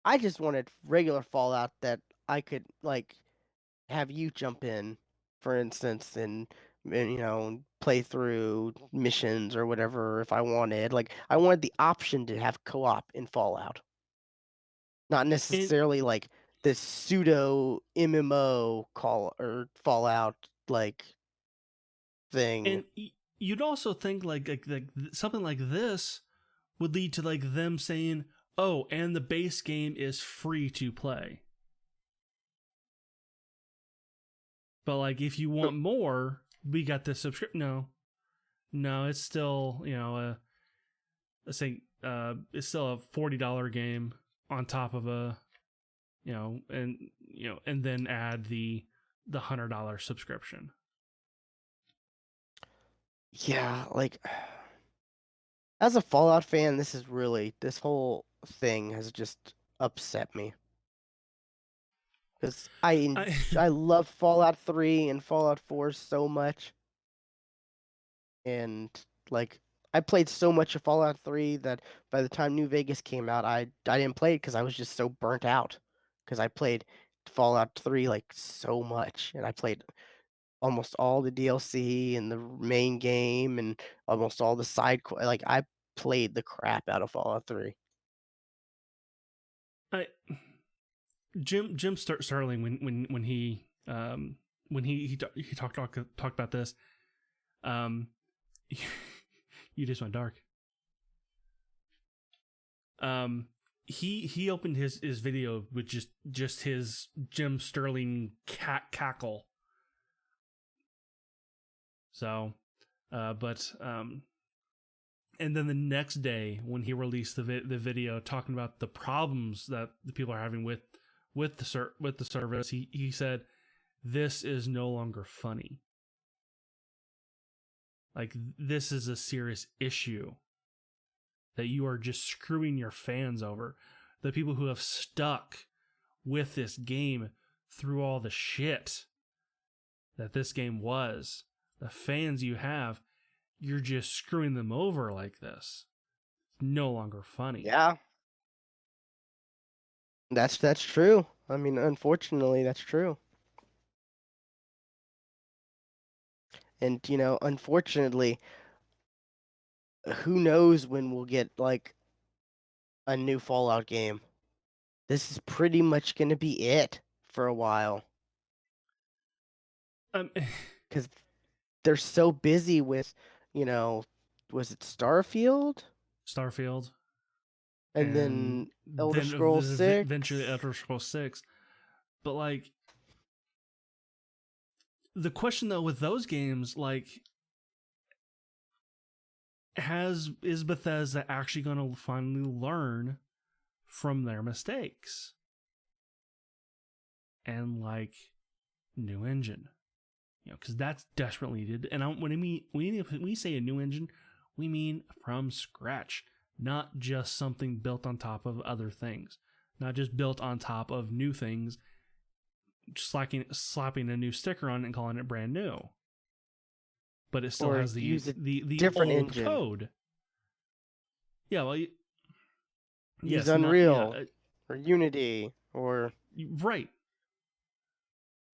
I just wanted regular Fallout that I could like have you jump in, for instance, and play through missions or whatever if I wanted. Like I wanted the option to have co-op in Fallout, not And necessarily like this pseudo MMO call or Fallout like thing. and you'd also think like something like this would lead to like them saying, "Oh, and the base game is free to play." But like if you want more, we got this subscription. No, no, it's still let's say it's still a $40 game on top of a and then add the $100 subscription. Yeah, like as a Fallout fan, this whole thing has just upset me because I I love Fallout 3 and Fallout 4 so much, and like I played so much of Fallout 3 that by the time New Vegas came out, I didn't play it because I was just so burnt out because I played Fallout 3 like so much, and I played almost all the DLC and the main game and almost all the like I played the crap out of Fallout 3. I Jim Sterling when he talked about this, um you just went dark. um he opened his video with just his Jim Sterling cackle. So but and then the next day when he released the video talking about the problems that the people are having with the service, he said this is no longer funny. Like this is a serious issue that you are just screwing your fans over. The people who have stuck with this game through all the shit that this game was, the fans you have, you're just screwing them over like this. It's no longer funny. Yeah, that's true. I mean, unfortunately, that's true. And unfortunately, who knows when we'll get like a new Fallout game. This is pretty much going to be it for a while Um, cuz they're so busy with, you know, was it Starfield? Starfield, And and then Elder then Scrolls eventually 6. Elder Scrolls 6. But like the question though with those games, like is Bethesda actually going to finally learn from their mistakes and like new engine? Because that's desperately needed. And when we say a new engine, we mean from scratch, not just something built on top of other things, not just built on top of new things, slapping a new sticker on it and calling it brand new. But it still Or has use a the different old engine. code. Yeah, well, Use yes, not yeah, Unreal or Unity or right.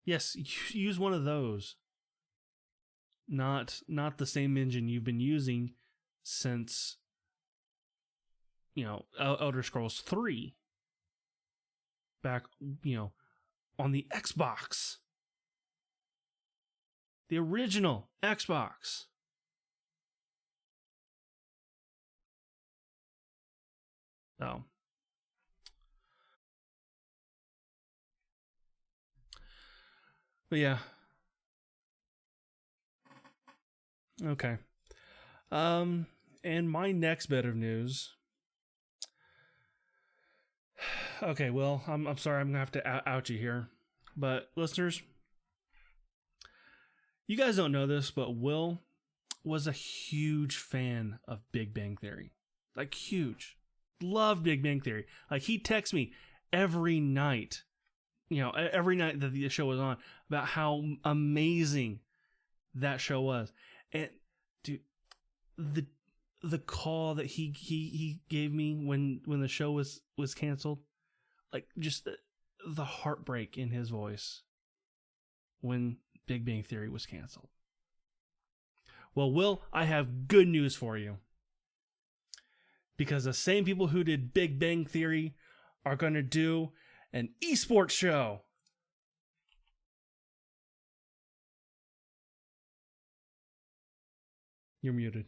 Yes, use one of those. Not the same engine you've been using since Elder Scrolls 3 back, on the Xbox, the original Xbox. So, but yeah, okay. And my next bit of news. Okay, well, I'm sorry, I'm gonna have to out you here, but listeners, you guys don't know this, but Will was a huge fan of Big Bang Theory, like huge, loved Big Bang Theory. Like he texts me every night, every night that the show was on, about how amazing that show was, and dude, the call that he gave me when the show was canceled, like just the heartbreak in his voice when Big Bang Theory was canceled. Well, Will, I have good news for you. Because the same people who did Big Bang Theory are going to do an esports show. You're muted.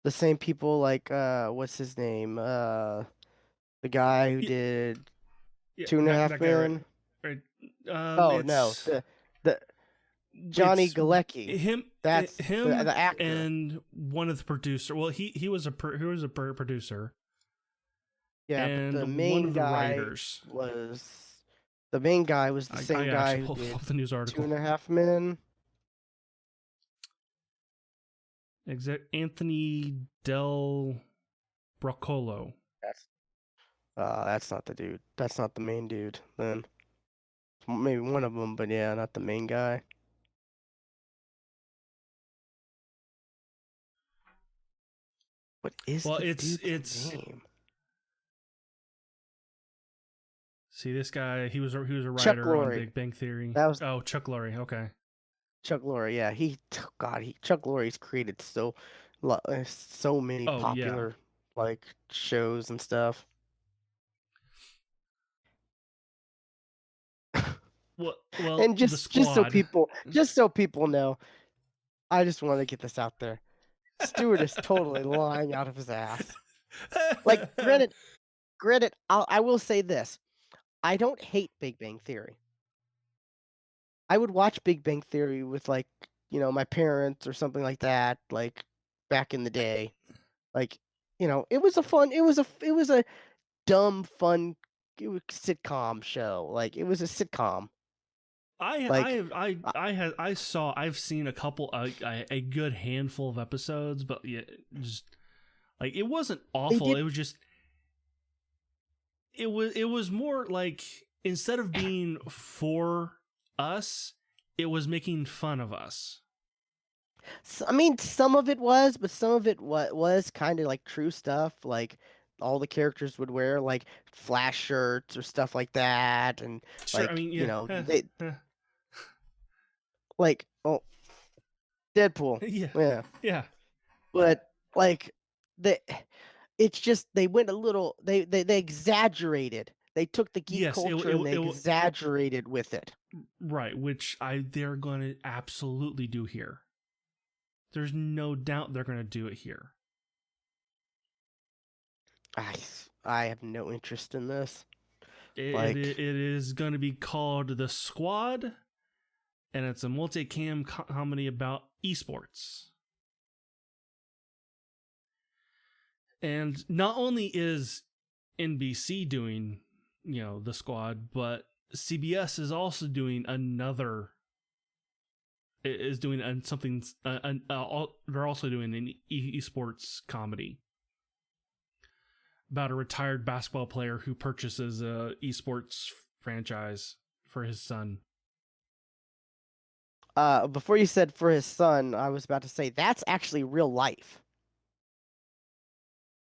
The same people like what's his name? The guy who did Yeah, Two and a that Half guy, right? Men. Right. Oh no, It's the Johnny it's Galecki. him. That's Him the actor. and one of the producer. Well, he was a producer. Yeah, but And the one main of the guy writers. was the I same guy actually who pulled did up the news Two article. and a Half Men. Anthony Del Broccolo. That's not the dude. That's not the main dude. Then maybe one of them, but yeah, not the main guy. What is Well, the it's dude's name? see this guy. He was a Chuck writer on Lorre. Big Bang Theory. That was Oh, Chuck Lorre. Okay. Chuck Lorre. Yeah, Chuck Lorre's created so many Oh yeah. popular like shows and stuff. Well, And the Squad. just so people know, I just want to get this out there. Stewart is totally lying out of his ass. Like, granted, I will say this: I don't hate Big Bang Theory. I would watch Big Bang Theory with like my parents or something like that, like back in the day. Like, it was a fun, it was a dumb, fun sitcom show. Like, it was a sitcom. Like, I've seen a couple a good handful of episodes, but yeah, just like it wasn't they awful. did. It was just it was more like instead of being for us, it was making fun of us. I mean, some of it was, but some of it was kind of like true stuff. Like, all the characters would wear like Flash shirts or stuff like that, and Sure, I like mean, yeah, they like Deadpool, yeah, yeah. yeah. But like the it's just they went a little they exaggerated. They took the geek Yes, culture and they exaggerated with it. right, which they're going to absolutely do here. There's no doubt they're going to do it here. I have no interest in this. It is going to be called The Squad, and it's a multicam comedy about esports. And not only is NBC doing, The Squad, but CBS is also doing another. Is doing something. They're also doing an esports comedy about a retired basketball player who purchases a esports franchise for his son. Before you said for his son, I was about to say that's actually real life.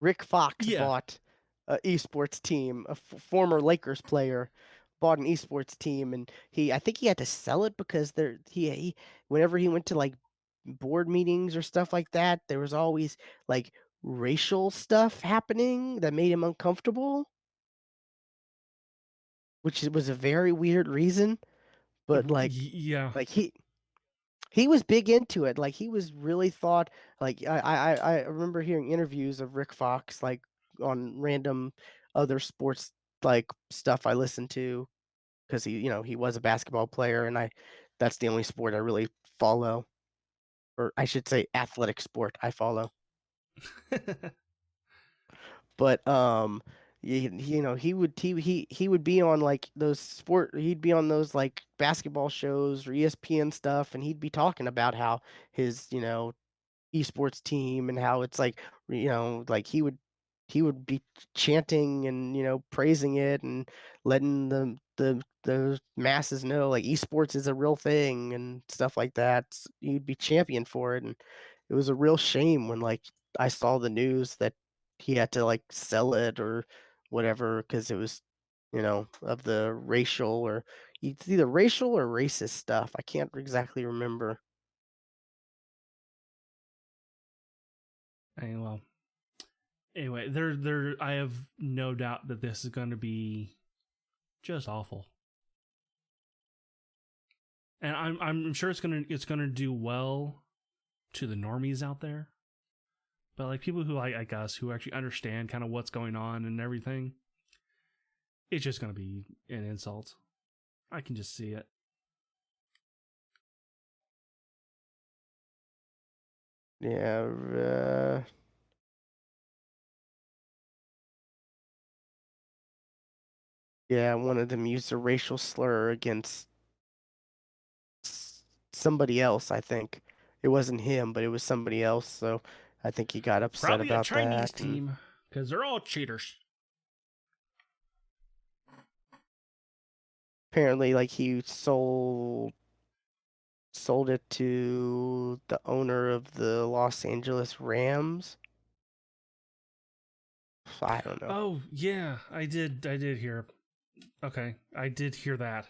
Rick Fox Yeah. bought an esports team. A former Lakers player bought an esports team, and I think he had to sell it because he whenever he went to like board meetings or stuff like that, there was always like racial stuff happening that made him uncomfortable, which was a very weird reason. But Yeah. like he was big into it. Like he was really thought like I remember hearing interviews of Rick Fox like on random other sports like stuff I listened to because he was a basketball player and I that's the only sport I really follow, or I should say athletic sport I follow. But he would be on like those sport he'd be on those like basketball shows or ESPN stuff and he'd be talking about how his esports team and how it's like like he would be chanting and praising it and letting the masses know like esports is a real thing and stuff like that. He'd be champion for it, and it was a real shame when like I saw the news that he had to like sell it or whatever because it was of the racial or it's either racial or racist stuff. I can't exactly remember. Well, anyway, there. I have no doubt that this is going to be just awful, and I'm sure it's gonna do well to the normies out there. But like people who like us who actually understand kind of what's going on and everything, it's just gonna be an insult. I can just see it. Yeah, yeah, one of them used a racial slur against somebody else, I think. It wasn't him, but it was somebody else, so I think he got upset Probably a about Chinese that. And team because they're all cheaters. apparently like he sold it to the owner of the Los Angeles Rams. I don't know. Oh yeah, I did hear. Okay, I did hear that.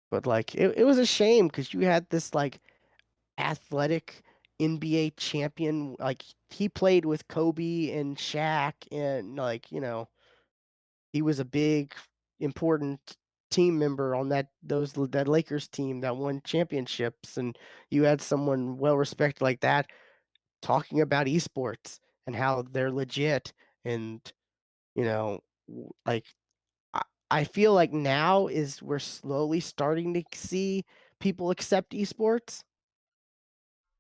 But like it was a shame because you had this like athletic NBA champion. Like he played with Kobe and Shaq and like, he was a big important team member on that Lakers team that won championships, and you had someone well respected like that talking about esports and how they're legit. And like I, I feel like now is we're slowly starting to see people accept esports,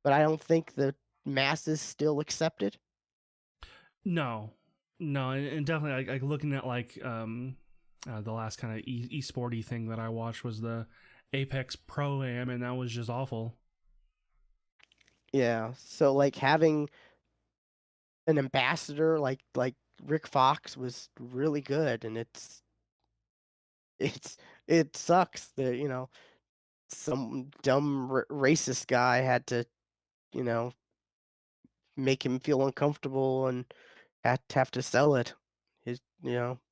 but I don't think the masses still accept it. No, no, and definitely like looking at like the last kind of esporty thing that I watched was the Apex Pro Am, and that was just awful. Yeah, so like having an ambassador like Rick Fox was really good, and it's it sucks that some dumb racist guy had to you know make him feel uncomfortable and have to sell it.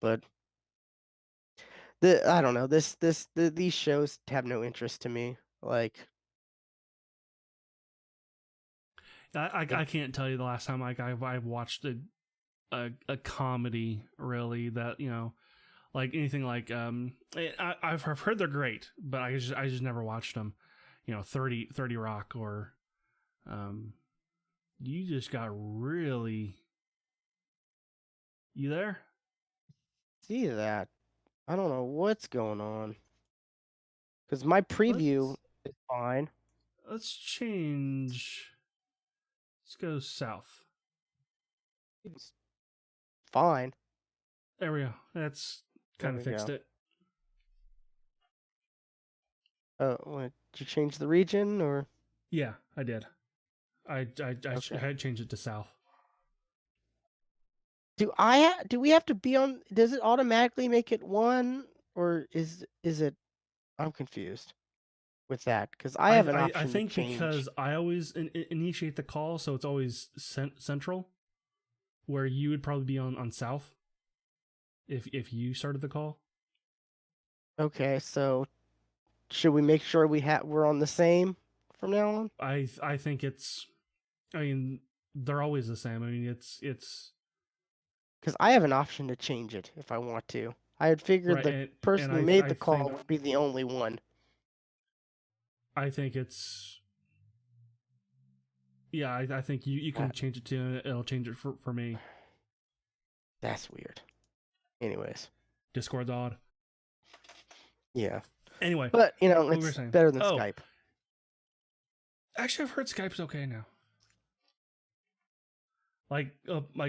But I don't know, these shows have no interest to me. Like, I can't tell you the last time like I've watched a comedy really that like anything like I've heard they're great, but I just never watched them. 30 Rock or um you just got really you there? see that. I don't know what's going on because my preview Let's is fine. let's change. Let's go south. It's fine. There we go. That's There kind of we fixed go. it. Oh, what, did you change the region or? Yeah, I did. I Okay. had changed it to south. Do we have to be on? Does it automatically make it one, or is it? I'm confused with that because I have an I option to think change. because I always initiate the call, so it's always central, where you would probably be on south if you started the call. Okay, so should we make sure we're on the same? from now on? I think it's. I mean, they're always the same. I mean, it's Because I have an option to change it if I want to. I had figured right, the and person who made I the call think would be the only one. it's. Yeah, I think you can That, change it to it'll change it for me. that's weird. Anyways, Discord's odd. yeah. Anyway, But, what we were it's saying. better than Oh, Skype. actually, I've heard Skype's okay now. Like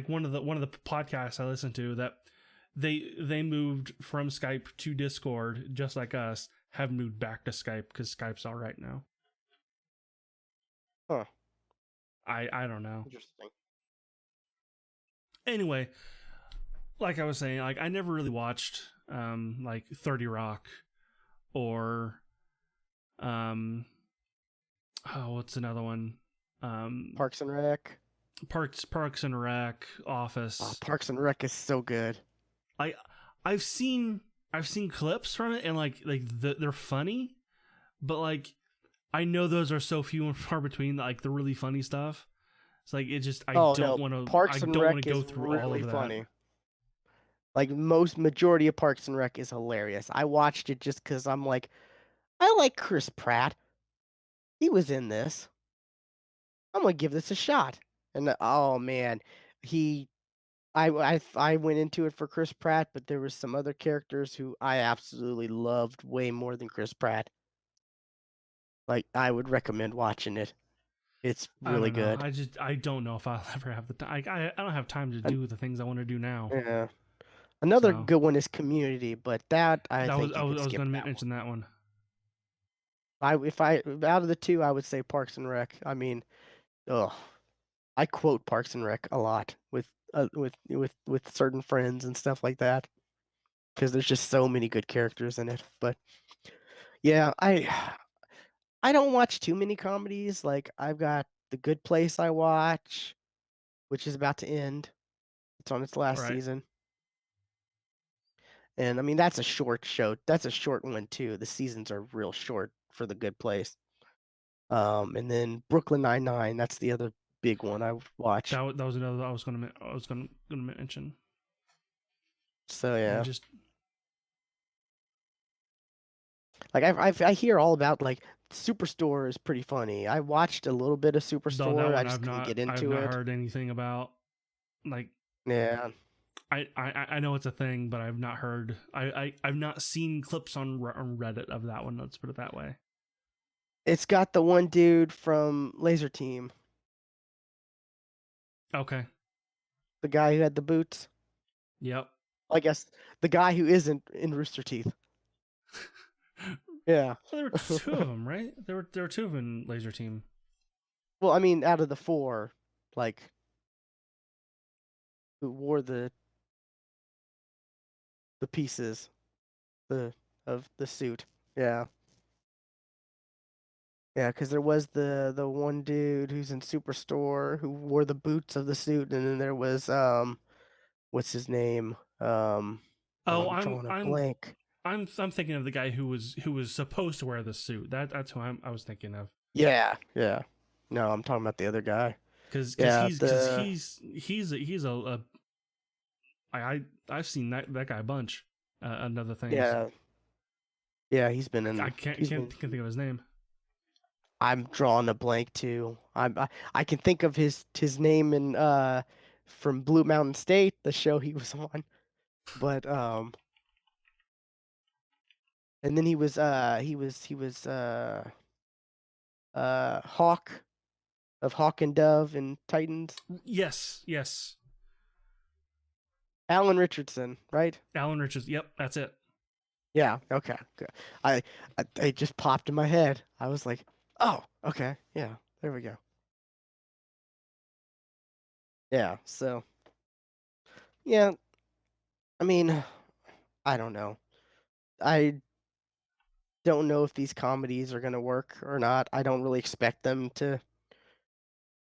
one of the podcasts I listened to that they moved from Skype to Discord just like us have moved back to Skype because Skype's all right now. Huh. I don't know. Interesting. Anyway, like I was saying, like I never really watched like 30 Rock or what's another one? Parks and Rec. Parks and Rec, Office. Oh, Parks and Rec is so good. I I've seen clips from it and they're funny, but like I know those are so few and far between. Like the really funny stuff, it's like it just I don't want to. I Parks and don't want Rec to go is through all really of that. funny. Like majority of Parks and Rec is hilarious. I watched it just because I'm like, I like Chris Pratt. He was in this. I'm gonna give this a shot. And oh man, he I went into it for Chris Pratt, but there was some other characters who I absolutely loved way more than Chris Pratt. Like I would recommend watching it. It's I really don't know. good. I don't know if I'll ever have the time. I don't have time to And do the things I want to do now. yeah, another So good one is Community, but that I that was think you could I was skip going to that one. mention that one. If I out of the two, I would say Parks and Rec. I mean, ugh, I quote Parks and Rec a lot with certain friends and stuff like that because there's just so many good characters in it. But yeah, I don't watch too many comedies. Like I've got The Good Place I watch, which is about to end. It's on its last Right. season. And I mean that's a short show. That's a short one too. The seasons are real short for The Good Place. And then Brooklyn Nine-Nine, that's the other big one I watch. That was another I was going to mention. So I yeah. just Like I hear all about like Superstore is pretty funny. I watched a little bit of that Superstore. I one just couldn't get I've into not it. heard anything about. Like Yeah. I know it's a thing, but I've not heard. I've not seen clips on Reddit of that one. Let's put it that way. It's got the one dude from Laser Team, Okay. the guy who had the boots. Yep. I guess the guy who isn't in Rooster Teeth. Yeah. Well, there were two of them, right? There were two of them in Laser Team. Well, I mean, out of the four, like who wore the pieces the of the suit. Yeah. Yeah, because there was the one dude who's in Superstore who wore the boots of the suit, and then there was what's his name? Oh, Oh, I'm drawing a I'm blank. I'm thinking of the guy who was supposed to wear the suit. That's who I was thinking of. Yeah, yeah. No, I'm talking about the other guy. Because Yeah, he's a I've seen that guy a bunch. And other things. yeah, yeah. He's been I in. can't He's been. think of his name. I'm drawing a blank too. I can think of his name in from Blue Mountain State, the show he was on, but and then he was Hawk of Hawk and Dove and Titans. Yes, yes. Alan Richardson, right? Alan Richards. Yep, that's it. Yeah. Okay. Good. I it just popped in my head. I was like, oh, okay, yeah. There we go. Yeah. So yeah. I mean, I don't know. I don't know if these comedies are gonna work or not. I don't really expect them to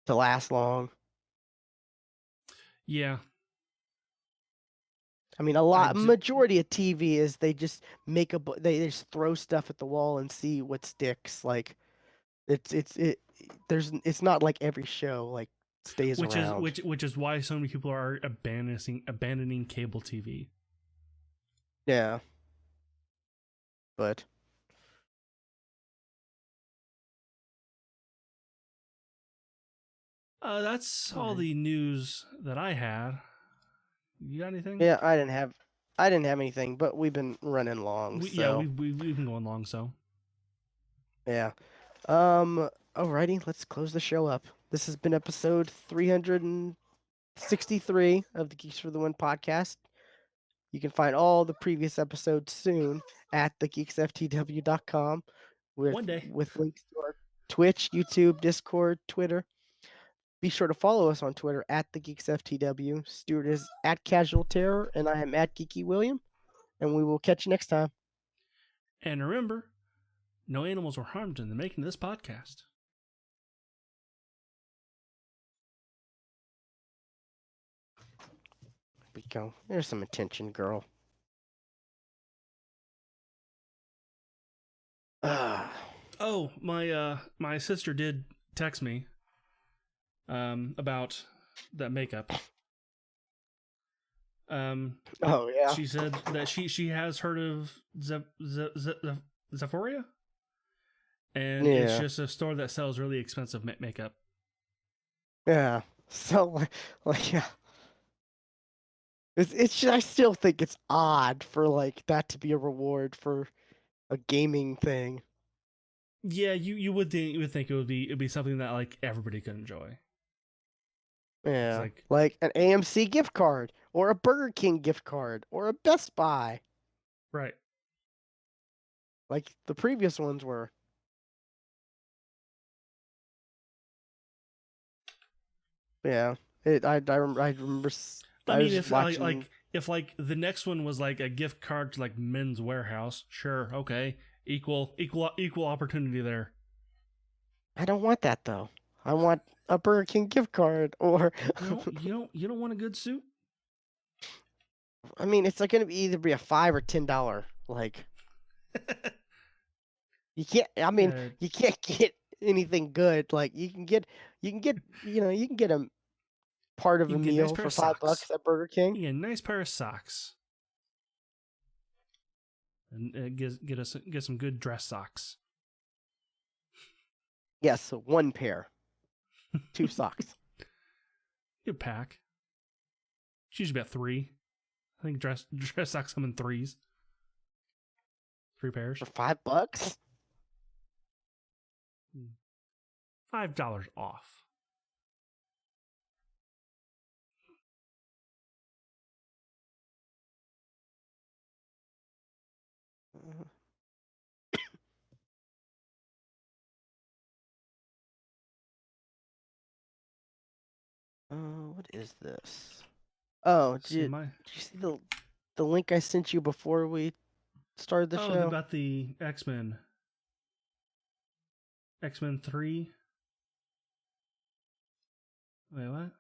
last long. Yeah. I mean, majority of TV is they just they just throw stuff at the wall and see what sticks. Like It's not like every show like stays which is around. which is why so many people are abandoning cable TV. Yeah, but That's all alright. the news that I had. You got anything? Yeah, I didn't have anything, but we've been running long, Yeah, so we've been going long, so yeah. Alrighty, let's close the show up. This has been episode 363 of the Geeks for the Win podcast. You can find all the previous episodes soon at thegeeksftw.com one day. with links to our Twitch, YouTube, Discord, Twitter. Be sure to follow us on Twitter at thegeeksftw. Stuart is at Casual Terror, and I am at Geeky William. And we will catch you next time. And remember, no animals were harmed in the making of this podcast. There we go. There's some attention, girl. Ah. Oh, my sister did text me about that makeup. Oh yeah. She said that she has heard of Zephoria, and it's Yeah. just a store that sells really expensive makeup. Yeah. So like yeah. I still think it's odd for like that to be a reward for a gaming thing. Yeah, you would think it'd be something that like everybody could enjoy. It's Yeah. like Like an AMC gift card or a Burger King gift card or a Best Buy. right. Like the previous ones were. Yeah. I I mean, was if watching. if like the next one was like a gift card to like Men's Warehouse, sure, okay, equal opportunity there. I don't want that though. I want a Burger King gift card or No, you don't want a good suit. I mean, it's like gonna be either be a $5 or $10. Like you can't. I mean, uh, you can't get anything good. Like you can get a part of you a can get a nice meal pair for of $5 socks. at Burger King. You get a nice pair of socks, and get some good dress socks. Yes, so one pair, two socks Good pack. It's usually about three. I think dress socks come in threes, 3 pairs. for $5. $5 off. What is this? Oh, See my did you see the link I sent you before we started the show? about the X-Men 3. Wait, what?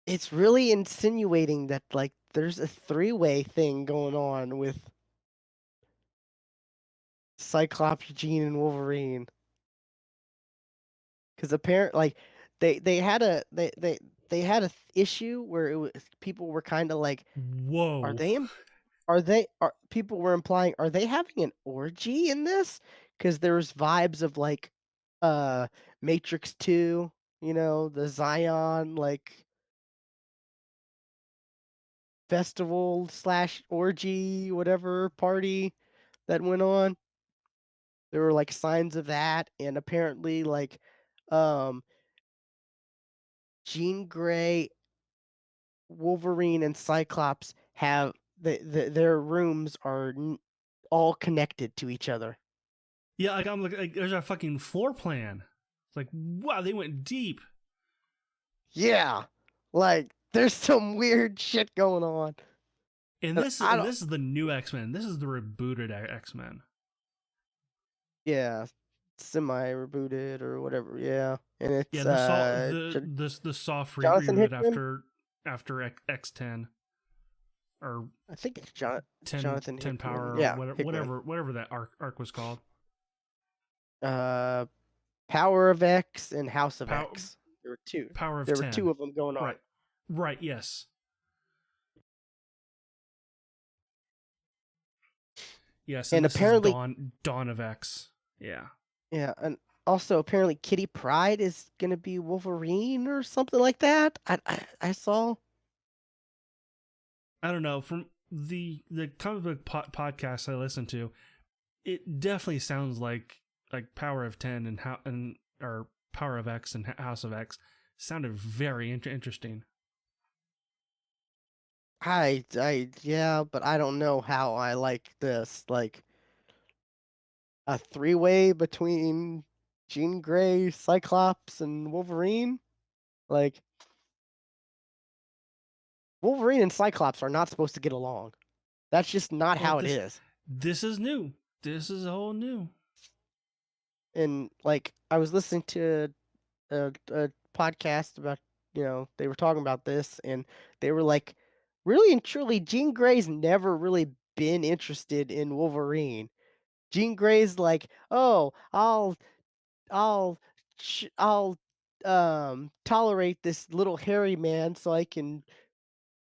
It's really insinuating that like there's a three-way thing going on with Cyclops, Jean, and Wolverine. Because apparently, like they had a they had a issue where it was people were kind of like, are Whoa. they are people were implying are they having an orgy in this? Because there was vibes of like, uh, Matrix 2, the Zion like festival slash orgy whatever party that went on. There were like signs of that, and apparently like, um, Jean Grey, Wolverine, and Cyclops have their rooms are all connected to each other. Yeah, like I'm like there's a fucking floor plan. It's like wow, they went deep. Yeah, like there's some weird shit going on. And I And don't. this is the new X-Men. This is the rebooted X-Men. Yeah, semi rebooted or whatever. Yeah, and Yeah, it's the soft Jonathan reboot Hickman. after X10. or I think it's 10, Jonathan 10 Hickman. power, or Yeah, whatever, Hickman. whatever that arc was called. Uh, Power of X and House of Power X. There were two. Power of There were two 10. of them going on. Right. Right, yes. Yes, and And this is apparently, Dawn of X. Yeah. yeah, and also apparently Kitty Pryde is gonna be Wolverine or something like that. I saw. I don't know, from the comic book podcast I listen to, it definitely sounds like Power of 10 and how and or Power of X and House of X sounded very interesting. Yeah, but I don't know how I like this. Like a three-way between Jean Grey, Cyclops, and Wolverine. Like Wolverine and Cyclops are not supposed to get along. That's just not Well, how it is. this is new. This is all new. And like I was listening to a podcast about, they were talking about this, and they were like, really and truly, Jean Grey's never really been interested in Wolverine. Jean Grey's like, oh, I'll I'll tolerate this little hairy man so I can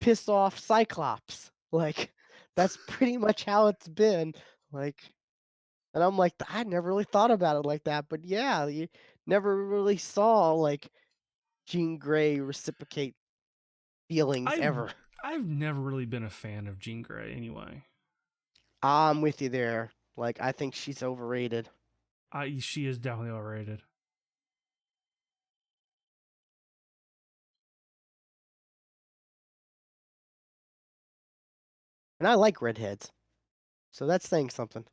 piss off Cyclops. Like that's pretty much how it's been. Like, and I'm like, I never really thought about it like that, but yeah, you never really saw like Jean Grey reciprocate feelings I've ever. I've never really been a fan of Jean Grey anyway. I'm with you there. Like I think she's overrated. She is definitely overrated. And I like redheads. So that's saying something.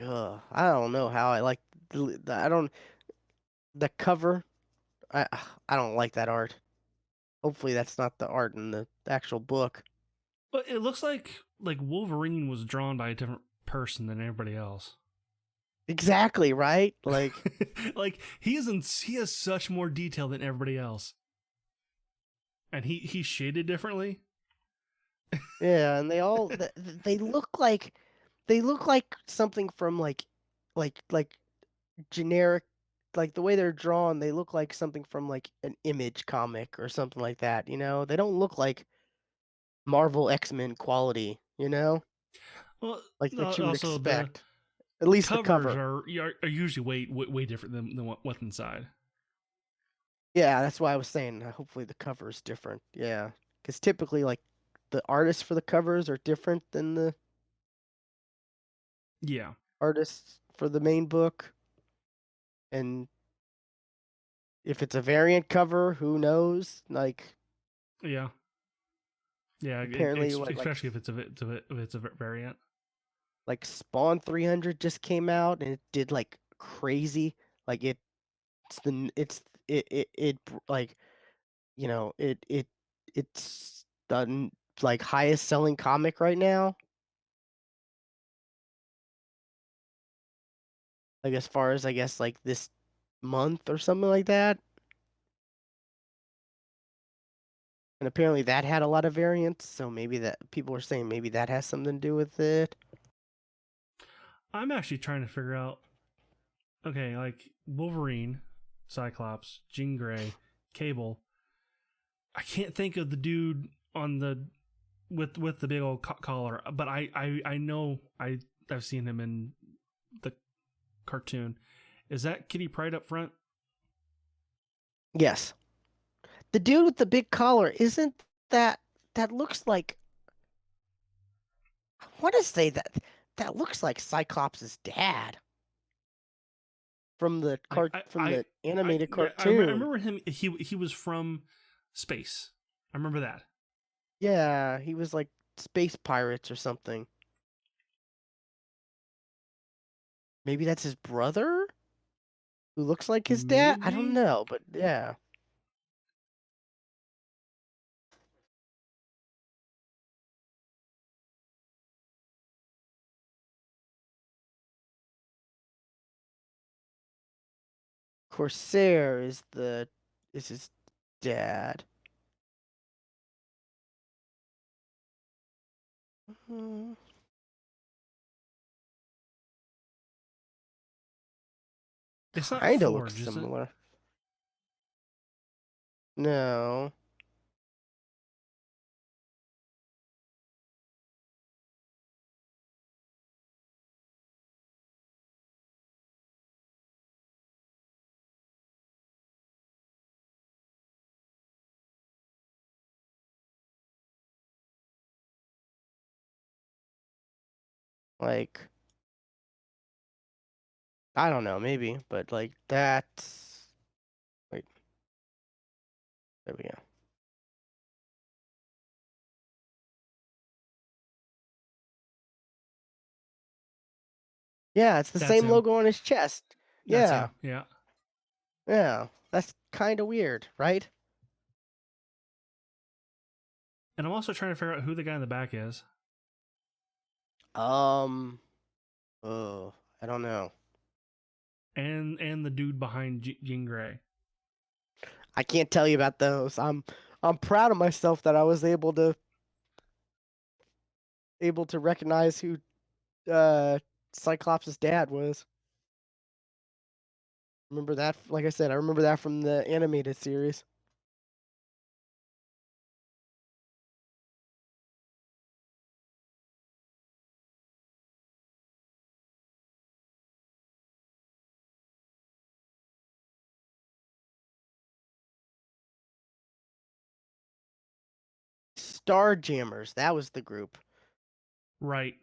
Ugh, I don't know how I like I don't the cover. I I don't like that art. Hopefully that's not the art in the actual book. But it looks like Wolverine was drawn by a different person than everybody else. Exactly, right? Like Like he has such more detail than everybody else, and he's shaded differently. yeah, and they look like something from like generic, like the way they're drawn, they look like something from like an Image comic or something like that, you know? They don't look like Marvel X-Men quality, you know? Well, Like what you would also the expect. At least the covers cover. are usually way different than what's inside. Yeah, that's why I was saying hopefully the cover is different. Yeah, because typically like the artists for the covers are different than the Yeah, artists for the main book. And if it's a variant cover, who knows? Like yeah, yeah. apparently what Especially if it's a variant. like Spawn 300 just came out and it did like crazy. Like it's the it's it like it's the like highest selling comic right now. Like as far as I guess like this month or something like that. And apparently that had a lot of variants, so maybe that people were saying maybe that has something to do with it. I'm actually trying to figure out. Okay, like Wolverine, Cyclops, Jean Grey, Cable. I can't think of the dude on the with the big old collar, but I know I've seen him in the cartoon. Is that Kitty Pryde up front? Yes. The dude with the big collar, isn't that that looks like I want to say that looks like Cyclops' dad from the Like from the animated yeah, I cartoon. remember him. He was from space. I remember that. Yeah, he was like space pirates or something. Maybe that's his brother who looks like his dad. I don't Maybe. know, but yeah. Corsair is his dad. Hmm, It's not Kinda looks Forge, is it? similar. No. Like, I don't know, maybe, but like that's wait, there we go. Yeah, it's the That's same him. logo on his chest. That's Yeah, him. Yeah. yeah. That's kind of weird, right? And I'm also trying to figure out who the guy in the back is. Um, oh, I don't know. And the dude behind Jean Grey. I can't tell you about those. I'm proud of myself that I was able to recognize who Cyclops' dad was. Remember that? Like I said, I remember that from the animated series. Starjammers, that was the group. Right.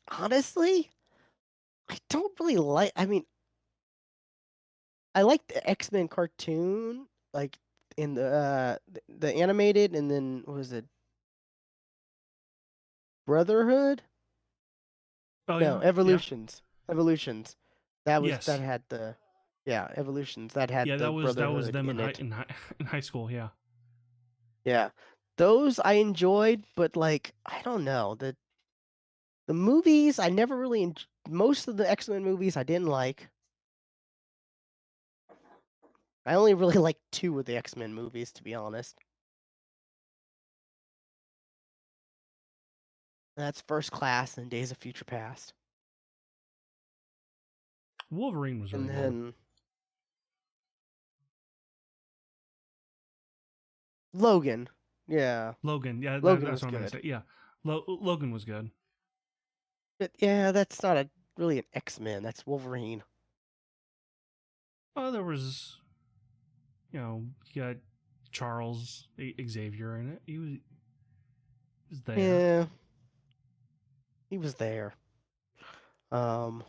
Honestly, I don't really like. I mean, I like the X-Men cartoon, like in the animated, and then what was it, Brotherhood? Oh No, yeah. Yeah. Evolutions. That Yes. had the yeah, Evolutions. That had Yeah. the That was Brotherhood them in it. in high school. Yeah. Yeah. Those I enjoyed, but like I don't know. The movies I never really most of the X-Men movies I didn't like. I only really like two of the X-Men movies, to be honest. That's First Class and Days of Future Past. Wolverine was really And good. then Logan. Yeah. Logan. Yeah. Logan That's was what I'm gonna good. say. Yeah. Logan was good. But yeah, that's not really an X-Men. That's Wolverine. Oh, there was, you got Charles Xavier in it. He was there. Yeah, he was there. Um,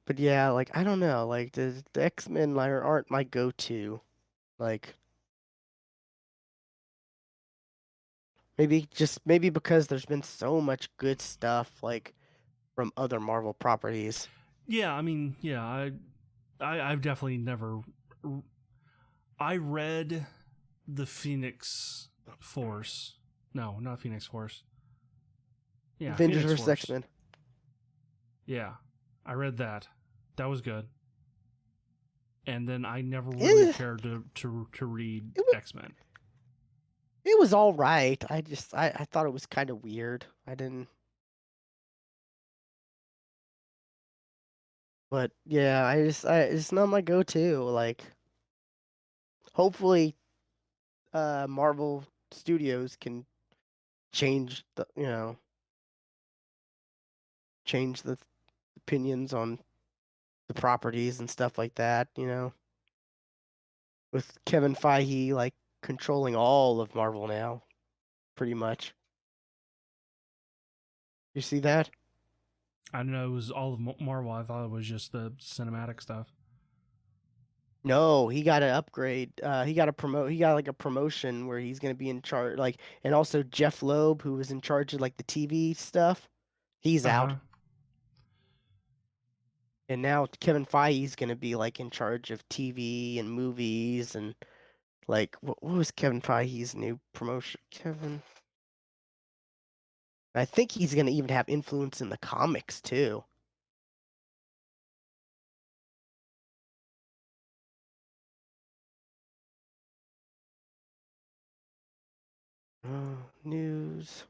but yeah, like I don't know, like the X-Men aren't my go-to. Like maybe because there's been so much good stuff like from other Marvel properties. Yeah. I mean, yeah. I've definitely never. I read the Phoenix Force. No, not Phoenix Force. Yeah, Avengers Phoenix vs Force. X-Men. Yeah, I read that. That was good. And then I never really Eh, cared to read it was X Men. it was all right. I thought it was kind of weird. I didn't, but yeah, it's not my go-to. Like hopefully, Marvel Studios can change change the opinions on the properties and stuff like that, with Kevin Feige like controlling all of Marvel now, pretty much. You see that? I don't know it was all of Marvel. I thought it was just the cinematic stuff. No, he got an upgrade. He got a promote. He got like a promotion where he's gonna be in charge. Like, and also Jeff Loeb, who was in charge of like the TV stuff, he's Uh out. huh. And now Kevin Feige's gonna be like in charge of TV and movies and like what was Kevin Feige's new promotion? Kevin. I think he's gonna even have influence in the comics too. News.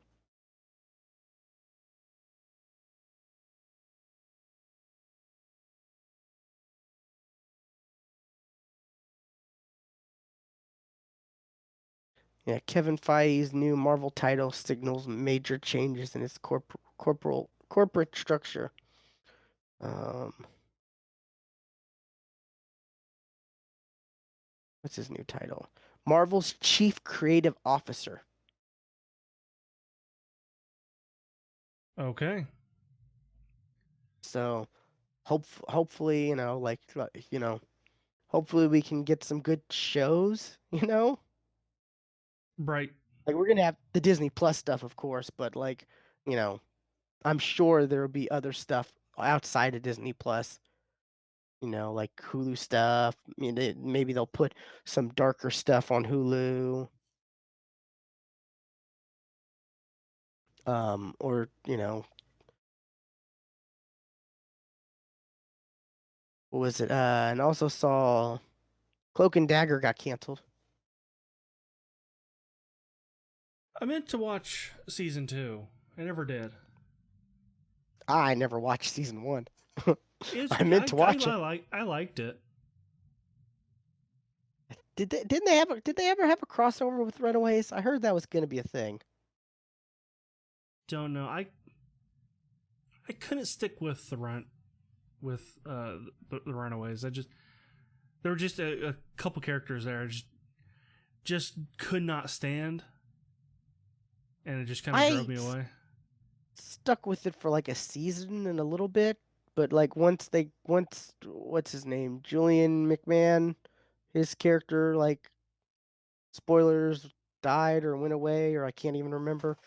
Yeah, Kevin Feige's new Marvel title signals major changes in its corporate structure. Um, what's his new title? Marvel's Chief Creative Officer. Okay. So hopefully, hopefully we can get some good shows, Right. Like we're gonna have the Disney Plus stuff, of course, but like, you know, I'm sure there'll be other stuff outside of Disney Plus, like Hulu stuff. I mean, maybe they'll put some darker stuff on Hulu. Or, what was it? And also saw Cloak and Dagger got canceled. I meant to watch season 2. I never did. I never watched season one. It's I meant to watch it. I liked it. Did they ever have a crossover with Runaways? I heard that was gonna be a thing. Don't know. I couldn't stick with the Runaways. There were just a couple characters there just could not stand, and it just kind of drove I me away. stuck with it for like a season and a little bit, but like once what's his name? Julian McMahon, his character, like, spoilers, died or went away, or I can't even remember.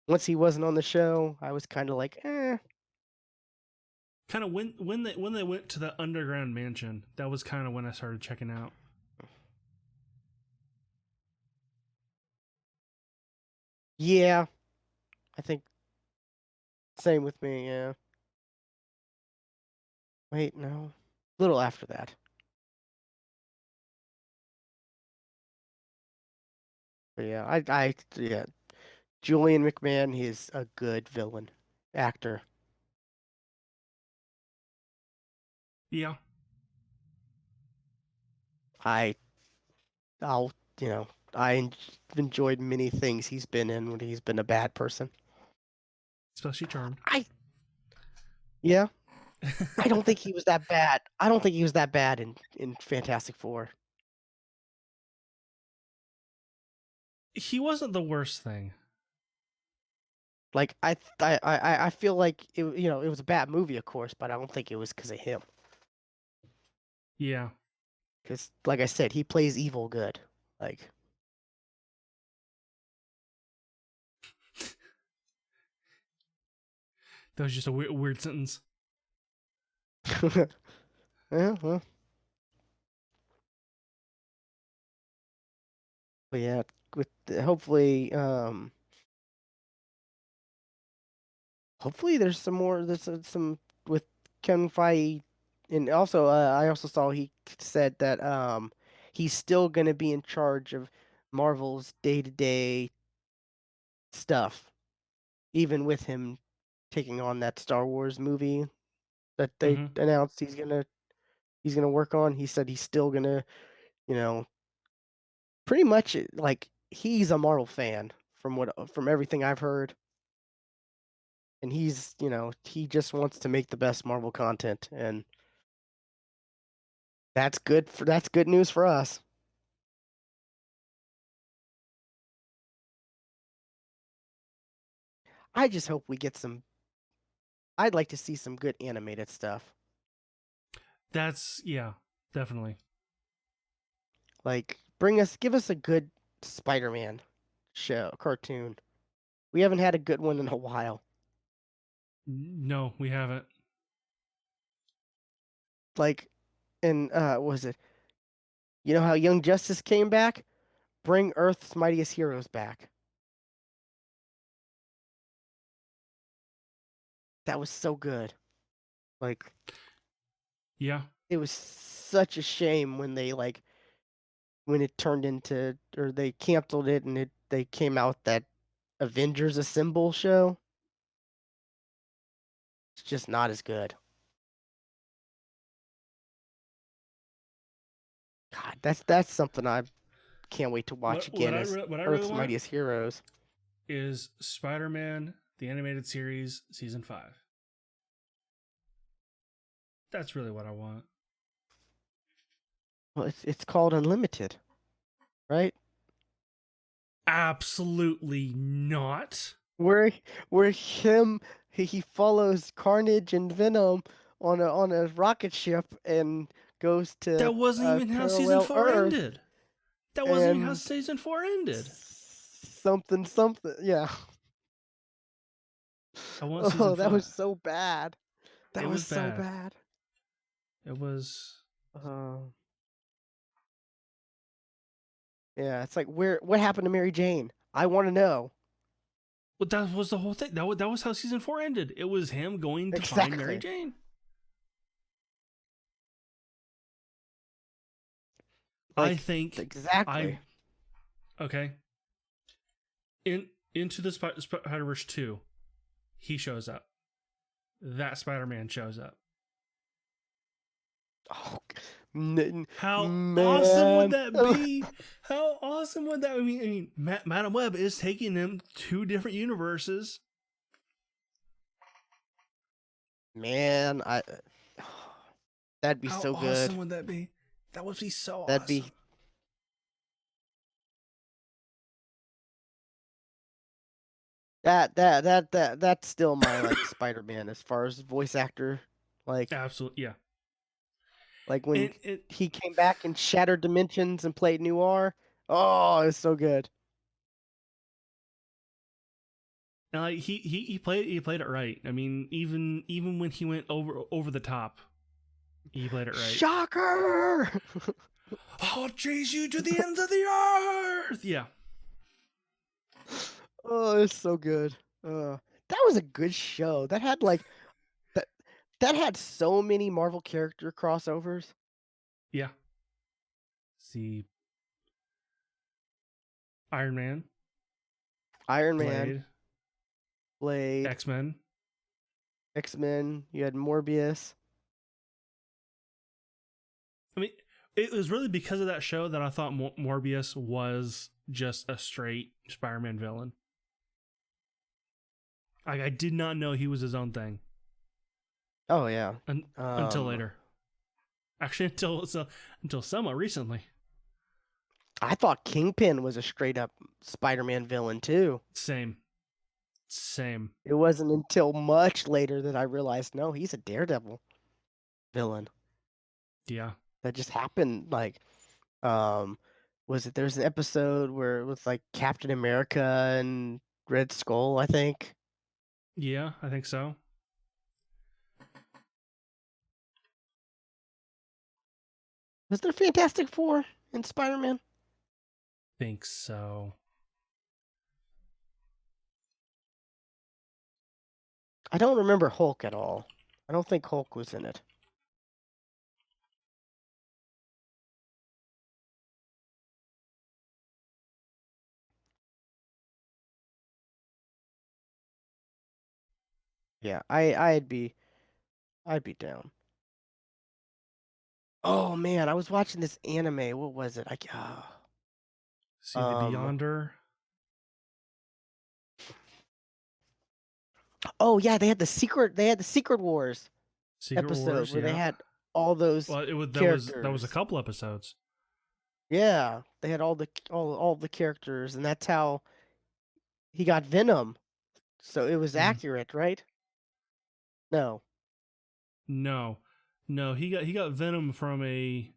Once he wasn't on the show, I was kind of like, eh. Kind of when they went to the underground mansion, that was kind of when I started checking out. Yeah, I think same with me, yeah. Wait, no. A little after that. But yeah, yeah. Julian McMahon, he's a good villain actor. Yeah, I, I'll, you know, have enjoyed many things he's been in when he's been a bad person. especially Charmed. I, yeah, I don't think he was that bad. I don't think he was that bad in Fantastic Four. He wasn't the worst thing. Like I feel like it was a bad movie, of course, but I don't think it was because of him. Yeah, Because, like I said, he plays evil good. Like, that was just a weird sentence. yeah, well, but yeah, hopefully, hopefully there's some more. There's some with Kevin Feige, and also I also saw he said that he's still gonna be in charge of Marvel's day-to-day stuff, even with him taking on that Star Wars movie that they Mm-hmm. announced he's gonna work on. He said he's still gonna, you know, pretty much like he's a Marvel fan from everything I've heard, and he just wants to make the best Marvel content, and that's good news for us. I just hope we get some. I'd like to see some good animated stuff. That's yeah, definitely. Like give us a good Spider-Man show cartoon. We haven't had a good one in a while. No, we haven't. Like, and was it? You know how Young Justice came back? Bring Earth's Mightiest Heroes back. That was so good. Like Yeah. it was such a shame when they like when it turned into or they canceled it and they came out that Avengers Assemble show. It's just not as good. God, that's something I can't wait to watch again as What I really Earth's want Mightiest Heroes. is Spider-Man the animated series season 5. That's really what I want. Well, it's called Unlimited, right? Absolutely not. Where where him he follows Carnage and Venom on a rocket ship and goes to That wasn't a even how season parallel 4 Earth ended. That wasn't even how and season 4 ended. something something. Yeah. I want season Oh, that was 5. so bad. It That was was so bad. bad. It was. Uh, yeah, it's like what happened to Mary Jane? I want to know. Well, that was the whole thing. That was how season 4 ended. It was him going to find Mary Exactly. Jane. I Like think I exactly. okay. In Into the Spider-Verse 2, he shows up. That Spider-Man shows up. Oh, How awesome would man. that be? How awesome would that be? I mean, Madam Web is taking them to different universes. Man, I that'd be How so good. awesome would that be? That would be so That'd be awesome. that's still my like Spider-Man as far as voice actor. Absolutely, yeah. Like when And it he came back in Shattered Dimensions and played Noir. Oh, it's so good. and like he played it right. I mean, even when he went over the top, he played it right. Shocker! I'll chase you to the ends of the earth. Yeah, Oh, it's so good. That was a good show. That had like that that had so many Marvel character crossovers. yeah. See, Iron Man, Iron Man, Blade, Blade, X-Men. X-Men, you had Morbius. I mean, it was really because of that show that I thought Morbius was just a straight Spider-Man villain. I did not know he was his own thing Oh yeah. until Um later. Actually, until somewhat recently. I thought Kingpin was a straight up Spider-Man villain too. Same, same. It wasn't until much later that I realized no, he's a Daredevil villain. Yeah, That just happened like um was it there's an episode where it was like Captain America and Red Skull, I think. yeah. I think so. Was there Fantastic Four in Spider-Man? Think so. I don't remember Hulk at all. I don't think Hulk was in it. Yeah, I'd be down. Oh man, I was watching this anime. What was it? See the um Beyonder, oh yeah, they had the Secret Wars Secret episode Wars. where they Yeah. had all those Well, that was a characters. couple episodes. Yeah, they had all the characters and that's how he got Venom. So it was Mm. accurate, right? No. No, no. He got Venom from a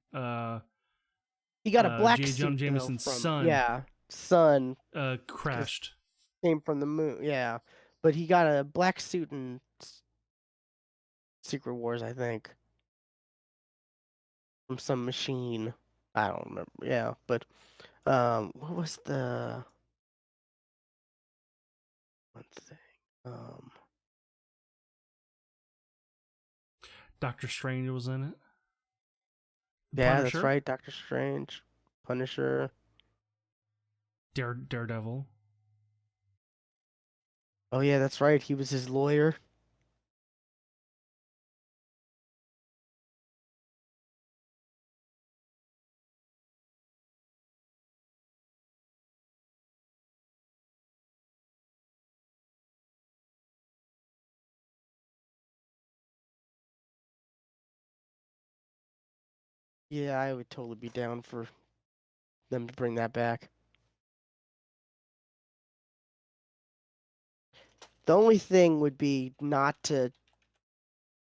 He got a black J. Jonah suit though Jameson's from son yeah, Sun because crashed. came from the moon. Yeah. But he got a black suit in Secret Wars, I think, from some machine. I don't remember. Yeah, but what was the one thing? Um Doctor Strange was in it. Yeah, that's Punisher, right. Doctor Strange, Punisher. Daredevil. Oh yeah, that's right. He was his lawyer. Yeah, I would totally be down for them to bring that back. The only thing would be not to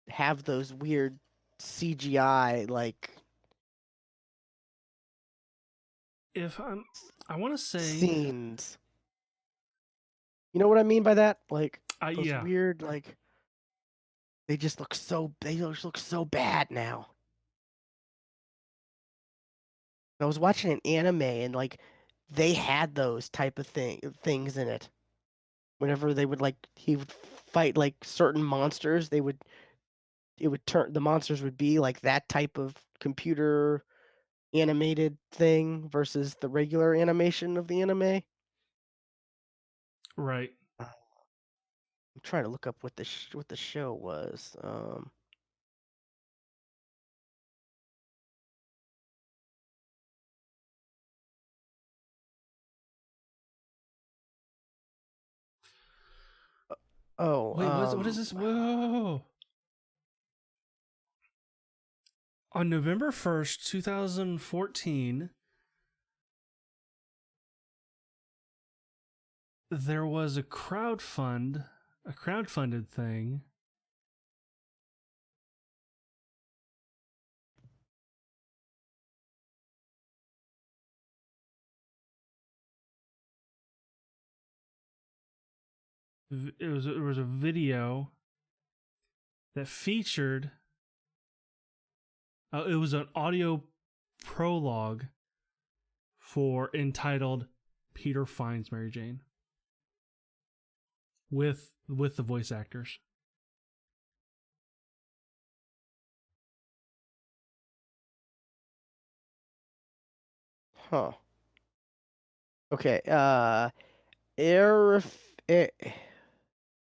have those weird CGI like If I want to say, scenes. You know what I mean by that? Like those yeah. weird like they just look so bad now. I was watching an anime and like they had those type of things in it. Whenever they would like he would fight like certain monsters, it would turn the monsters would be like that type of computer animated thing versus the regular animation of the anime. Right. I'm trying to look up what the show was. Oh, Wait, what is this? Whoa. On November 1st, 2014, there was a crowdfunded thing. It was a video that featured. It was an audio prologue for entitled "Peter Finds Mary Jane" with the voice actors. huh. Okay. Arif. Eh,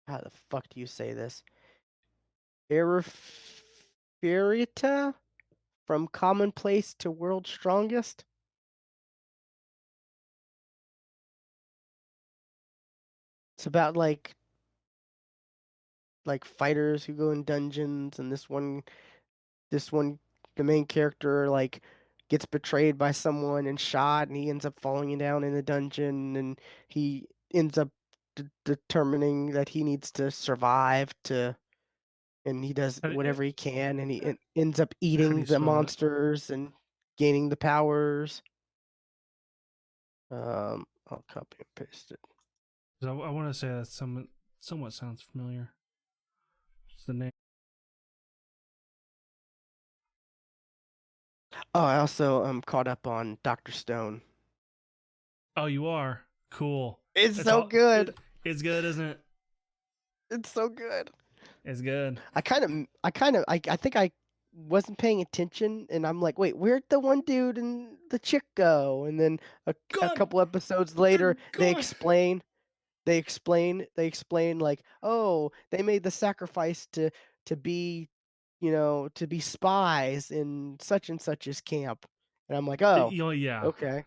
How the fuck do you say this? Arifureta from Commonplace to World's Strongest. It's about like fighters who go in dungeons, and this one the main character like gets betrayed by someone and shot, and he ends up falling down in the dungeon, and he ends up determining that he needs to survive to and he does How do, whatever he can, and he ends up how do eating you the spell it? monsters and gaining the powers. I'll copy and paste it. 'Cause I want to say that somewhat sounds familiar. What's the name? Oh, I also caught up on Dr. Stone. Oh, you are cool. It's It's so all good. it's good, isn't it? It's so good. It's good. I think I wasn't paying attention, and I'm like, wait, where'd the one dude and the chick go? And then a Gone. couple episodes They're later, gone. they explain like, oh, they made the sacrifice to be, to be spies in such and such's camp. And I'm like, oh, Yeah. okay.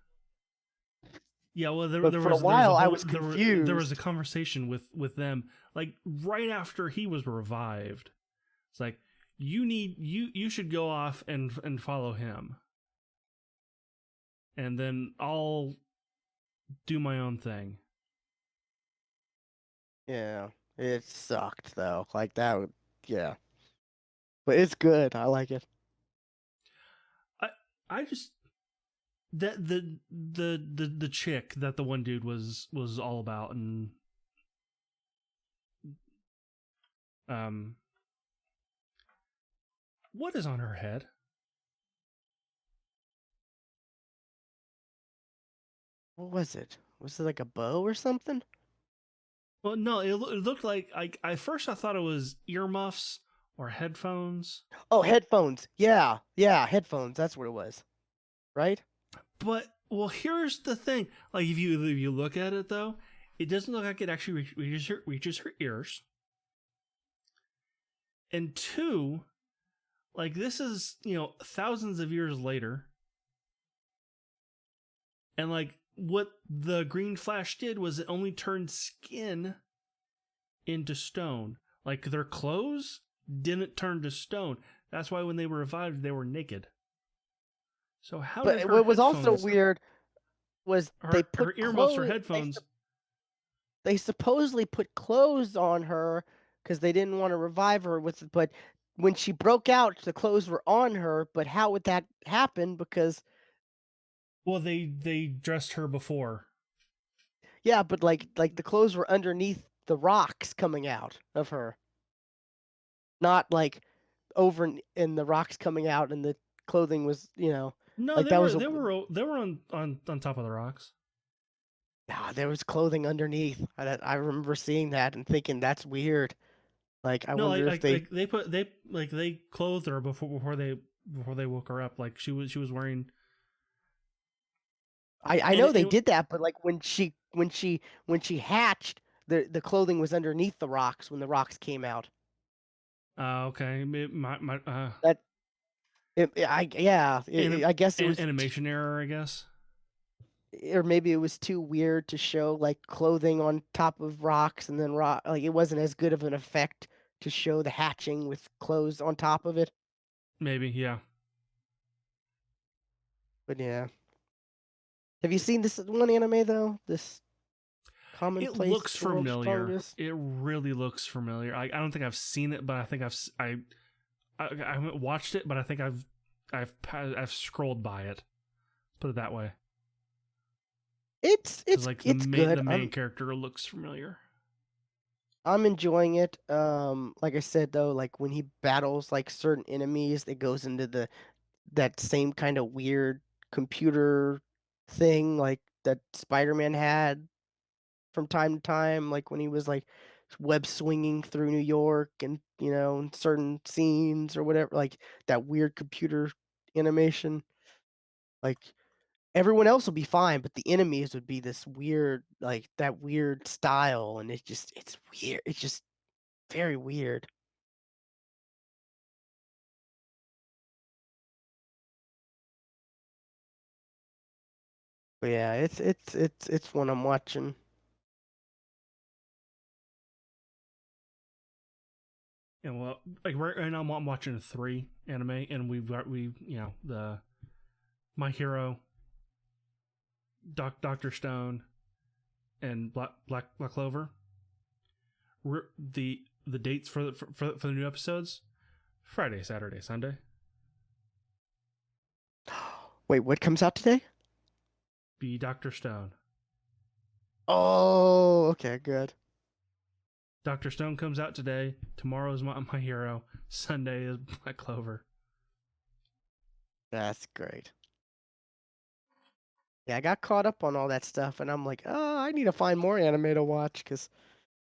Yeah, well, But for a there was a while, I whole was there was a confused. conversation with them like right after he was revived. It's like you should go off and follow him, and then I'll do my own thing. Yeah, it sucked though. Like that would, yeah. But it's good. I like it. I I just that the chick that the one dude was all about, and um what is on her head? What was it? Was it like a bow or something? Well, no, it looked like at first I thought it was earmuffs or headphones. Oh, headphones. Yeah, yeah, headphones. That's what it was, right? But well, here's the thing: like if you look at it though, it doesn't look like it actually reaches her ears. And two, like this is thousands of years later, and like what the green flash did was it only turned skin into stone. Like their clothes didn't turn to stone. That's why when they were revived, they were naked. So how did But her what was also headphones, weird was they her put earmuffs or clothes. headphones? They supposedly put clothes on her because they didn't want to revive her with. But when she broke out, the clothes were on her. But how would that happen? Because Well, they dressed her before. yeah, but like the clothes were underneath the rocks coming out of her, not like over in the rocks coming out, and the clothing was No, like they that was were a they were they were on top of the rocks. there was clothing underneath. I remember seeing that and thinking that's weird. Like I No, wonder if they. like they put they clothed her before they woke her up. Like she was wearing. I and, know they and did that, but like when she hatched, the clothing was underneath the rocks when the rocks came out. okay, That I yeah, I guess it was, animation error, I guess. or maybe it was too weird to show like clothing on top of rocks and then rock. Like it wasn't as good of an effect to show the hatching with clothes on top of it. Maybe, yeah. But yeah, have you seen this one anime though? This It commonplace, looks the world's familiar. strongest. It really looks familiar. I don't think I've seen it, but I think I haven't watched it, but I think I've scrolled by it. Put it that way, It's because it's like it's good. the main character looks familiar. I'm enjoying it. Like I said though, like when he battles like certain enemies, it goes into that same kind of weird computer thing like that Spider-Man had from time to time, like when he was like web swinging through New York and in certain scenes or whatever, like that weird computer animation. Like everyone else will be fine, but the enemies would be this weird, like that weird style, and it's weird. It's just very weird. But yeah, it's one I'm watching. And well, like right now I'm watching 3 anime, and we the My Hero, Doctor Stone, and Black Clover. The dates for the new episodes: Friday, Saturday, Sunday. Wait, what comes out today? Be Doctor Stone. Oh, okay, good. Doctor Stone comes out today. Tomorrow is My Hero. Sunday is Black Clover. That's great. Yeah, I got caught up on all that stuff, and I'm like, oh, I need to find more anime to watch because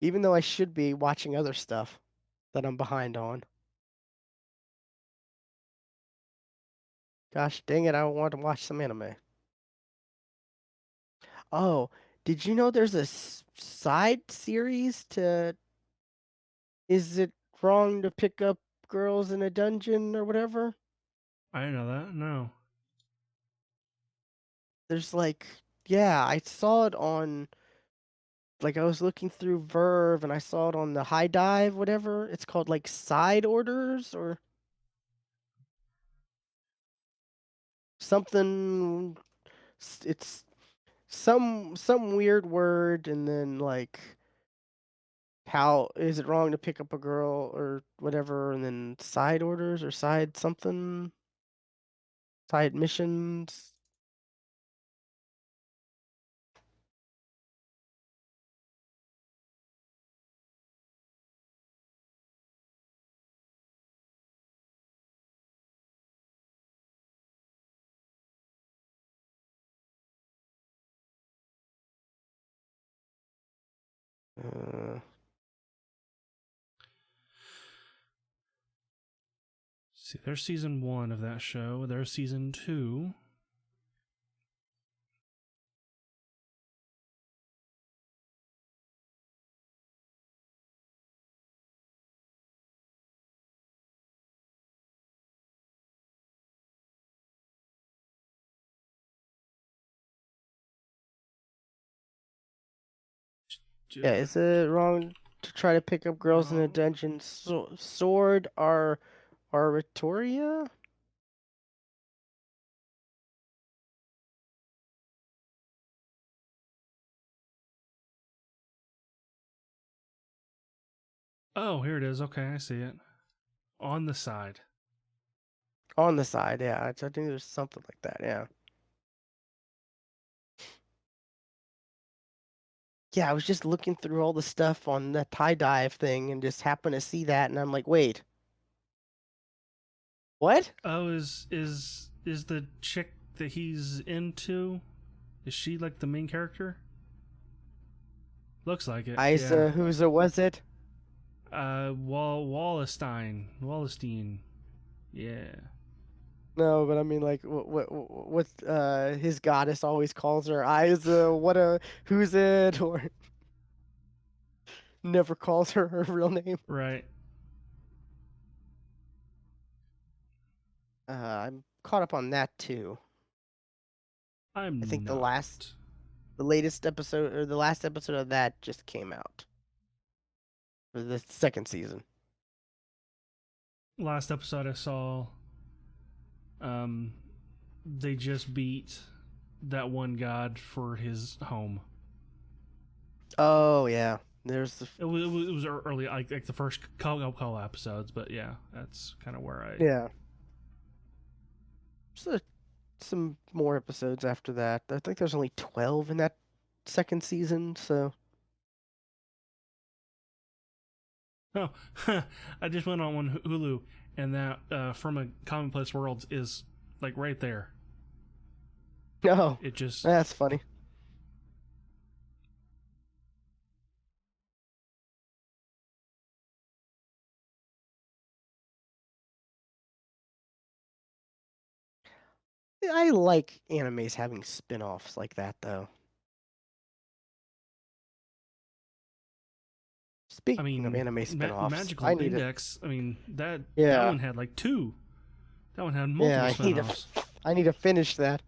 even though I should be watching other stuff that I'm behind on. Gosh dang it, I want to watch some anime. Oh, did you know there's a side series to Is It Wrong to Pick Up Girls in a Dungeon or whatever? I didn't know that. No. There's like, yeah, I saw it on, like, I was looking through Verve and I saw it on the High Dive, whatever. It's called like Side Orders or something. It's some weird word, and then like, how is it wrong to pick up a girl or whatever, and then side orders or side something, side missions. Uh, See, there's season 1 of that show. There's season 2. Yeah, is it wrong to try to pick up girls in a Wrong. dungeon? Sword Aratoria? Oh, here it is. Okay, I see it. On the side. On the side, yeah. I think there's something like that, yeah. Yeah, I was just looking through all the stuff on the tie dive thing and just happened to see that, and I'm like, wait, what? Oh, is the chick that he's into? Is she like the main character? Looks like it. Yeah. Isa, who's was it? Wallenstein. Yeah. No, but I mean, like, what his goddess always calls her Isa. Who's it? Or never calls her real name. Right. I'm caught up on that too. I I'm think not. the latest episode or the last episode of that just came out for the second season. Last episode I saw, um, they just beat that one god for his home. Oh yeah, there's It was early, like the first couple episodes, but yeah, that's kind of where I. yeah. There's some more episodes after that. I think there's only 12 in that second season, so Oh, I just went on one Hulu, and that from a Commonplace Worlds is like right there. no, It just that's funny. I like animes having spin-offs like that though. I Speaking of mean, anime spin-offs, I Magical need to Index. I mean that yeah, one had like two. That one had yeah, multiple spinoffs. I need to finish that.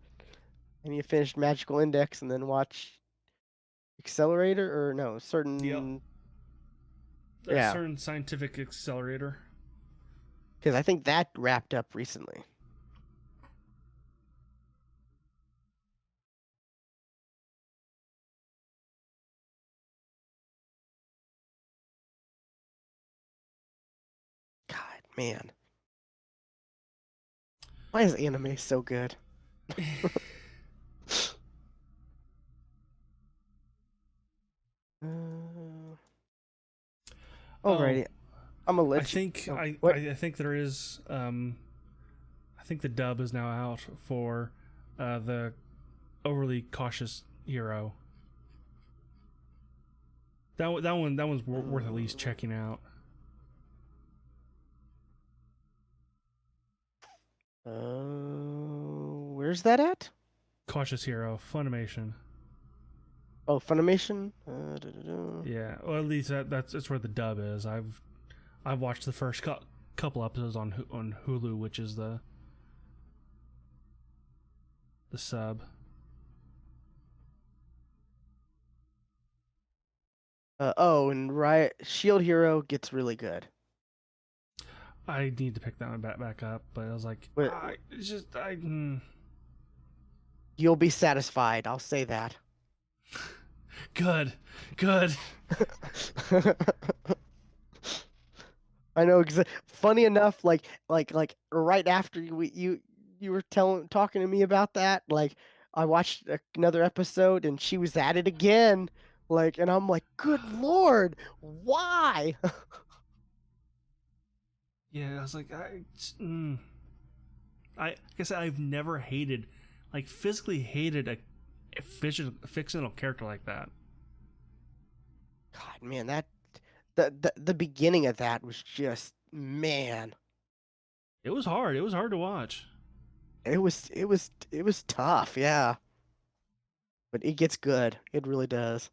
I need to finish Magical Index and then watch Accelerator or no, Yep, certain a yeah, certain scientific accelerator. because I think that wrapped up recently. God, man. Why is anime so good? Uh, Oh, alrighty, I'm gonna I let you. think Oh, I, what? I I think there is. I think the dub is now out for the overly cautious hero. That one's worth at least checking out. Where's that at? Cautious hero, Funimation. Oh, Funimation. Yeah, well at least that's where the dub is. I've watched the first couple episodes on Hulu, which is the sub. Oh, and Riot Shield Hero gets really good. I need to pick that one back up, but I was like, But it's just you'll be satisfied. I'll say that. good, good. I know. Funny enough, like right after you were talking to me about that, like I watched another episode and she was at it again, like, and I'm like, good lord, why? Yeah, I was like, I guess I've never hated, like physically hated a fictional character like that. God, man, that the beginning of that was just man. It was hard. It was hard to watch. It was tough, yeah. But it gets good. It really does.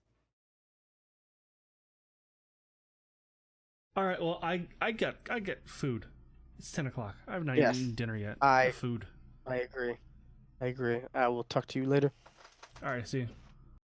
All right. Well, I get food. It's 10 o'clock. I've not even Yes. eaten dinner yet. I Food. I agree. I agree. I will talk to you later. All right. See you.